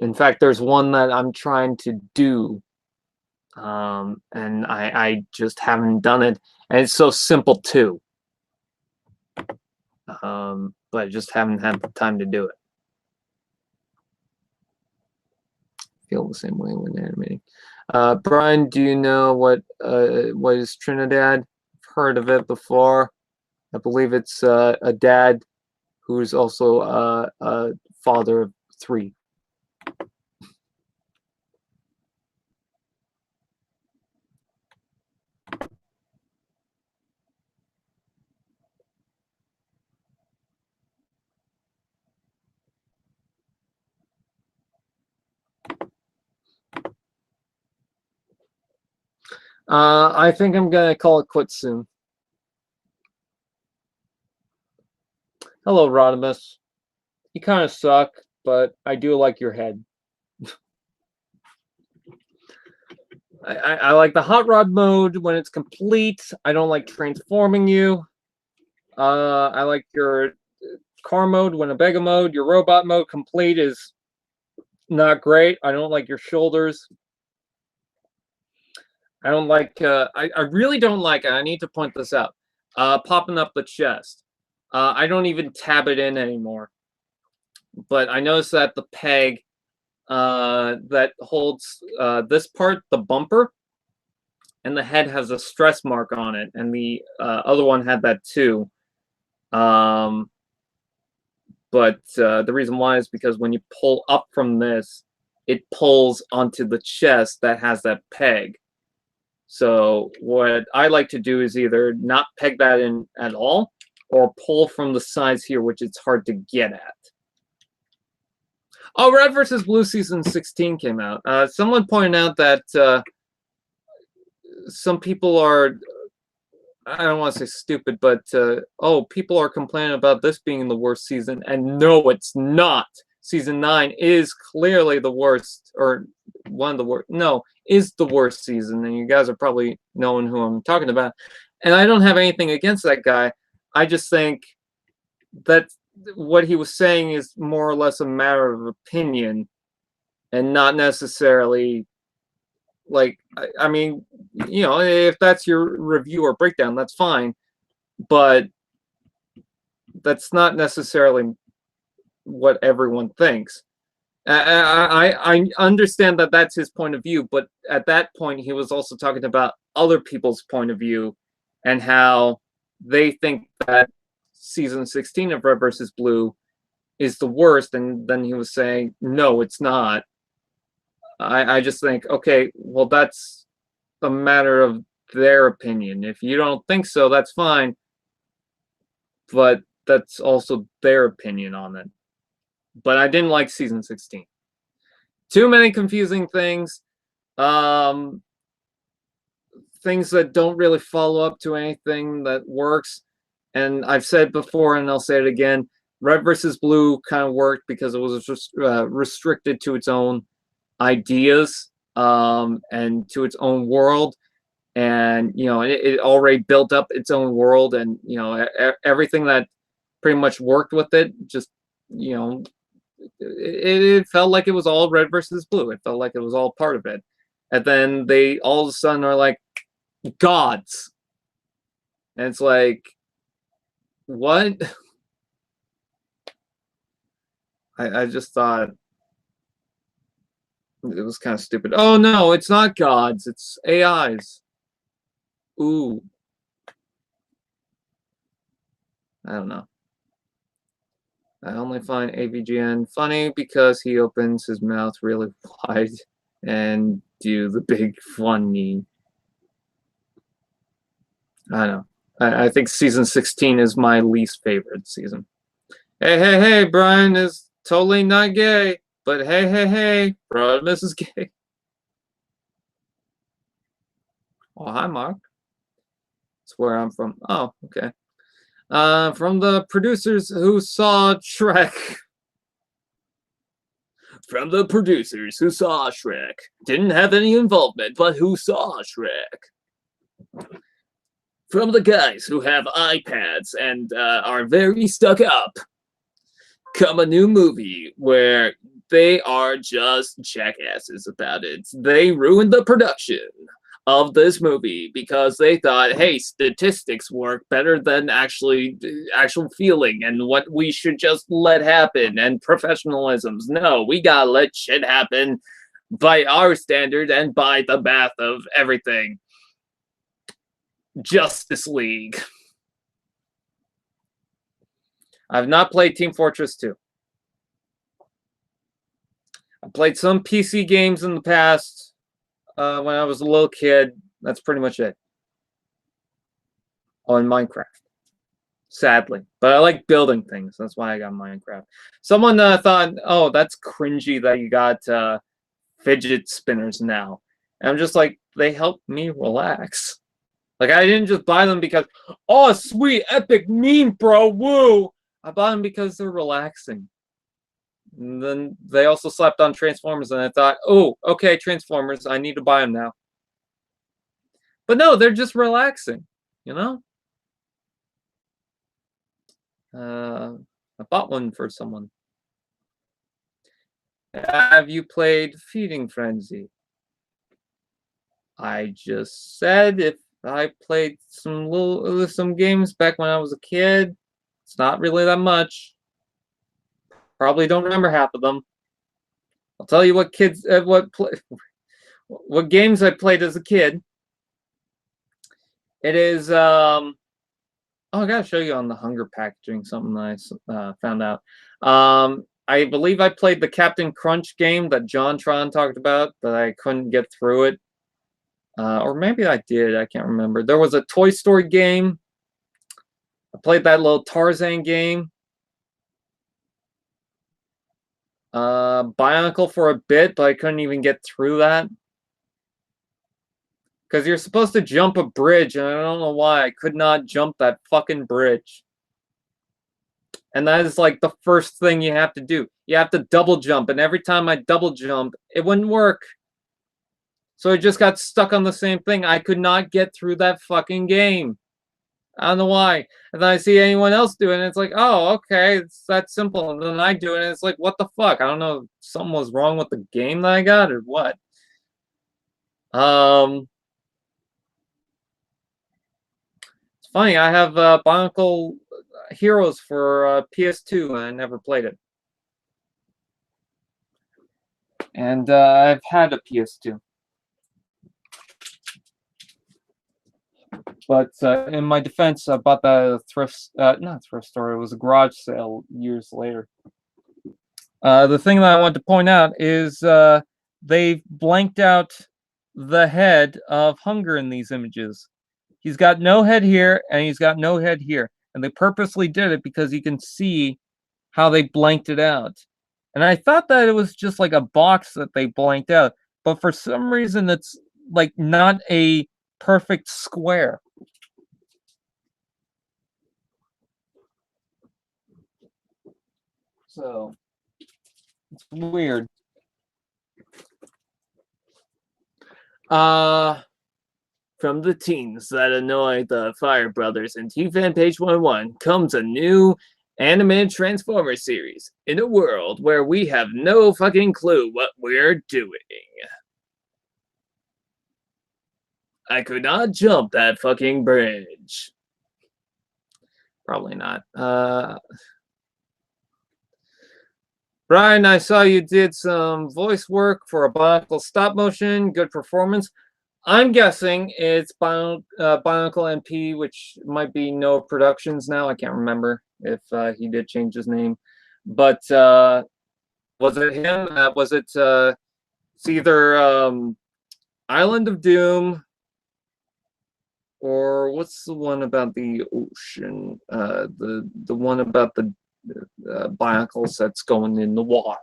In fact, there's one that I'm trying to do, and I just haven't done it, and it's so simple too. But I just haven't had the time to do it. Feel the same way when animating. Brian, do you know what is Trinidad? I've heard of it before. I believe it's a dad who's also a father of 3. I think I'm gonna call it quits soon. Hello, Rodimus. You kind of suck, but I do like your head. I like the hot rod mode when it's complete. I don't like transforming you. I like your car mode, Winnebago mode. Your robot mode complete is not great. I don't like your shoulders. I don't like, I really don't like, and I need to point this out, popping up the chest. I don't even tab it in anymore. But I noticed that the peg that holds this part, the bumper, and the head has a stress mark on it, and the other one had that too. But the reason why is because when you pull up from this, it pulls onto the chest that has that peg. So what I like to do is either not peg that in at all, or pull from the sides here, which it's hard to get at. Oh, Red vs. Blue Season 16 came out. Someone pointed out that some people are, I don't want to say stupid, but oh, people are complaining about this being the worst season, and no, it's not. Season 9 is clearly the worst, or one of the worst. No, is the worst season, and you guys are probably knowing who I'm talking about. And I don't have anything against that guy. I just think that what he was saying is more or less a matter of opinion, and not necessarily like, I mean, you know, if that's your review or breakdown, that's fine, but that's not necessarily what everyone thinks. I understand that that's his point of view, but at that point he was also talking about other people's point of view and how they think that season 16 of Red vs. Blue is the worst, and then he was saying, no, it's not. I just think, okay, well, that's a matter of their opinion. If you don't think so, that's fine, but that's also their opinion on it. But I didn't like season 16. Too many confusing things. Things that don't really follow up to anything that works. And I've said before, and I'll say it again, Red vs. Blue kind of worked because it was just restricted to its own ideas and to its own world. And, you know, it already built up its own world, and, you know, everything that pretty much worked with it just, you know, it felt like it was all Red vs. Blue. It felt like it was all part of it. And then they all of a sudden are like, gods. And it's like, what? I just thought it was kind of stupid. Oh, no, it's not gods. It's AIs. Ooh. I don't know. I only find AVGN funny because he opens his mouth really wide and do the big funny. I don't know. I think season 16 is my least favorite season. Hey, Brian is totally not gay. But hey, Optimus is gay. Oh, hi, Mark. That's where I'm from. Oh, okay. From the producers who saw Shrek. From the producers who saw Shrek. Didn't have any involvement, but who saw Shrek. From the guys who have iPads and are very stuck up. Come a new movie where they are just jackasses about it. They ruined the production of this movie because they thought, hey, statistics work better than actual feeling and what we should just let happen, and professionalisms. No, we gotta let shit happen by our standard and by the math of everything. Justice League. I've not played Team Fortress 2. I played some PC games in the past when I was a little kid. That's pretty much it. Oh, and Minecraft. Sadly. But I like building things. That's why I got Minecraft. Someone thought, oh, that's cringy that you got fidget spinners now. And I'm just like, they help me relax. Like, I didn't just buy them because, oh, sweet, epic meme, bro, woo! I bought them because they're relaxing. And then they also slapped on Transformers, and I thought, oh, okay, Transformers, I need to buy them now. But no, they're just relaxing, you know? I bought one for someone. Have you played Feeding Frenzy? I just said if I played some games back when I was a kid. It's not really that much. Probably don't remember half of them. I'll tell you what what games I played as a kid. It is oh, I gotta show you on the hunger packaging something I found out. I believe I played the Captain Crunch game that John Tron talked about, but I couldn't get through it. Or maybe I did, I can't remember. There was a Toy Story game. I played that little Tarzan game. Bionicle for a bit, but I couldn't even get through that. Because you're supposed to jump a bridge, and I don't know why I could not jump that fucking bridge. And that is like the first thing you have to do. You have to double jump, and every time I double jump, it wouldn't work. So I just got stuck on the same thing. I could not get through that fucking game. I don't know why. And then I see anyone else do it, and it's like, oh, okay, it's that simple. And then I do it, and it's like, what the fuck? I don't know if something was wrong with the game that I got or what. It's funny, I have Bionicle Heroes for PS2, and I never played it. And I've had a PS2. But in my defense, I bought that at a not thrift store, it was a garage sale years later. The thing that I want to point out is they've blanked out the head of Hunger in these images. He's got no head here, and he's got no head here. And they purposely did it because you can see how they blanked it out. And I thought that it was just like a box that they blanked out. But for some reason, it's like not a perfect square. So it's weird. From the teens that annoy the Fire Brothers and T-Fan Page 101 comes a new animated Transformers series in a world where we have no fucking clue what we're doing. I could not jump that fucking bridge. Probably not. Brian, I saw you did some voice work for a Bionicle stop motion. Good performance. I'm guessing it's Bionicle MP, which might be Noah Productions now. I can't remember if he did change his name. But was it him? Was it it's either Island of Doom or what's the one about the ocean? The one about the Bionicles that's going in the water.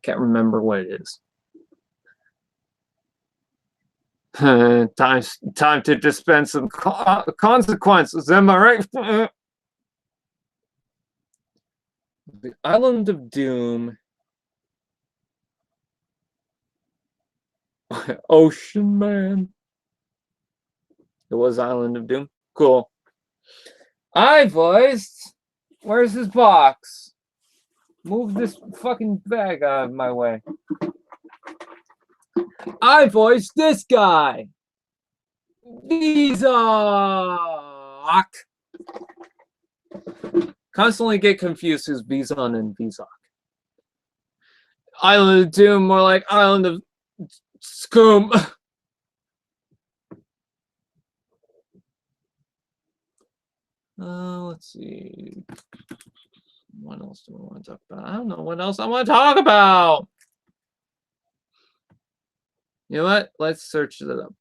Can't remember what it is. Time to dispense some consequences. Am I right? The Island of Doom. Ocean Man. It was Island of Doom. Cool. I voiced. Where's his box? Move this fucking bag out of my way. I voiced this guy. Vizak. Constantly get confused who's Vizon and Vizak. Island of Doom, more like Island of Scum. Let's see. What else do I want to talk about? I don't know what else I want to talk about. You know what? Let's search it up.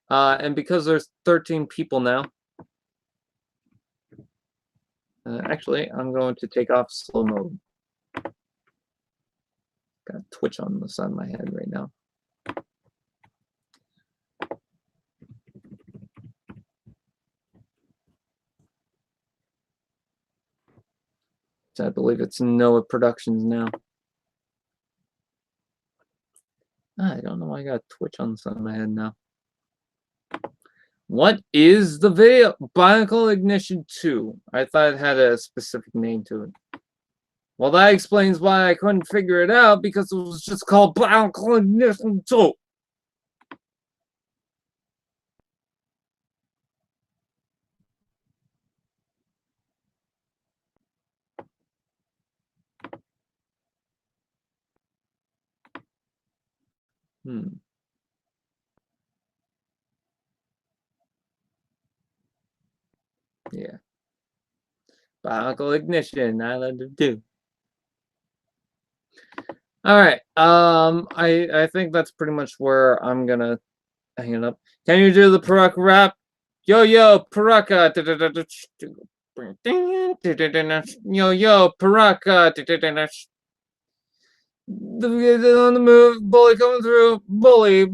And because there's 13 people now, actually, I'm going to take off slow mode. Got a twitch on the side of my head right now. So I believe it's Noah Productions now. I don't know why I got a twitch on the side of my head now. What is the video? Bionicle Ignition 2. I thought it had a specific name to it. Well, that explains why I couldn't figure it out, because it was just called Bionicle Ignition 2. Yeah. Bionicle Ignition, I let it do. All right. I think that's pretty much where I'm gonna hang it up. Can you do the Paraka rap? Yo yo Paraka. Yo yo Paraka. On the move, bully coming through, bully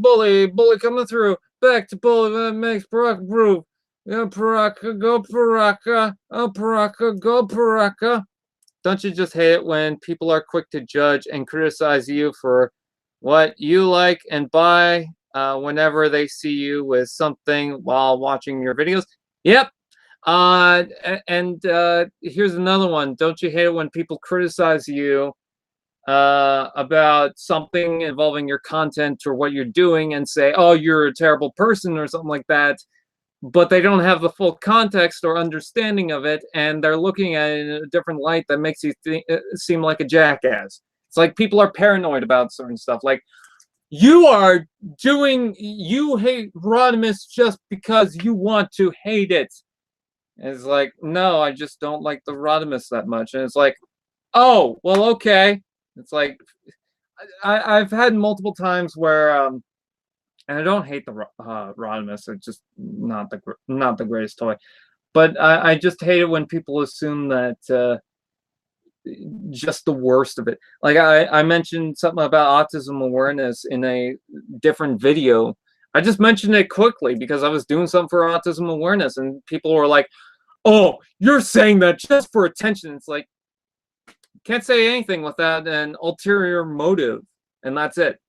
coming through. Back to bully that makes Paraka groove. Go Paraka, go Paraka, Paraka, go Paraka. Don't you just hate it when people are quick to judge and criticize you for what you like and buy whenever they see you with something while watching your videos? Yep. Here's another one. Don't you hate it when people criticize you about something involving your content or what you're doing and say, oh, you're a terrible person or something like that, but they don't have the full context or understanding of it, and they're looking at it in a different light that makes you seem like a jackass. It's like people are paranoid about certain stuff. Like, you hate Rodimus just because you want to hate it. And it's like, no, I just don't like the Rodimus that much. And it's like, oh, well, okay. It's like, I've had multiple times where, and I don't hate the Rodimus. It's just not the greatest toy. But I just hate it when people assume that just the worst of it. Like I mentioned something about autism awareness in a different video. I just mentioned it quickly because I was doing something for autism awareness, and people were like, "Oh, you're saying that just for attention." It's like, can't say anything without an ulterior motive, and that's it.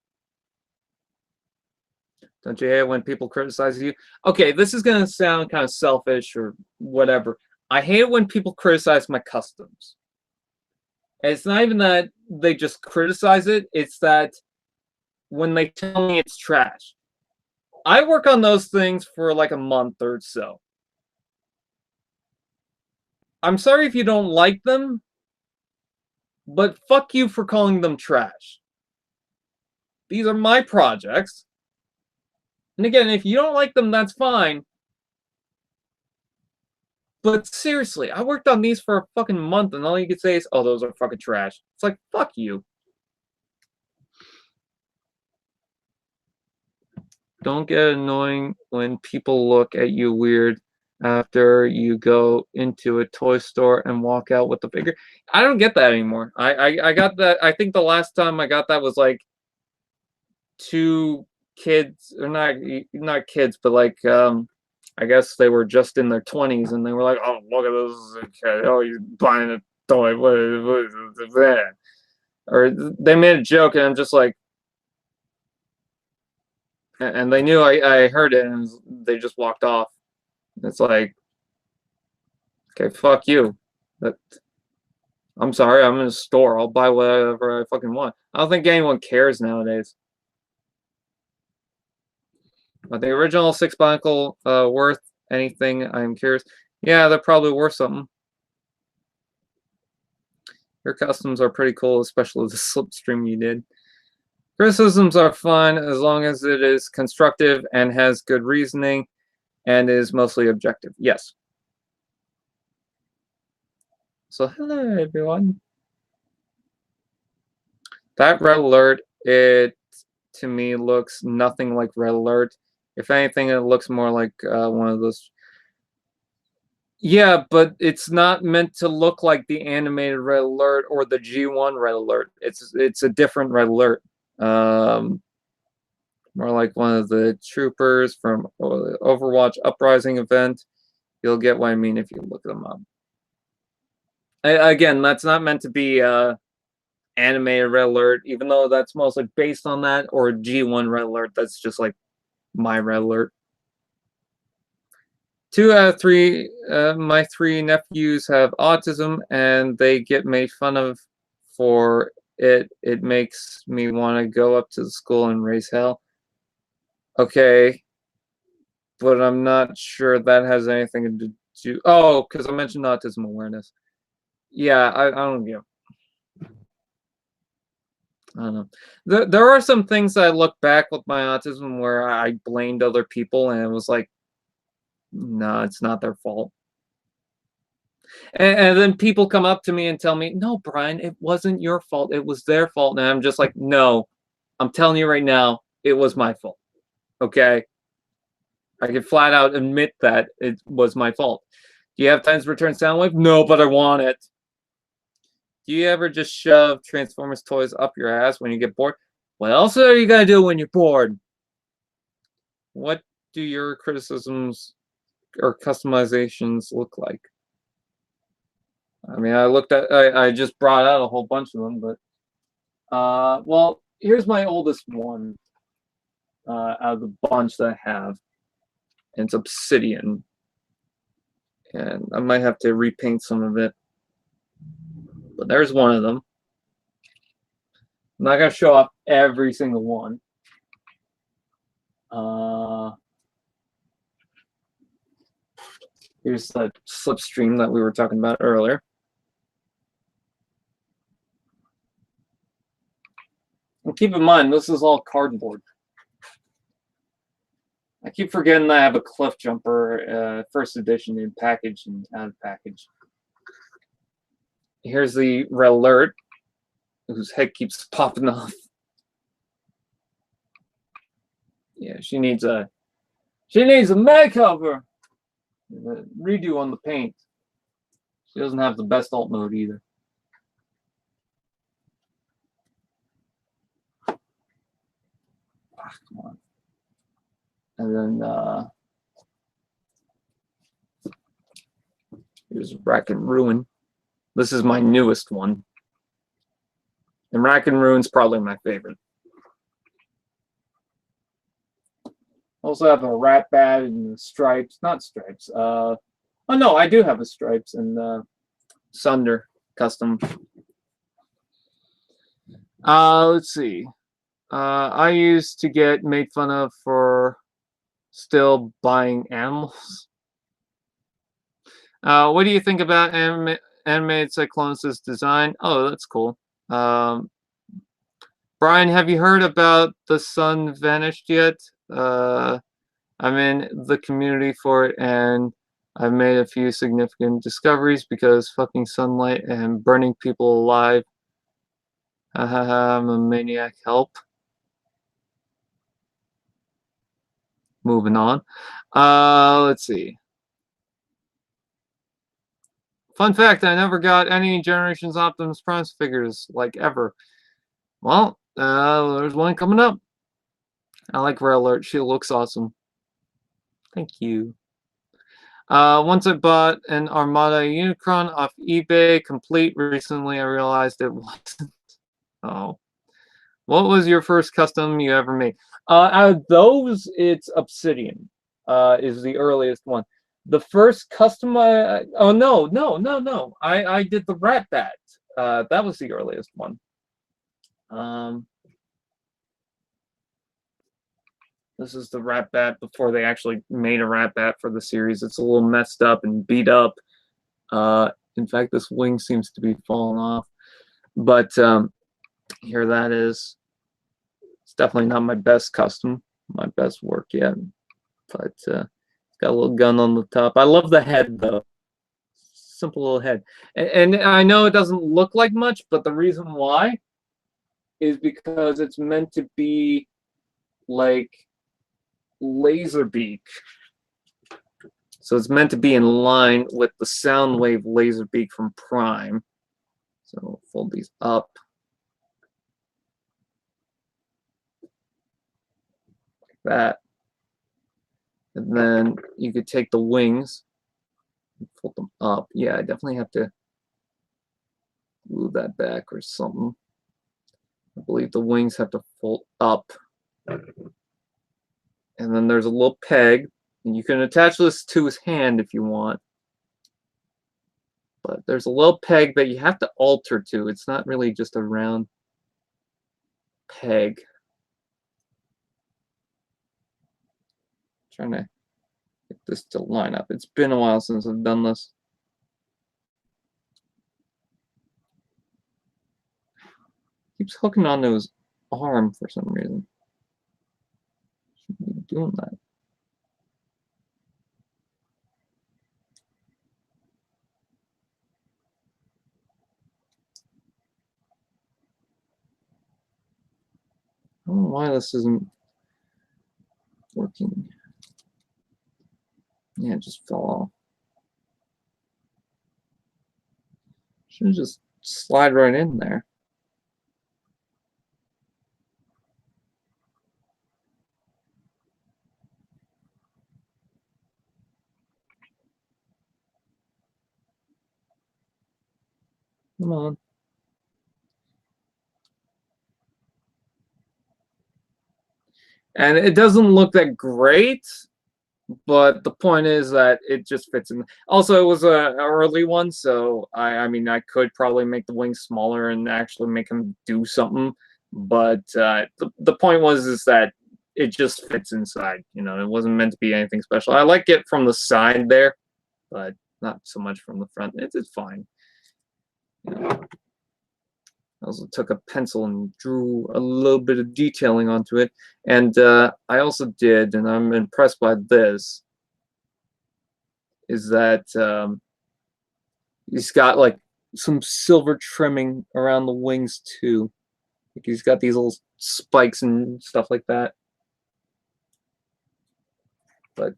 Don't you hate when people criticize you? Okay, this is gonna sound kind of selfish or whatever. I hate it when people criticize my customs. And it's not even that they just criticize it, it's that when they tell me it's trash. I work on those things for like a month or so. I'm sorry if you don't like them, but fuck you for calling them trash. These are my projects. And again, if you don't like them, that's fine. But seriously, I worked on these for a fucking month, and all you can say is, oh, those are fucking trash. It's like, fuck you. Don't get annoying when people look at you weird after you go into a toy store and walk out with the figure. I don't get that anymore. I got that. I think the last time I got that was like two kids, or not kids, but like I guess they were just in their 20s, and they were like, "Oh, look at this! Oh, you're buying a toy? What is that?" Or they made a joke, and I'm just like, and they knew I heard it, and they just walked off. It's like, okay, fuck you. But I'm sorry, I'm in a store. I'll buy whatever I fucking want. I don't think anyone cares nowadays. Are the original 6 Bionicle worth anything? I'm curious. Yeah, they're probably worth something. Your customs are pretty cool, especially the slipstream you did. Criticisms are fun as long as it is constructive and has good reasoning and is mostly objective. Yes. So hello everyone. That red alert, it to me looks nothing like red alert. If anything, it looks more like one of those. Yeah, but it's not meant to look like the animated red alert or the G1 red alert. It's a different red alert. More like one of the troopers from the Overwatch Uprising event. You'll get what I mean if you look them up. Again, that's not meant to be animated red alert, even though that's mostly based on that, or G1 red alert. That's just like my red alert. 2 out of 3, my 3 nephews have autism, and they get made fun of for it. It makes me want to go up to the school and raise hell. Okay, but I'm not sure that has anything to do. Oh, because I mentioned autism awareness. Yeah, I don't know. I don't know. There are some things that I look back with my autism where I blamed other people, and it was like, no, it's not their fault. And then people come up to me and tell me, no, Brian, it wasn't your fault. It was their fault. And I'm just like, no, I'm telling you right now, it was my fault. Okay? I can flat out admit that it was my fault. Do you have times return sound wave? No, but I want it. Do you ever just shove Transformers toys up your ass when you get bored? What else are you gonna do when you're bored? What do your criticisms or customizations look like? I mean, I just brought out a whole bunch of them, but well, here's my oldest one out of the bunch that I have. And it's obsidian. And I might have to repaint some of it. But there's one of them. I'm not going to show off every single one. Here's the slipstream that we were talking about earlier. And keep in mind, this is all cardboard. I keep forgetting that I have a Cliff Jumper first edition in package and out of package. Here's the Red Alert, whose head keeps popping off. Yeah, she needs a makeover. A redo on the paint. She doesn't have the best alt mode either. Ah, come on. And then here's Rack and Ruin. This is my newest one. And Rack and Ruin's probably my favorite. Also have a Rat Bat and Stripes. Not Stripes. Oh no, I do have a Stripes and Sunder custom. Let's see. I used to get made fun of for still buying animals. What do you think about animated Cyclonus' design? Oh, that's cool. Brian, have you heard about the sun vanished yet? I'm in the community for it, and I've made a few significant discoveries because fucking sunlight and burning people alive. I'm a maniac. Help. Moving on. Let's see. Fun fact, I never got any Generations Optimus Prime figures, like, ever. Well, there's one coming up. I like Red Alert. She looks awesome. Thank you. Once I bought an Armada Unicron off eBay, complete. Recently, I realized it wasn't. Oh. What was your first custom you ever made? Out of those, it's Obsidian. Is the earliest one. The first custom oh no. I did the Rat Bat. That was the earliest one. This is the Rat Bat before they actually made a Rat Bat for the series. It's a little messed up and beat up. In fact, this wing seems to be falling off. But here that is. It's definitely not my best custom, my best work yet. But it's got a little gun on the top. I love the head, though. Simple little head. And I know it doesn't look like much, but the reason why is because it's meant to be like Laserbeak. So it's meant to be in line with the Soundwave Laserbeak from Prime. So we'll fold these up. Like that. And then you could take the wings and fold them up. Yeah, I definitely have to glue that back or something. I believe the wings have to fold up. And then there's a little peg And you can attach this to his hand if you want. But there's a little peg that you have to alter to. It's not really just a round peg. Trying to get this to line up. It's been a while since I've done this. Keeps hooking onto his arm for some reason. Shouldn't be doing that. I don't know why this isn't working. Yeah, it just fell off. Should just slide right in there. Come on. And it doesn't look that great, but the point is that it just fits in. Also, it was an early one, so I mean, I could probably make the wings smaller and actually make them do something. But the point is that it just fits inside. You know, it wasn't meant to be anything special. I like it from the side there, but not so much from the front. It's fine. You know. I also took a pencil and drew a little bit of detailing onto it. And I also did, and I'm impressed by this, is that he's got like some silver trimming around the wings too. Like he's got these little spikes and stuff like that. But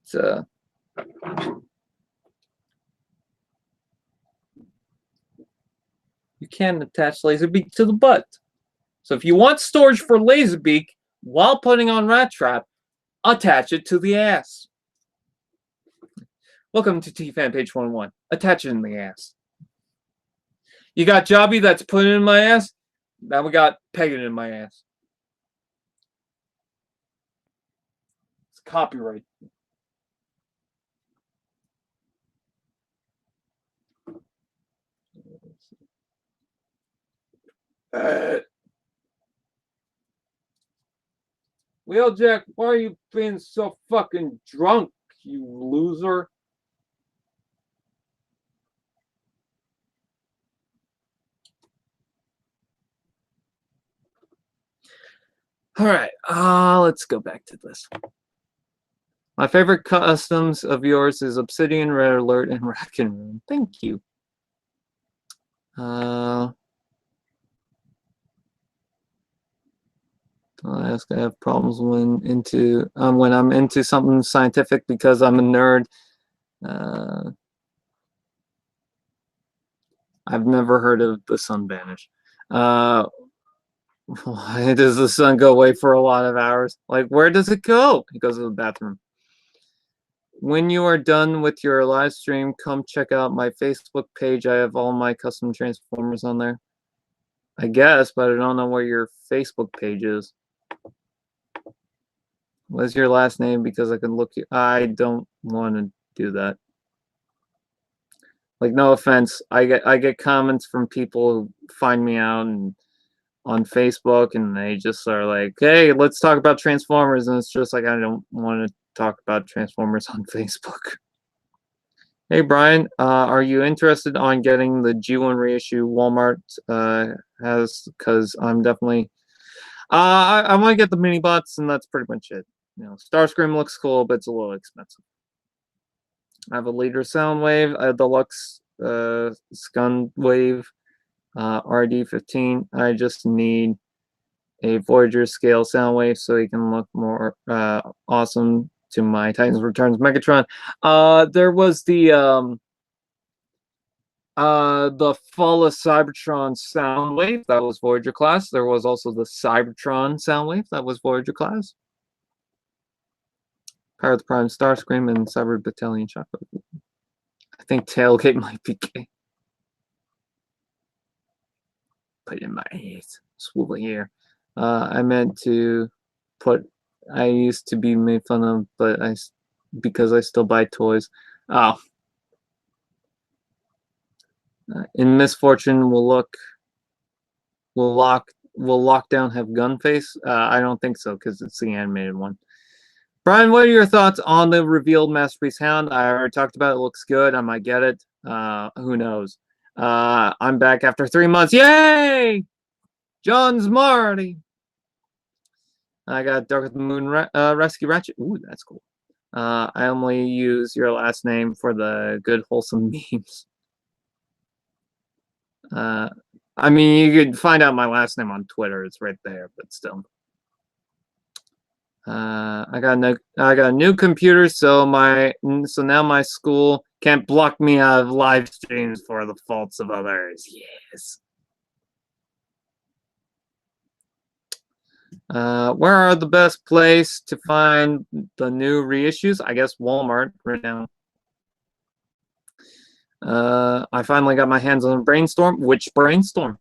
you can attach Laserbeak to the butt. So if you want storage for Laserbeak while putting on Rat Trap, attach it to the ass. Welcome to T-Fan page 101. Attach it in the ass. You got Jobby that's putting it in my ass. Now we got pegging it in my ass. It's copyright. Wheeljack, why are you being so fucking drunk, you loser? All right, let's go back to this. My favorite customs of yours is Obsidian, Red Alert, and Rack and Room. Thank you. I ask. I have problems when I'm into something scientific because I'm a nerd. I've never heard of the sun vanish. Why does the sun go away for a lot of hours? Like, where does it go? It goes to the bathroom. When you are done with your live stream, come check out my Facebook page. I have all my custom Transformers on there. I guess, but I don't know where your Facebook page is. What's your last name? Because I can look you. I don't want to do that. Like, no offense. I get comments from people who find me out and on Facebook, and they just are like, "Hey, let's talk about Transformers," and it's just like, I don't want to talk about Transformers on Facebook. Hey Brian, are you interested on getting the G1 reissue Walmart has? Because I'm definitely, I want to get the mini bots, and that's pretty much it. You know, Starscream looks cool, but it's a little expensive. I have a Leader Soundwave, a Deluxe Scunwave, RD15. I just need a Voyager scale Soundwave so he can look more awesome to my Titans Returns Megatron. There was the Fall of Cybertron Soundwave, that was Voyager class. There was also the Cybertron Soundwave, that was Voyager class. Power of the Prime Starscream and Cyber Battalion Shockwave. I think Tailgate might be gay. Put it in my ass. Swivel here. I meant to put. I used to be made fun of, but I because I still buy toys. Oh. In misfortune, will Lockdown have Gunface? I don't think so because it's the animated one. Brian, what are your thoughts on the revealed Masterpiece Hound? I already talked about it. It looks good. I might get it. Who knows? I'm back after 3 months. Yay! John's Marty. I got Dark of the Moon Rescue Ratchet. Ooh, that's cool. I only use your last name for the good, wholesome memes. I mean, you could find out my last name on Twitter. It's right there, but still. I got a new computer, so now my school can't block me out of live streams for the faults of others. Yes. Where are the best place to find the new reissues? I guess Walmart right now. I finally got my hands on Brainstorm. Which Brainstorm?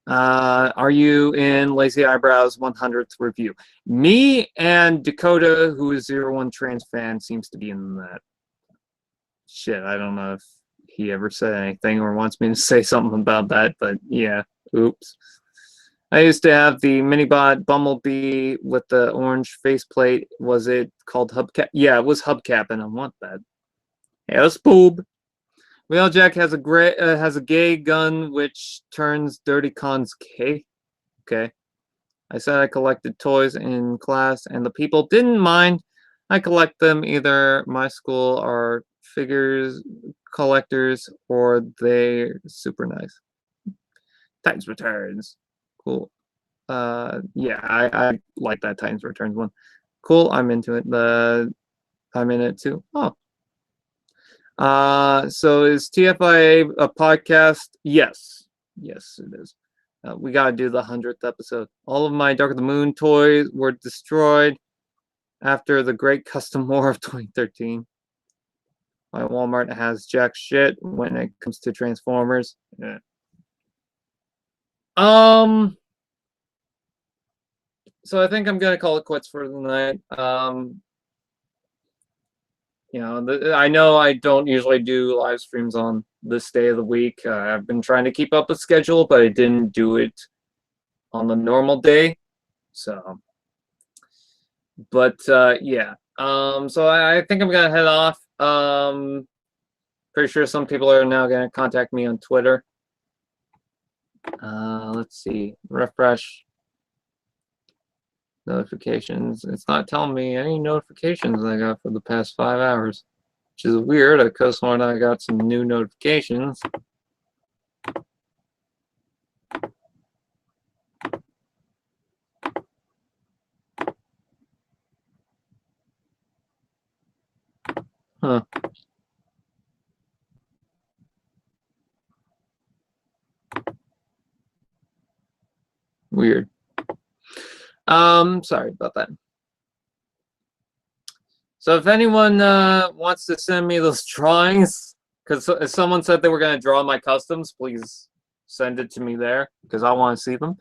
Are you in Lazy Eyebrows 100th review? Me and Dakota, who is 01 Trans fan, seems to be in that. Shit, I don't know if he ever said anything or wants me to say something about that, but yeah, oops. I used to have the Minibot Bumblebee with the orange faceplate. Was it called Hubcap? Yeah, it was Hubcap, and I want that. Yes, boob. Wheeljack has a gay gun which turns Dirty Con's gay. Okay. I said I collected toys in class, and the people didn't mind. I collect them either my school are figures collectors or they're super nice. Titans Returns. Cool. Yeah, I like that Titans Returns one. Cool, I'm into it. I'm in it too. Oh. So is TFIA a podcast? Yes. Yes, it is. We gotta do the 100th episode. All of my Dark of the Moon toys were destroyed after the Great Custom War of 2013. My Walmart has jack shit when it comes to Transformers. Yeah. So I think I'm gonna call it quits for the night. You know, I know I don't usually do live streams on this day of the week. I've been trying to keep up a schedule, but I didn't do it on the normal day. So, but yeah. So I think I'm gonna head off. Pretty sure some people are now gonna contact me on Twitter. Let's see. Refresh notifications. It's not telling me any notifications I got for the past 5 hours, which is weird. I could have sworn I got some new notifications. Huh. Weird. Sorry about that. So if anyone wants to send me those drawings, because someone said they were going to draw my customs, please send it to me there, because I want to see them.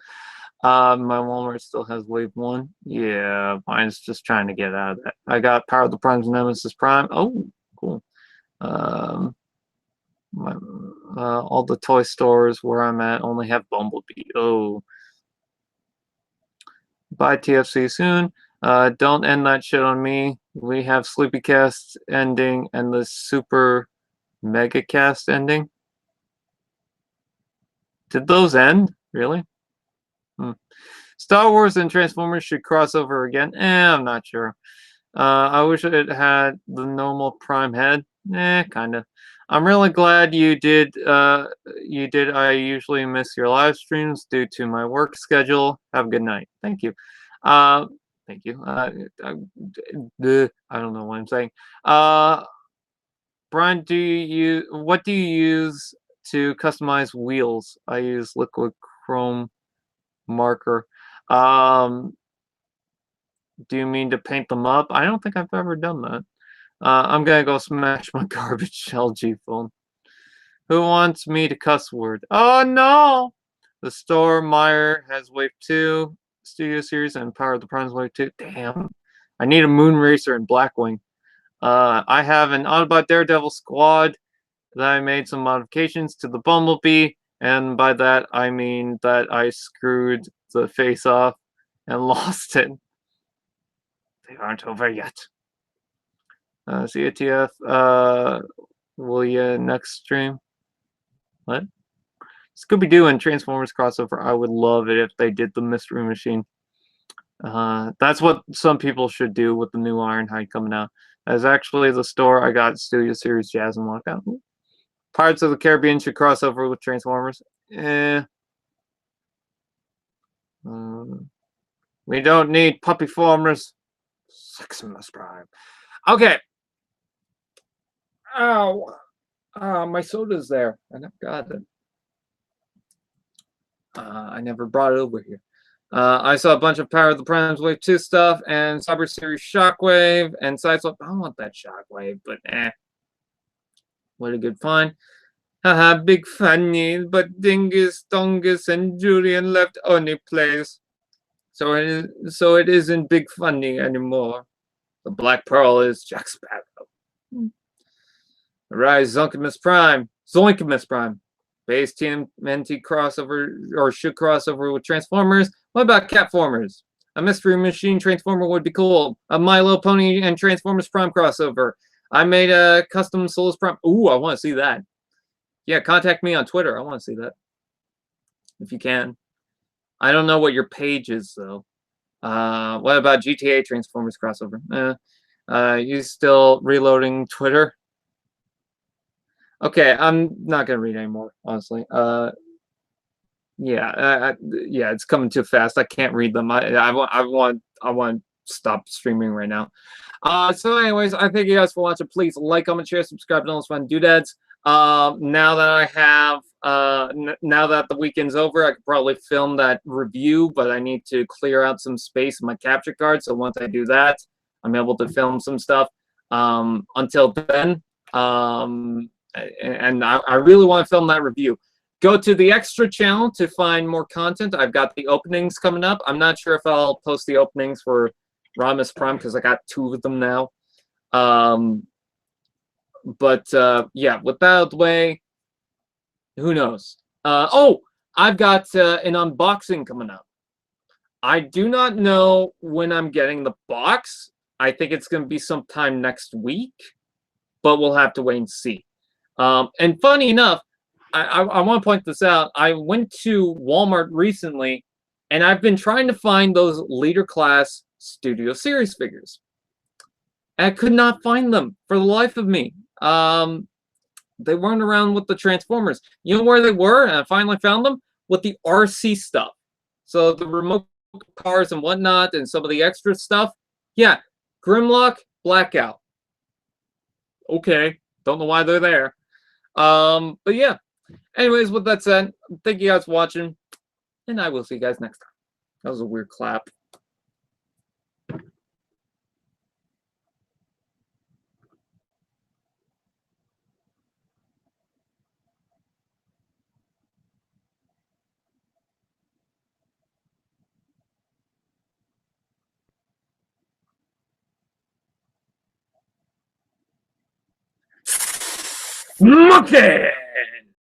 My Walmart still has Wave 1. Yeah, mine's just trying to get out of that. I got Power of the Primes Nemesis Prime. Oh, cool. All the toy stores where I'm at only have Bumblebee. Oh. Buy TFC soon. Don't end that shit on me. We have Sleepycast ending and the Super Megacast ending. Did those end? Really? Star Wars and Transformers should cross over again. I'm not sure. I wish it had the normal Prime head. Kinda. I'm really glad you did. I usually miss your live streams due to my work schedule. Have a good night. Thank you. Thank you. I don't know what I'm saying. Brian, what do you use to customize wheels? I use liquid chrome marker. Do you mean to paint them up? I don't think I've ever done that. I'm gonna go smash my garbage LG phone. Who wants me to cuss word? Oh no! The store Meyer has Wave 2 Studio Series and Power of the Primes Wave 2. Damn. I need a Moon Racer and Blackwing. I have an Autobot Daredevil squad that I made some modifications to the Bumblebee, and by that I mean that I screwed the face off and lost it. They aren't over yet. CATF, will you next stream? What? Scooby-Doo and Transformers crossover. I would love it if they did the Mystery Machine. That's what some people should do with the new Ironhide coming out. That's actually the store I got Studio Series Jazz and Lockout. Pirates of the Caribbean should cross over with Transformers. We don't need puppy formers. Maximus Prime. Okay. Ow. My soda's there. I never got it. I never brought it over here. I saw a bunch of Power of the Primes Wave 2 stuff and Cyber Series Shockwave and Sideswap. I want that Shockwave, but what a good find. Haha, big funny, but Dingus, Dongus, and Julian left only place. So it isn't big funny anymore. The Black Pearl is Jack Sparrow. Rise, Zonkimus Prime. Zoinkimus Prime. Base TMNT crossover, or should crossover with Transformers. What about Catformers? A Mystery Machine Transformer would be cool. A Milo Pony and Transformers Prime crossover. I made a custom Souls Prime. Ooh, I want to see that. Yeah, contact me on Twitter. I want to see that. If you can. I don't know what your page is, though. What about GTA Transformers crossover? You still reloading Twitter? Okay, I'm not gonna read anymore, honestly. Yeah, it's coming too fast. I can't read them. I want to stop streaming right now. So anyways, I thank you guys for watching. Please like, comment, share, subscribe to all those fun doodads. Now that I have, now that the weekend's over, I could probably film that review, but I need to clear out some space in my capture card. So once I do that, I'm able to film some stuff. Until then, and I really want to film that review. Go to the extra channel to find more content. I've got the openings coming up. I'm not sure if I'll post the openings for Rhombus Prime because I got 2 of them now. Yeah, with that out of the way, who knows? Oh, I've got an unboxing coming up. I do not know when I'm getting the box. I think it's going to be sometime next week, but we'll have to wait and see. And funny enough, I want to point this out. I went to Walmart recently, and I've been trying to find those Leader Class Studio Series figures. And I could not find them for the life of me. They weren't around with the Transformers. You know where they were? And I finally found them with the RC stuff. So the remote cars and whatnot, and some of the extra stuff. Yeah, Grimlock, Blackout. Okay, don't know why they're there. But yeah. Anyways, with that said, thank you guys for watching, and I will see you guys next time. That was a weird clap. Monkey!